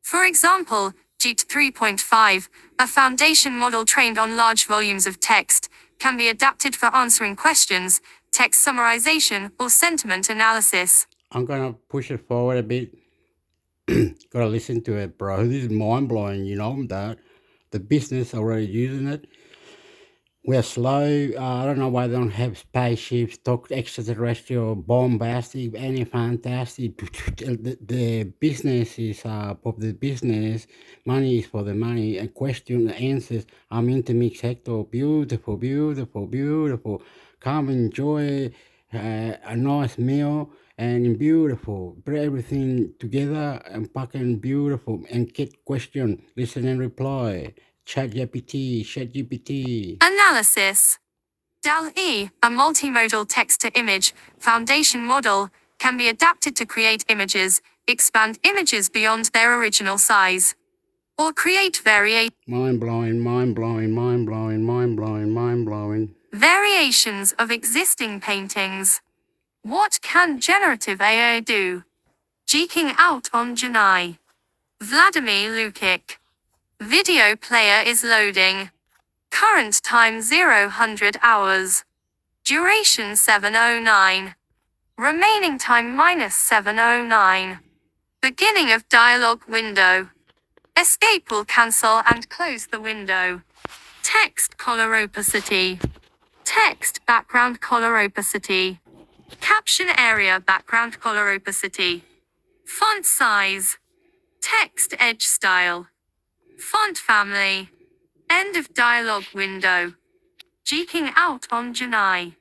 For example, GPT 3.5, a foundation model trained on large volumes of text, can be adapted for answering questions, text summarization, or sentiment analysis. I'm gonna push it forward a bit. Gotta listen to it, bro. This is mind blowing, you know that. The business already using it. We're slow. I don't know why they don't have spaceships, talk extraterrestrial, bombastic, any fantastic. The business is for the business. Money is for the money. And question, the answers. I'm into mix, Hector. Beautiful. Come enjoy a nice meal and beautiful. Put everything together and fucking beautiful. And get question, listen and reply. ChatGPT. Analysis. DAL-E, a multimodal text-to-image foundation model, can be adapted to create images, expand images beyond their original size, or create Mind blowing. variations of existing paintings. What can generative AI do? Geeking out on Janai. Vladimir Lukic. Video player is loading. Current time 0 hours. Duration 709. Remaining time -709. Beginning of dialog window. Escape will cancel and close the window. Text color opacity. Text background color opacity. Caption area background color opacity. Font size. Text edge style. Font family. End of dialog window. Geeking out on Janai.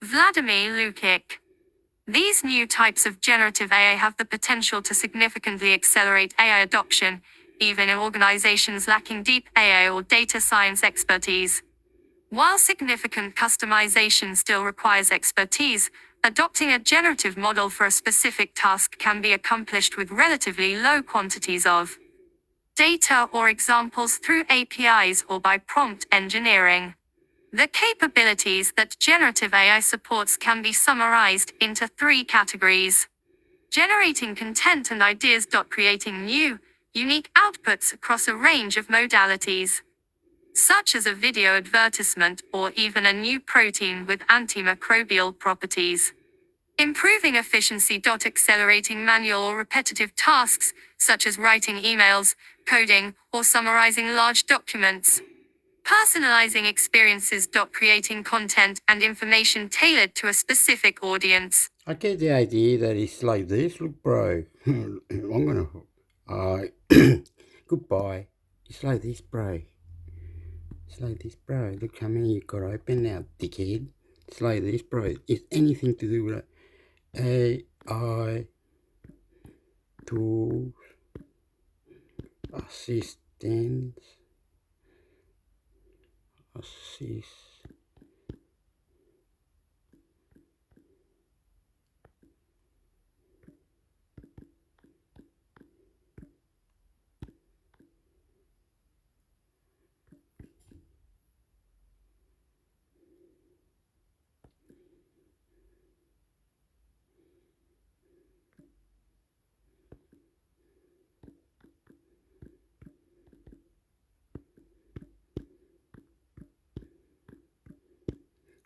Vladimir Lukic. These new types of generative AI have the potential to significantly accelerate AI adoption, even in organizations lacking deep AI or data science expertise. While significant customization still requires expertise, adopting a generative model for a specific task can be accomplished with relatively low quantities of data or examples through APIs or by prompt engineering. The capabilities that generative AI supports can be summarized into 3 categories. Generating content and ideas. Creating new, unique outputs across a range of modalities, such as a video advertisement or even a new protein with antimicrobial properties. Improving efficiency. Accelerating manual or repetitive tasks, such as writing emails, coding, or summarizing large documents. Personalizing experiences. Creating content and information tailored to a specific audience. I get the idea that it's like this. Look, bro. I'm gonna. Goodbye. It's like this, bro. It's like this, bro. Look how many you got open now, dickhead. It's like this, bro. It's anything to do with AI tools, assistance,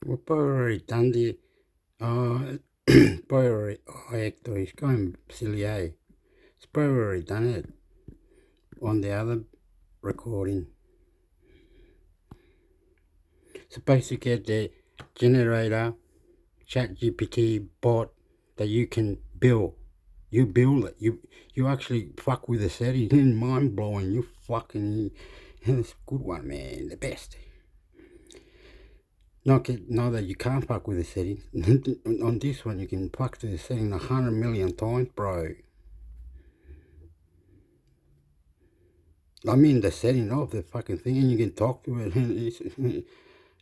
We've already done the actor is going silly, eh? It's probably already done it on the other recording. Supposed to get the generator ChatGPT bot that you can build. You build it. You actually fuck with the settings. Mind blowing. You fucking it's a good one, man. The best. Not that you can't fuck with the settings. On this one, you can fuck to the setting 100 million times, bro. I mean the setting of the fucking thing, and you can talk to it,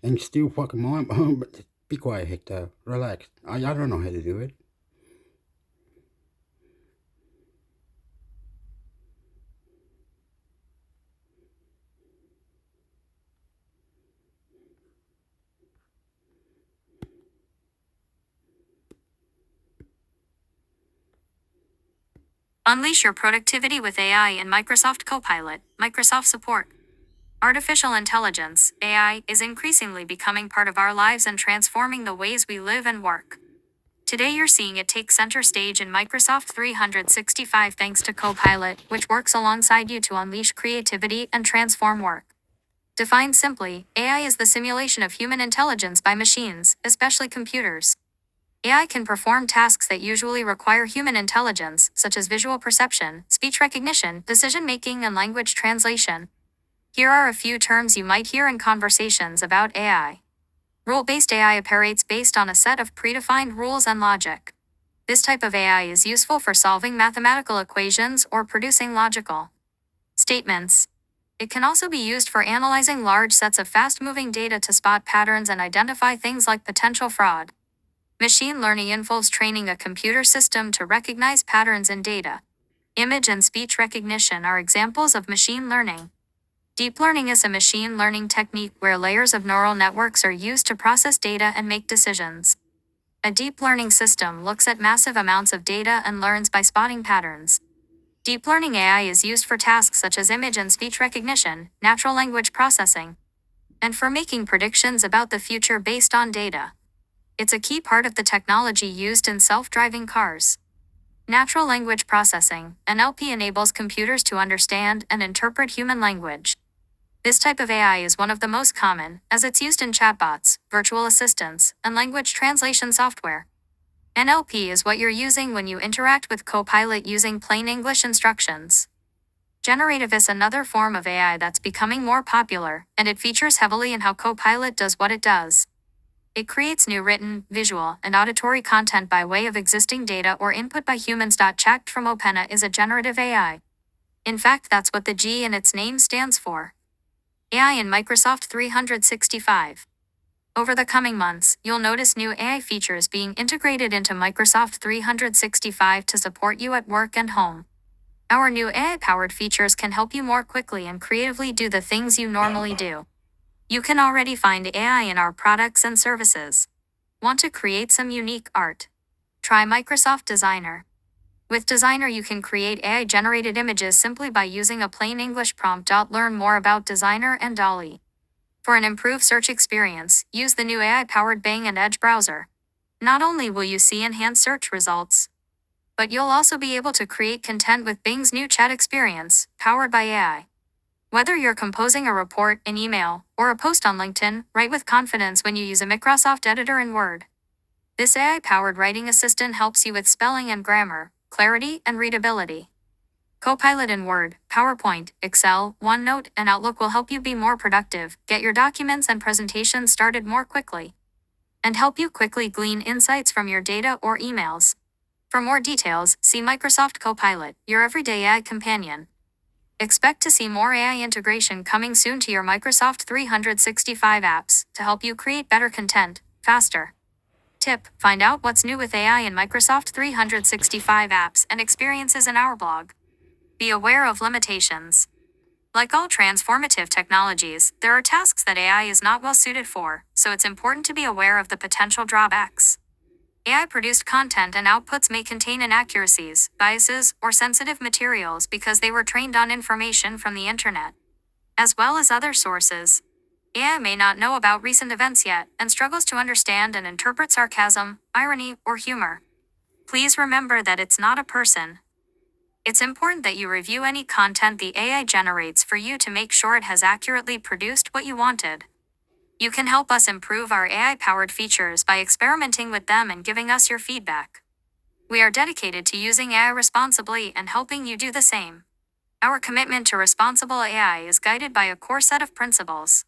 and still fucking mind. But be quiet, Hector. Relax. I don't know how to do it. Unleash your productivity with AI in Microsoft Copilot, Microsoft Support. Artificial intelligence, AI, is increasingly becoming part of our lives and transforming the ways we live and work. Today you're seeing it take center stage in Microsoft 365 thanks to Copilot, which works alongside you to unleash creativity and transform work. Defined simply, AI is the simulation of human intelligence by machines, especially computers. AI can perform tasks that usually require human intelligence, such as visual perception, speech recognition, decision-making, and language translation. Here are a few terms you might hear in conversations about AI. Rule-based AI operates based on a set of predefined rules and logic. This type of AI is useful for solving mathematical equations or producing logical statements. It can also be used for analyzing large sets of fast-moving data to spot patterns and identify things like potential fraud. Machine learning involves training a computer system to recognize patterns in data. Image and speech recognition are examples of machine learning. Deep learning is a machine learning technique where layers of neural networks are used to process data and make decisions. A deep learning system looks at massive amounts of data and learns by spotting patterns. Deep learning AI is used for tasks such as image and speech recognition, natural language processing, and for making predictions about the future based on data. It's a key part of the technology used in self-driving cars. Natural language processing, NLP, enables computers to understand and interpret human language. This type of AI is one of the most common, as it's used in chatbots, virtual assistants, and language translation software. NLP is what you're using when you interact with Copilot using plain English instructions. Generative is another form of AI that's becoming more popular, and it features heavily in how Copilot does what it does. It creates new written, visual, and auditory content by way of existing data or input by humans. Chat from OpenAI is a generative AI. In fact, that's what the G in its name stands for. AI in Microsoft 365. Over the coming months, you'll notice new AI features being integrated into Microsoft 365 to support you at work and home. Our new AI-powered features can help you more quickly and creatively do the things you normally do. You can already find AI in our products and services. Want to create some unique art? Try Microsoft Designer. With Designer, you can create AI-generated images simply by using a plain English prompt. Learn more about Designer and DALL-E. For an improved search experience, use the new AI-powered Bing and Edge browser. Not only will you see enhanced search results, but you'll also be able to create content with Bing's new chat experience, powered by AI. Whether you're composing a report, an email, or a post on LinkedIn, write with confidence when you use a Microsoft Editor in Word. This AI-powered writing assistant helps you with spelling and grammar, clarity, and readability. Copilot in Word, PowerPoint, Excel, OneNote, and Outlook will help you be more productive, get your documents and presentations started more quickly, and help you quickly glean insights from your data or emails. For more details, see Microsoft Copilot, your everyday AI companion. Expect to see more AI integration coming soon to your Microsoft 365 apps to help you create better content, faster. Tip: find out what's new with AI in Microsoft 365 apps and experiences in our blog. Be aware of limitations. Like all transformative technologies, there are tasks that AI is not well suited for, so it's important to be aware of the potential drawbacks. AI-produced content and outputs may contain inaccuracies, biases, or sensitive materials because they were trained on information from the internet, as well as other sources. AI may not know about recent events yet, and struggles to understand and interpret sarcasm, irony, or humor. Please remember that it's not a person. It's important that you review any content the AI generates for you to make sure it has accurately produced what you wanted. You can help us improve our AI-powered features by experimenting with them and giving us your feedback. We are dedicated to using AI responsibly and helping you do the same. Our commitment to responsible AI is guided by a core set of principles,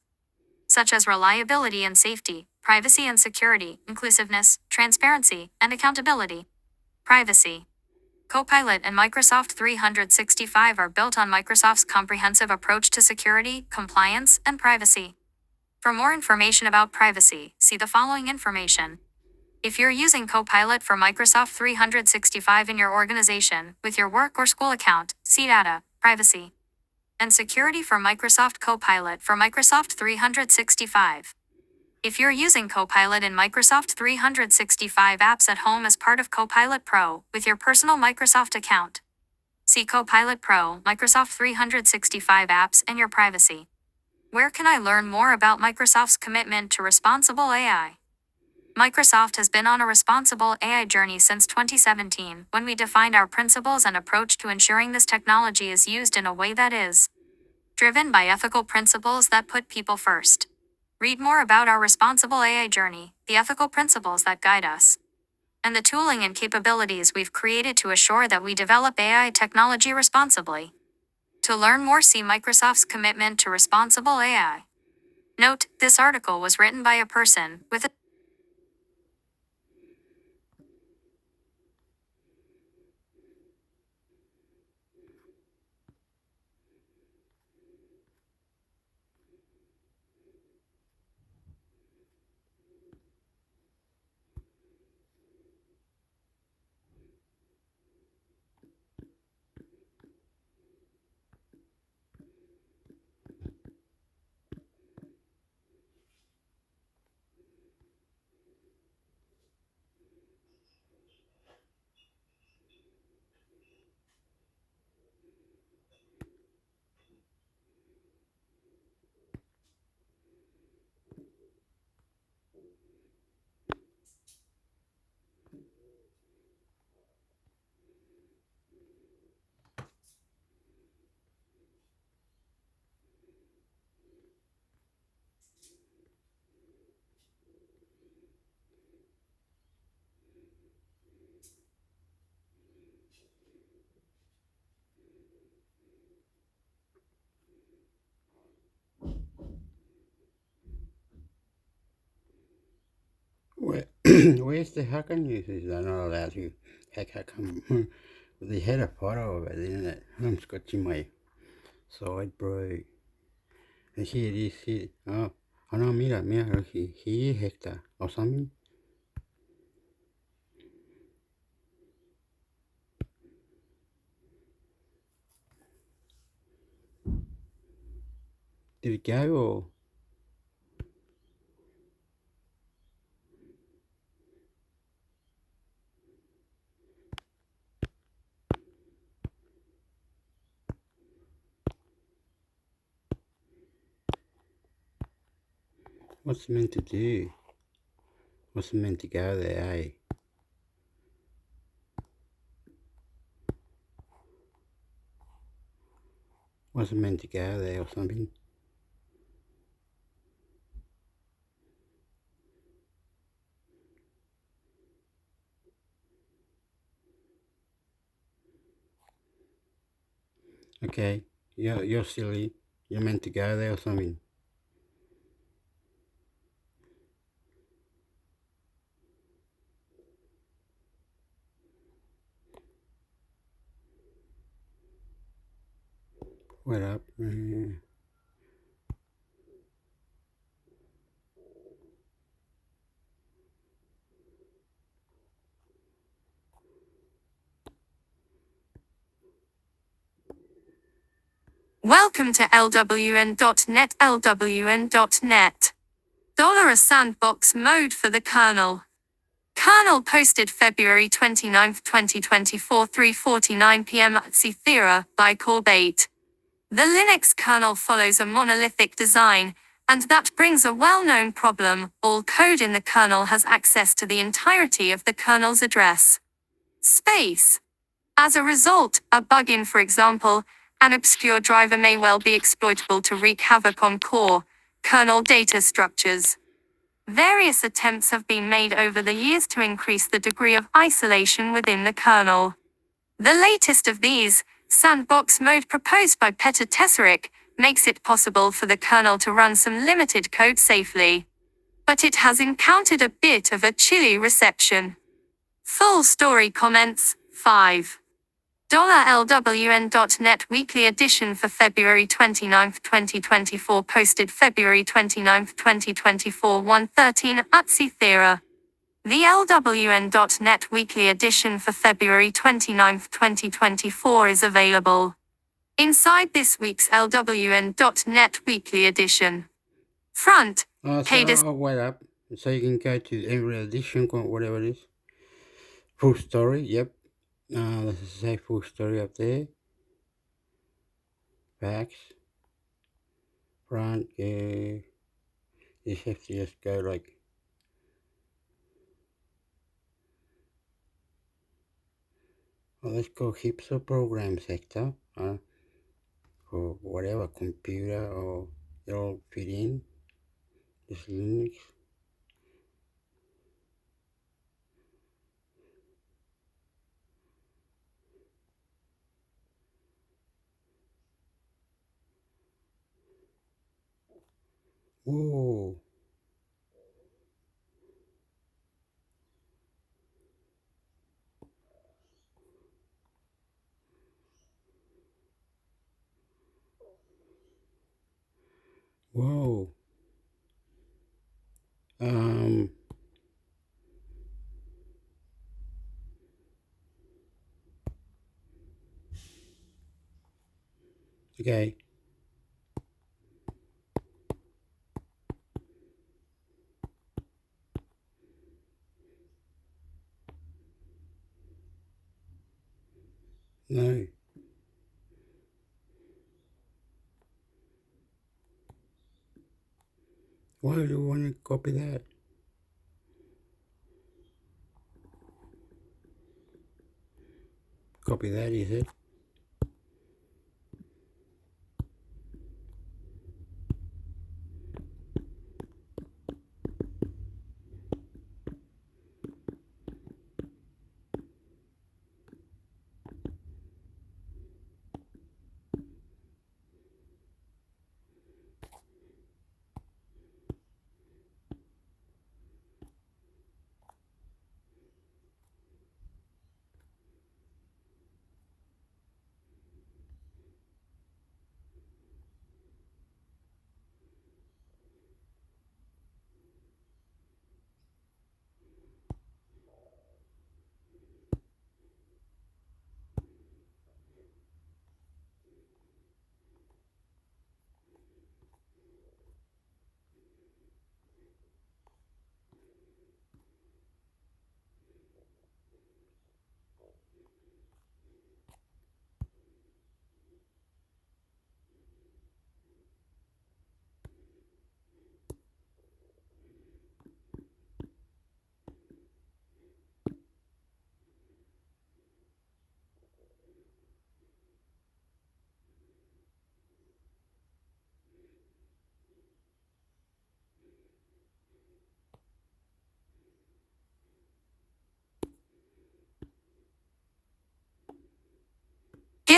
such as reliability and safety, privacy and security, inclusiveness, transparency, and accountability. Privacy. Copilot and Microsoft 365 are built on Microsoft's comprehensive approach to security, compliance, and privacy. For more information about privacy, see the following information. If you're using Copilot for Microsoft 365 in your organization, with your work or school account, see data, privacy, and security for Microsoft Copilot for Microsoft 365. If you're using Copilot in Microsoft 365 apps at home as part of Copilot Pro, with your personal Microsoft account, see Copilot Pro, Microsoft 365 apps, and your privacy. Where can I learn more about Microsoft's commitment to responsible AI? Microsoft has been on a responsible AI journey since 2017, when we defined our principles and approach to ensuring this technology is used in a way that is driven by ethical principles that put people first. Read more about our responsible AI journey, the ethical principles that guide us, and the tooling and capabilities we've created to assure that we develop AI technology responsibly. To learn more, see Microsoft's commitment to responsible AI. Note, this article was written by a person with a Where's the hacker news? They're not allowed to hack come. They had a photo of it, didn't it? I'm scratching my side, bro. And here it is, here. Oh, no, mira, here, Hector, or something. Did it go, or? What's it meant to do? What's it meant to go there, eh? What's it meant to go there, or something? Okay, you're silly. You're meant to go there or something. What up? Welcome to LWN.net. LWN.net. $1 sandbox mode for the kernel. Kernel posted February 29, 2024, 3:49 p.m. at Cythera by Corbate. The Linux kernel follows a monolithic design, and that brings a well-known problem. All code in the kernel has access to the entirety of the kernel's address space. As a result, a bug in, for example, an obscure driver may well be exploitable to wreak havoc on core kernel data structures. Various attempts have been made over the years to increase the degree of isolation within the kernel. The latest of these, sandbox mode proposed by Peter Tesoric, makes it possible for the kernel to run some limited code safely. But it has encountered a bit of a chilly reception. Full story comments, 5. $LWN.net Weekly Edition for February 29, 2024 posted February 29, 2024 1:13 at Cythera. The LWN.net Weekly Edition for February 29, 2024 is available inside this week's LWN.net Weekly Edition. Front, Wait up. So you can go to every edition, whatever it is. Full story, yep. Let's say full story up there. Backs. Front, yeah. You have to just go like. Well, let's go heaps of programs, Hector. For whatever computer or it'll fit in. Just Linux. Whoa. Whoa. Okay. No. Why do you want to copy that? Copy that, is it?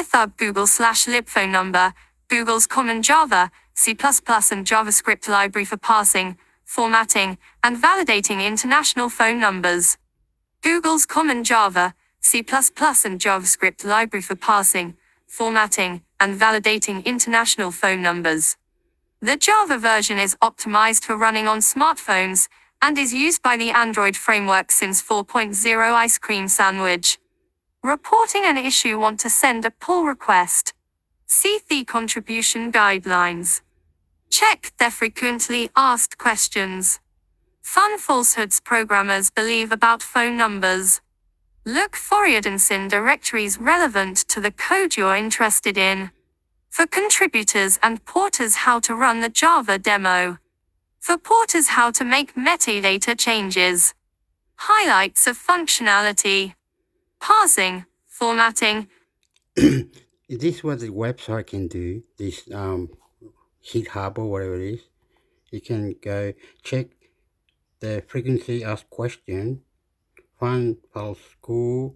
GitHub Google/lib phone number, Google's Common Java, C++ and JavaScript library for parsing, formatting, and validating international phone numbers. Google's Common Java, C++ and JavaScript library for parsing, formatting, and validating international phone numbers. The Java version is optimized for running on smartphones and is used by the Android framework since 4.0 Ice Cream Sandwich. Reporting an issue. Want to send a pull request? See the contribution guidelines. Check the frequently asked questions. Fun falsehoods programmers believe about phone numbers. Look for evidence in directories relevant to the code you're interested in. For contributors and porters, how to run the Java demo. For porters, how to make metadata changes. Highlights of functionality. Parsing, formatting. This is what the website can do, this GitHub or whatever it is. You can go check the frequently asked question, find false school,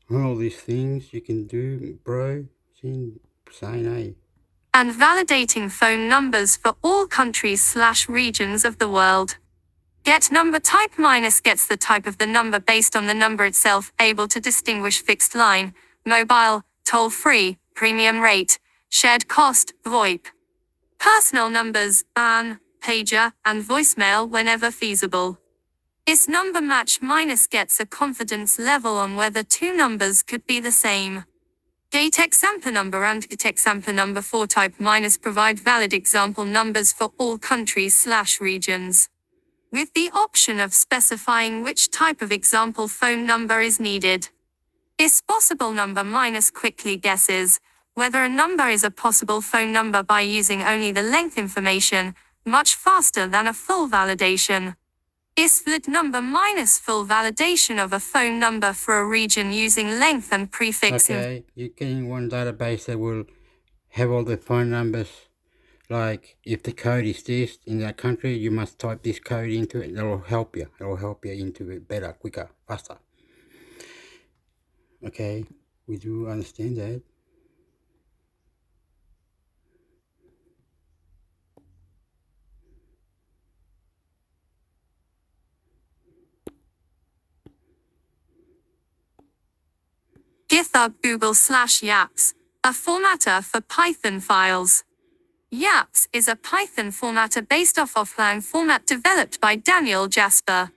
all these things you can do, bro. Saying, hey. And validating phone numbers for all countries/regions of the world. Get number type minus gets the type of the number based on the number itself, able to distinguish fixed line, mobile, toll-free, premium rate, shared cost, VoIP. Personal numbers, PAN, pager, and voicemail whenever feasible. Is number match minus gets a confidence level on whether two numbers could be the same. Gate example number and get example number for type minus provide valid example numbers for all countries/regions. With the option of specifying which type of example phone number is needed. Is possible number minus quickly guesses whether a number is a possible phone number by using only the length information, much faster than a full validation. Is split number minus full validation of a phone number for a region using length and prefix. Okay, you're getting one database that will have all the phone numbers. Like, if the code is this in that country, you must type this code into it. It'll help you. It'll help you into it better, quicker, faster. Okay, we do understand that. GitHub Google/Yaps, a formatter for Python files. Yaps is a Python formatter based off offline format developed by Daniel Jasper.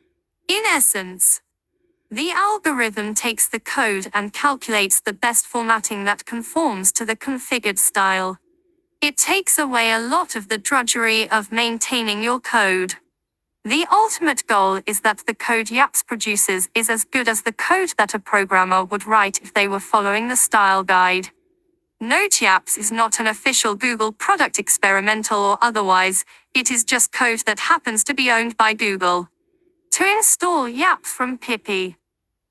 In essence, the algorithm takes the code and calculates the best formatting that conforms to the configured style. It takes away a lot of the drudgery of maintaining your code. The ultimate goal is that the code Yaps produces is as good as the code that a programmer would write if they were following the style guide. Note: Yaps is not an official Google product, experimental or otherwise, it is just code that happens to be owned by Google. To install Yaps from Pippy.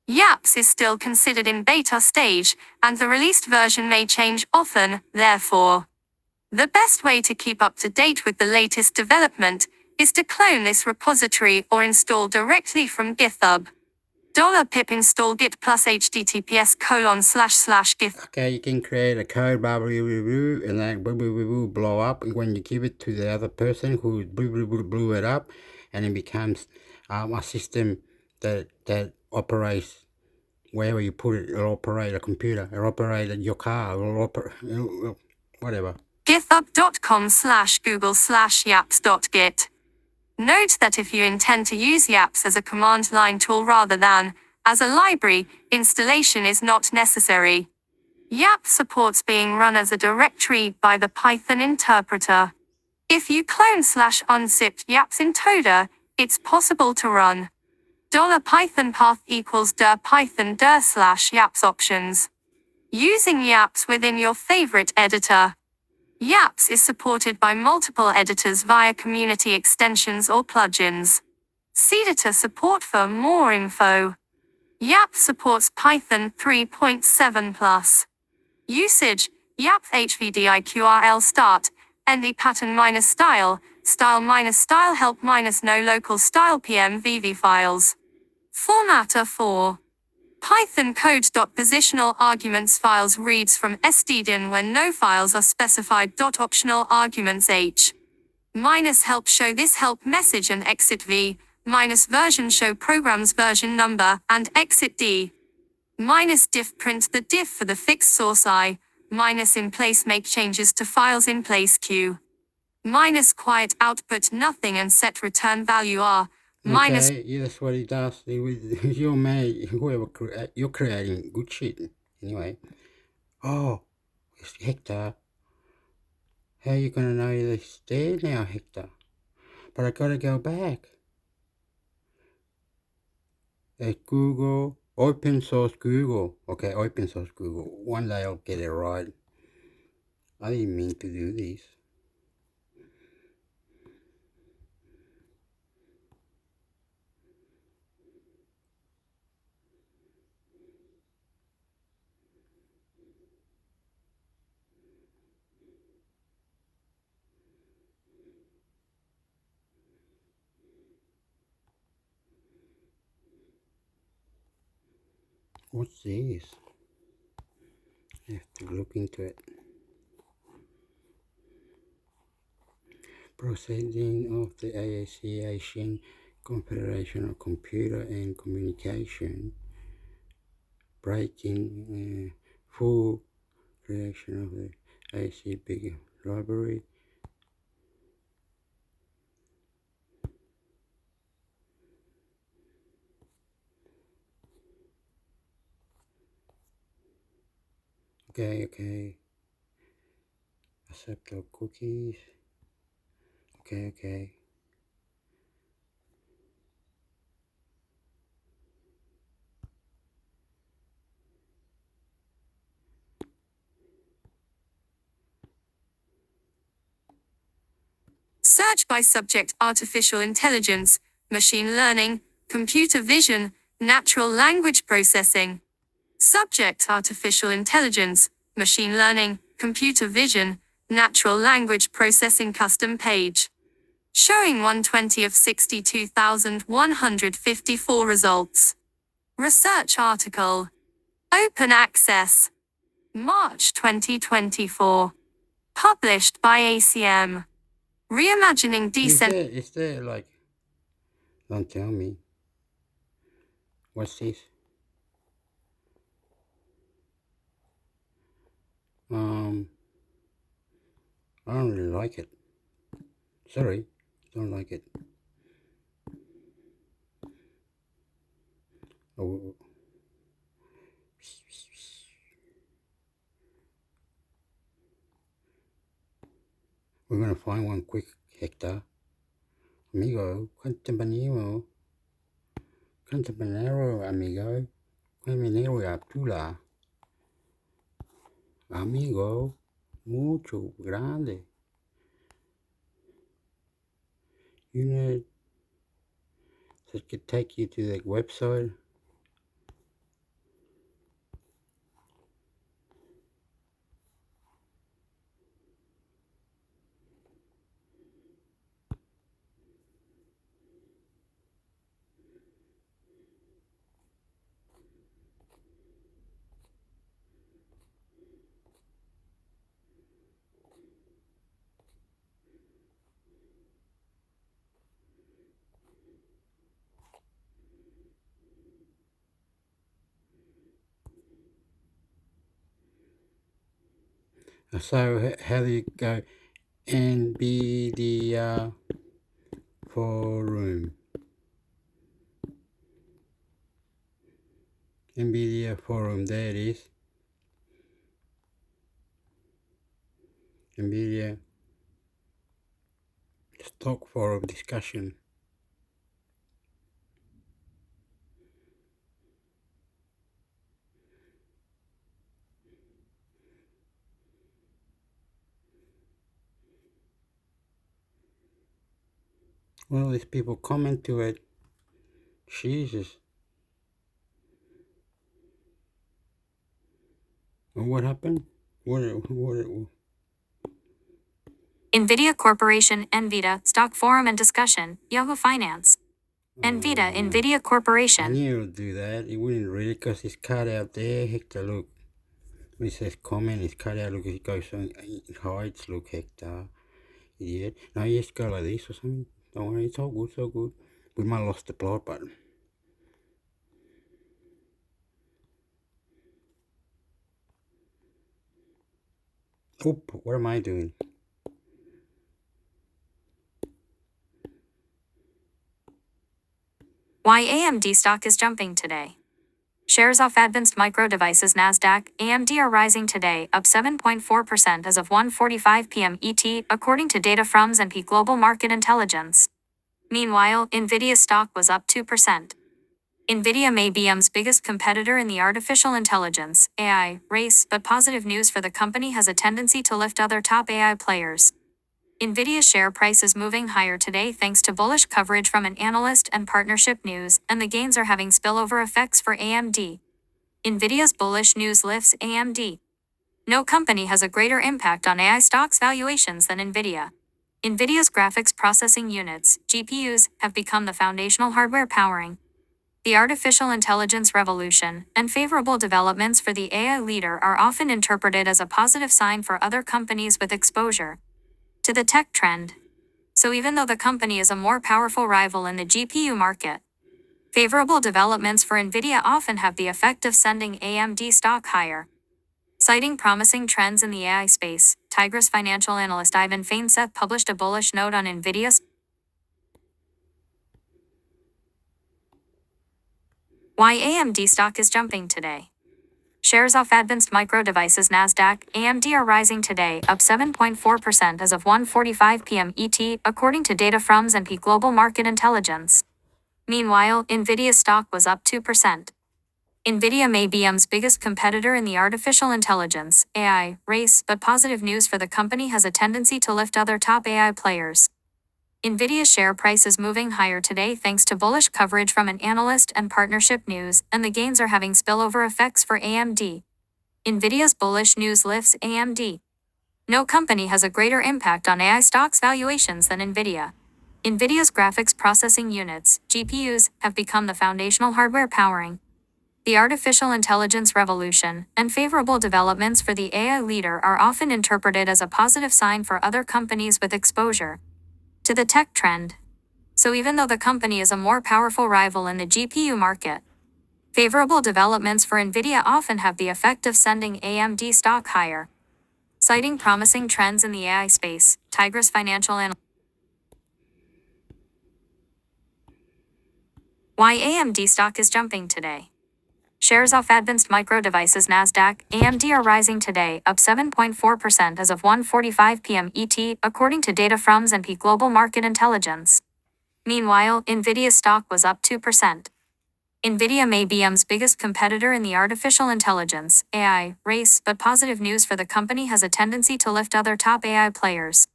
Yaps is still considered in beta stage, and the released version may change often, therefore. The best way to keep up to date with the latest development is to clone this repository or install directly from GitHub. $pip install git plus https://git. Okay, you can create a code, blah, blah, blah, blah, and then blah, blah, blah, blah, blow up when you give it to the other person who blew it up, and it becomes a system that operates wherever you put it. It'll operate a computer, it'll operate your car, it'll operate, whatever. github.com/google/yaps.git. Note that if you intend to use Yaps as a command line tool rather than as a library, installation is not necessary. Yaps supports being run as a directory by the Python interpreter. If you clone/unzipped Yaps in Toda, it's possible to run $python path equals dir python dir/yaps options. Using Yaps within your favorite editor. Yaps is supported by multiple editors via community extensions or plugins. See editor support for more info. Yaps supports Python 3.7+. Usage: Yaps hvdiqrl start, nd pattern -style, style -style help -no local style pmvv files. Formatter 4. Python code.positional arguments files reads from stdin when no files are specified. Optional arguments h minus help show this help message and exit v minus version show programs version number and exit d minus diff print the diff for the fixed source I minus in place make changes to files in place q minus quiet output nothing and set return value r minus. Okay, yeah, that's what he does. You're made, you're creating good shit. Anyway. Oh, it's Hector. How you gonna know it's there now, Hector? But I gotta go back. At Google, open source Google. Okay, open source Google. One day I'll get it right. I didn't mean to do this. What's this? I have to look into it. Proceeding of the Association Confederation of Computer and Communication, breaking full creation of the AC Big Library. Okay. Accept all cookies. Okay. Search by subject: artificial intelligence, machine learning, computer vision, natural language processing. Subject: artificial intelligence, machine learning, computer vision, natural language processing. Custom page. Showing 120 of 62,154 results. Research article. Open access. March 2024. Published by ACM. Reimagining Is there like, don't tell me. What's this? I don't really like it. Sorry, don't like it. Oh. We're gonna find one quick, Hector. Amigo, Cantabanero, amigo. Caminero Abdullah. Amigo, mucho grande. You know, that could take you to the website. So how do you go NVIDIA forum? NVIDIA forum, there it is. NVIDIA stock forum discussion. Well, these people comment to it. Jesus. And what happened? What? NVIDIA Corporation, NVIDIA, Stock Forum and Discussion, Yahoo Finance. NVIDIA I Corporation. knew it would do that. It wouldn't really because it's cut out there. Hector, look. When it says comment, it's cut out. Look, it goes on, it hides. Look, Hector. Idiot. No, you just go like this or something. Don't worry, it's all good, it's all good. We might have lost the plot button. Oop, what am I doing? Why AMD stock is jumping today. Shares off Advanced Micro Devices Nasdaq, AMD are rising today, up 7.4% as of 1:45 p.m. ET, according to data from S&P Global Market Intelligence. Meanwhile, NVIDIA stock was up 2%. NVIDIA may be AMD's biggest competitor in the artificial intelligence (AI) race, but positive news for the company has a tendency to lift other top AI players. NVIDIA's share price is moving higher today thanks to bullish coverage from an analyst and partnership news, and the gains are having spillover effects for AMD. NVIDIA's bullish news lifts AMD. No company has a greater impact on AI stocks valuations than NVIDIA. NVIDIA's graphics processing units, GPUs, have become the foundational hardware powering the artificial intelligence revolution, and favorable developments for the AI leader are often interpreted as a positive sign for other companies with exposure to the tech trend. So even though the company is a more powerful rival in the GPU market, favorable developments for NVIDIA often have the effect of sending AMD stock higher. Citing promising trends in the AI space, Tigris financial analyst Ivan Fainseth published a bullish note on NVIDIA. Why AMD stock is jumping today. Shares off Advanced Micro Devices Nasdaq, AMD are rising today, up 7.4% as of 1:45 p.m. ET, according to data from S&P Global Market Intelligence. Meanwhile, NVIDIA stock was up 2%. NVIDIA may be AMD's biggest competitor in the artificial intelligence (AI) race, but positive news for the company has a tendency to lift other top AI players. NVIDIA's share price is moving higher today thanks to bullish coverage from an analyst and partnership news, and the gains are having spillover effects for AMD. NVIDIA's bullish news lifts AMD. No company has a greater impact on AI stocks valuations than NVIDIA. NVIDIA's graphics processing units, GPUs, have become the foundational hardware powering the artificial intelligence revolution, and favorable developments for the AI leader are often interpreted as a positive sign for other companies with exposure to the tech trend. So even though the company is a more powerful rival in the GPU market, favorable developments for NVIDIA often have the effect of sending AMD stock higher. Citing promising trends in the AI space, Tigris financial analyst. Why AMD stock is jumping today. Shares off Advanced Micro Devices Nasdaq, AMD are rising today, up 7.4% as of 1:45 p.m. ET, according to data from S&P Global Market Intelligence. Meanwhile, NVIDIA stock was up 2%. NVIDIA may be AMD's biggest competitor in the artificial intelligence (AI) race, but positive news for the company has a tendency to lift other top AI players.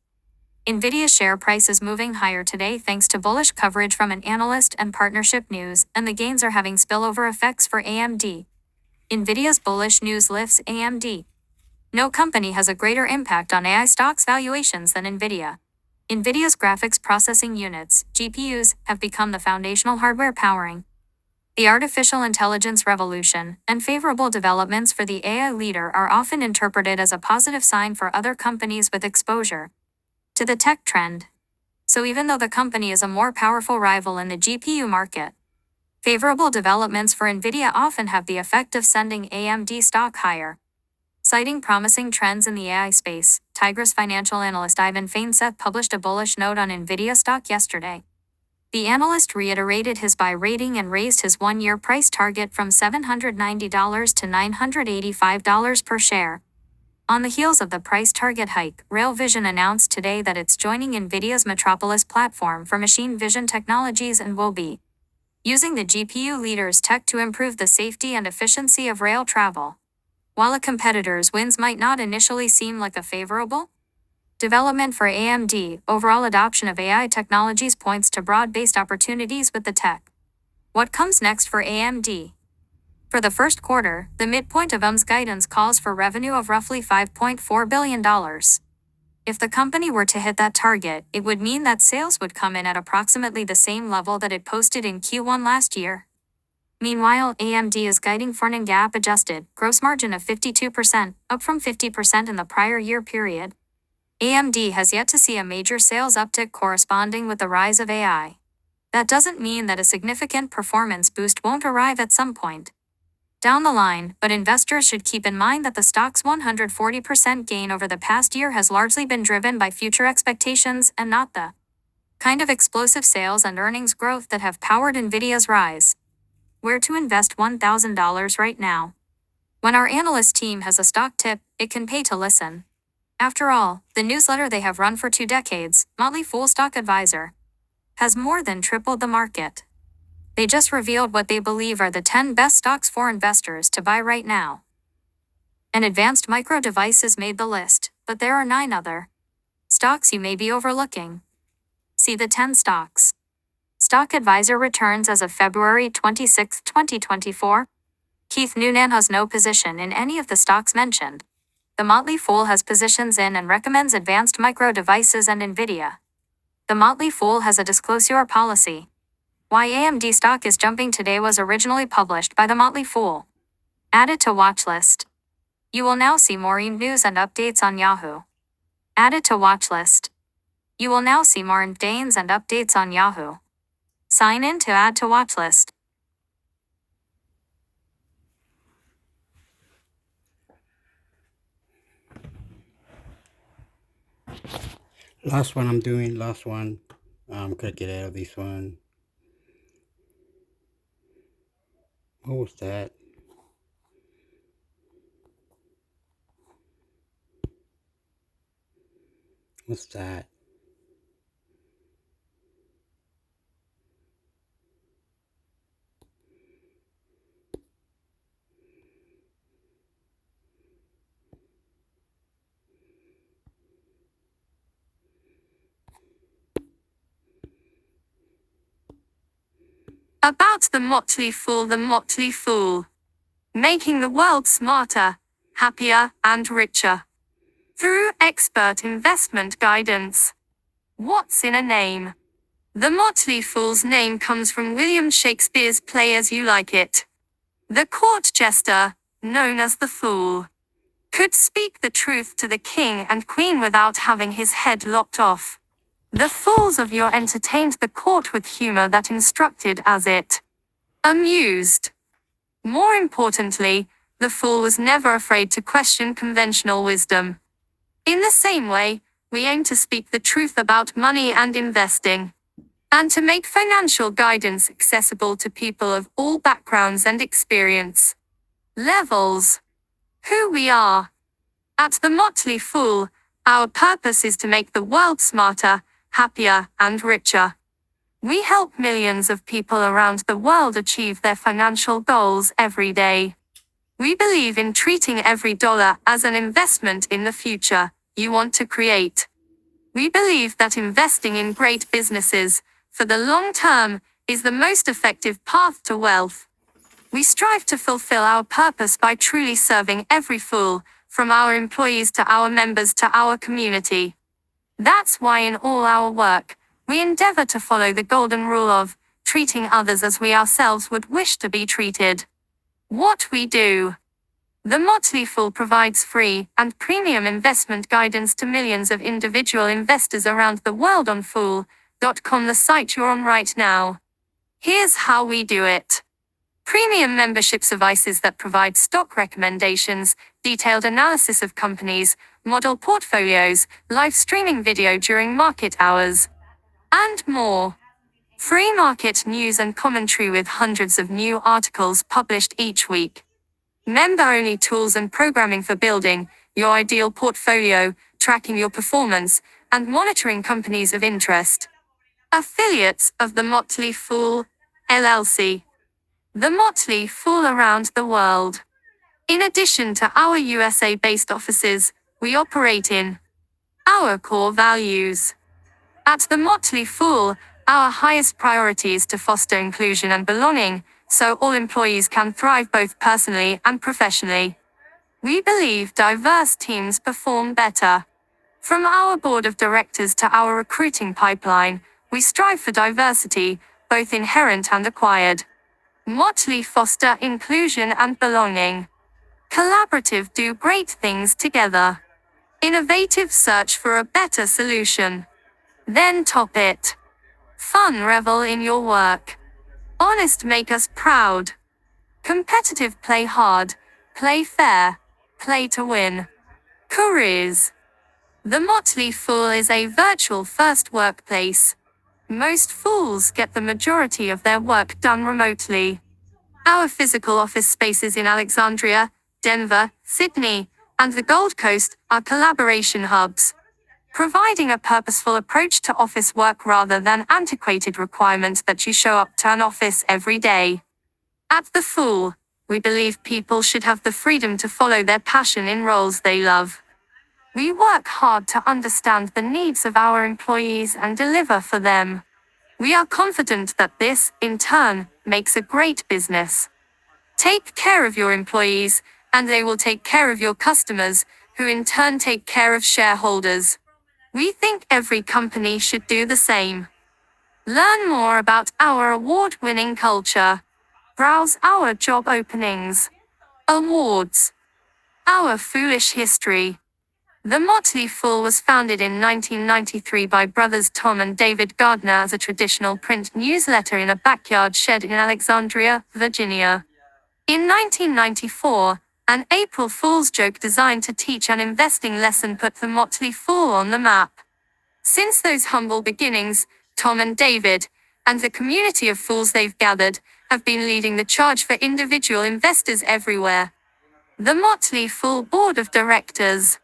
NVIDIA's share price is moving higher today thanks to bullish coverage from an analyst and partnership news, and the gains are having spillover effects for AMD. NVIDIA's bullish news lifts AMD. No company has a greater impact on AI stocks valuations than NVIDIA. NVIDIA's graphics processing units, GPUs, have become the foundational hardware powering the artificial intelligence revolution, and favorable developments for the AI leader are often interpreted as a positive sign for other companies with exposure to the tech trend. So even though the company is a more powerful rival in the GPU market, favorable developments for NVIDIA often have the effect of sending AMD stock higher. Citing promising trends in the AI space, Tigris financial analyst Ivan Fainseth published a bullish note on NVIDIA stock yesterday. The analyst reiterated his buy rating and raised his one-year price target from $790 to $985 per share. On the heels of the price target hike, Rail Vision announced today that it's joining NVIDIA's Metropolis platform for machine vision technologies and will be using the GPU leader's tech to improve the safety and efficiency of rail travel. While a competitor's wins might not initially seem like a favorable development for AMD, overall adoption of AI technologies points to broad-based opportunities with the tech. What comes next for AMD? For the first quarter, the midpoint of AMD's guidance calls for revenue of roughly $5.4 billion. If the company were to hit that target, it would mean that sales would come in at approximately the same level that it posted in Q1 last year. Meanwhile, AMD is guiding for an GAAP adjusted gross margin of 52%, up from 50% in the prior year period. AMD has yet to see a major sales uptick corresponding with the rise of AI. That doesn't mean that a significant performance boost won't arrive at some point down the line, but investors should keep in mind that the stock's 140% gain over the past year has largely been driven by future expectations and not the kind of explosive sales and earnings growth that have powered Nvidia's rise. Where to invest $1,000 right now? When our analyst team has a stock tip, it can pay to listen. After all, the newsletter they have run for 2 decades, Motley Fool Stock Advisor, has more than tripled the market. They just revealed what they believe are the 10 best stocks for investors to buy right now. And Advanced Micro Devices made the list, but there are 9 other stocks you may be overlooking. See the 10 stocks. Stock Advisor returns as of February 26, 2024. Keith Noonan has no position in any of the stocks mentioned. The Motley Fool has positions in and recommends Advanced Micro Devices and Nvidia. The Motley Fool has a disclosure policy. Why AMD stock is jumping today was originally published by the Motley Fool. Added to watch list. You will now see more news and updates on Yahoo. Added to watch list. You will now see more gains and updates on Yahoo. Sign in to add to watch list. Last one I'm doing, last one. Gotta get out of this one. What was that? What's that? About the Motley Fool. The Motley Fool. Making the world smarter, happier, and richer. Through expert investment guidance. What's in a name? The Motley Fool's name comes from William Shakespeare's play As You Like It. The court jester, known as the Fool, could speak the truth to the king and queen without having his head lopped off. The fools of yore entertained the court with humor that instructed as it amused. More importantly, the fool was never afraid to question conventional wisdom. In the same way, we aim to speak the truth about money and investing, and to make financial guidance accessible to people of all backgrounds and experience levels. Who we are. At the Motley Fool, our purpose is to make the world smarter, happier, and richer. We help millions of people around the world achieve their financial goals every day. We believe in treating every dollar as an investment in the future you want to create. We believe that investing in great businesses, for the long term, is the most effective path to wealth. We strive to fulfill our purpose by truly serving every fool, from our employees to our members to our community. That's why in all our work, we endeavor to follow the golden rule of treating others as we ourselves would wish to be treated. What we do. The Motley Fool provides free and premium investment guidance to millions of individual investors around the world on Fool.com, the site you're on right now. Here's how we do it. Premium membership services that provide stock recommendations, detailed analysis of companies, model portfolios, live streaming video during market hours, and more. Free market news and commentary with hundreds of new articles published each week. Member-only tools and programming for building your ideal portfolio, tracking your performance, and monitoring companies of interest. Affiliates of the Motley Fool, LLC. The Motley Fool around the world. In addition to our USA-based offices, we operate in our core values. At the Motley Fool, our highest priority is to foster inclusion and belonging, so all employees can thrive both personally and professionally. We believe diverse teams perform better. From our board of directors to our recruiting pipeline, we strive for diversity, both inherent and acquired. Motley foster inclusion and belonging. Collaborative do great things together. Innovative search for a better solution. Then top it. Fun revel in your work. Honest make us proud. Competitive play hard, play fair, play to win. Careers. The Motley Fool is a virtual first workplace. Most fools get the majority of their work done remotely. Our physical office spaces in Alexandria, Denver, Sydney, and the Gold Coast are collaboration hubs, providing a purposeful approach to office work rather than antiquated requirements that you show up to an office every day. At The Fool, we believe people should have the freedom to follow their passion in roles they love. We work hard to understand the needs of our employees and deliver for them. We are confident that this, in turn, makes a great business. Take care of your employees, and they will take care of your customers, who in turn take care of shareholders. We think every company should do the same. Learn more about our award-winning culture. Browse our job openings. Awards. Our foolish history. The Motley Fool was founded in 1993 by brothers Tom and David Gardner as a traditional print newsletter in a backyard shed in Alexandria, Virginia. In 1994, an April Fool's joke designed to teach an investing lesson put the Motley Fool on the map. Since those humble beginnings, Tom and David, and the community of fools they've gathered, have been leading the charge for individual investors everywhere. The Motley Fool Board of Directors.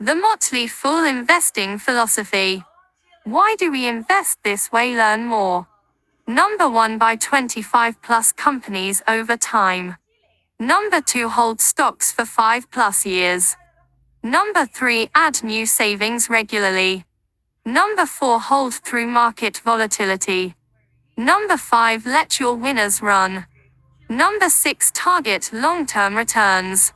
The Motley Fool Investing Philosophy. Why do we invest this way? Learn more. Number 1, buy 25 plus companies over time. Number 2, hold stocks for 5+ years. Number 3, add new savings regularly. Number 4, hold through market volatility. Number 5, let your winners run. Number 6, target long-term returns.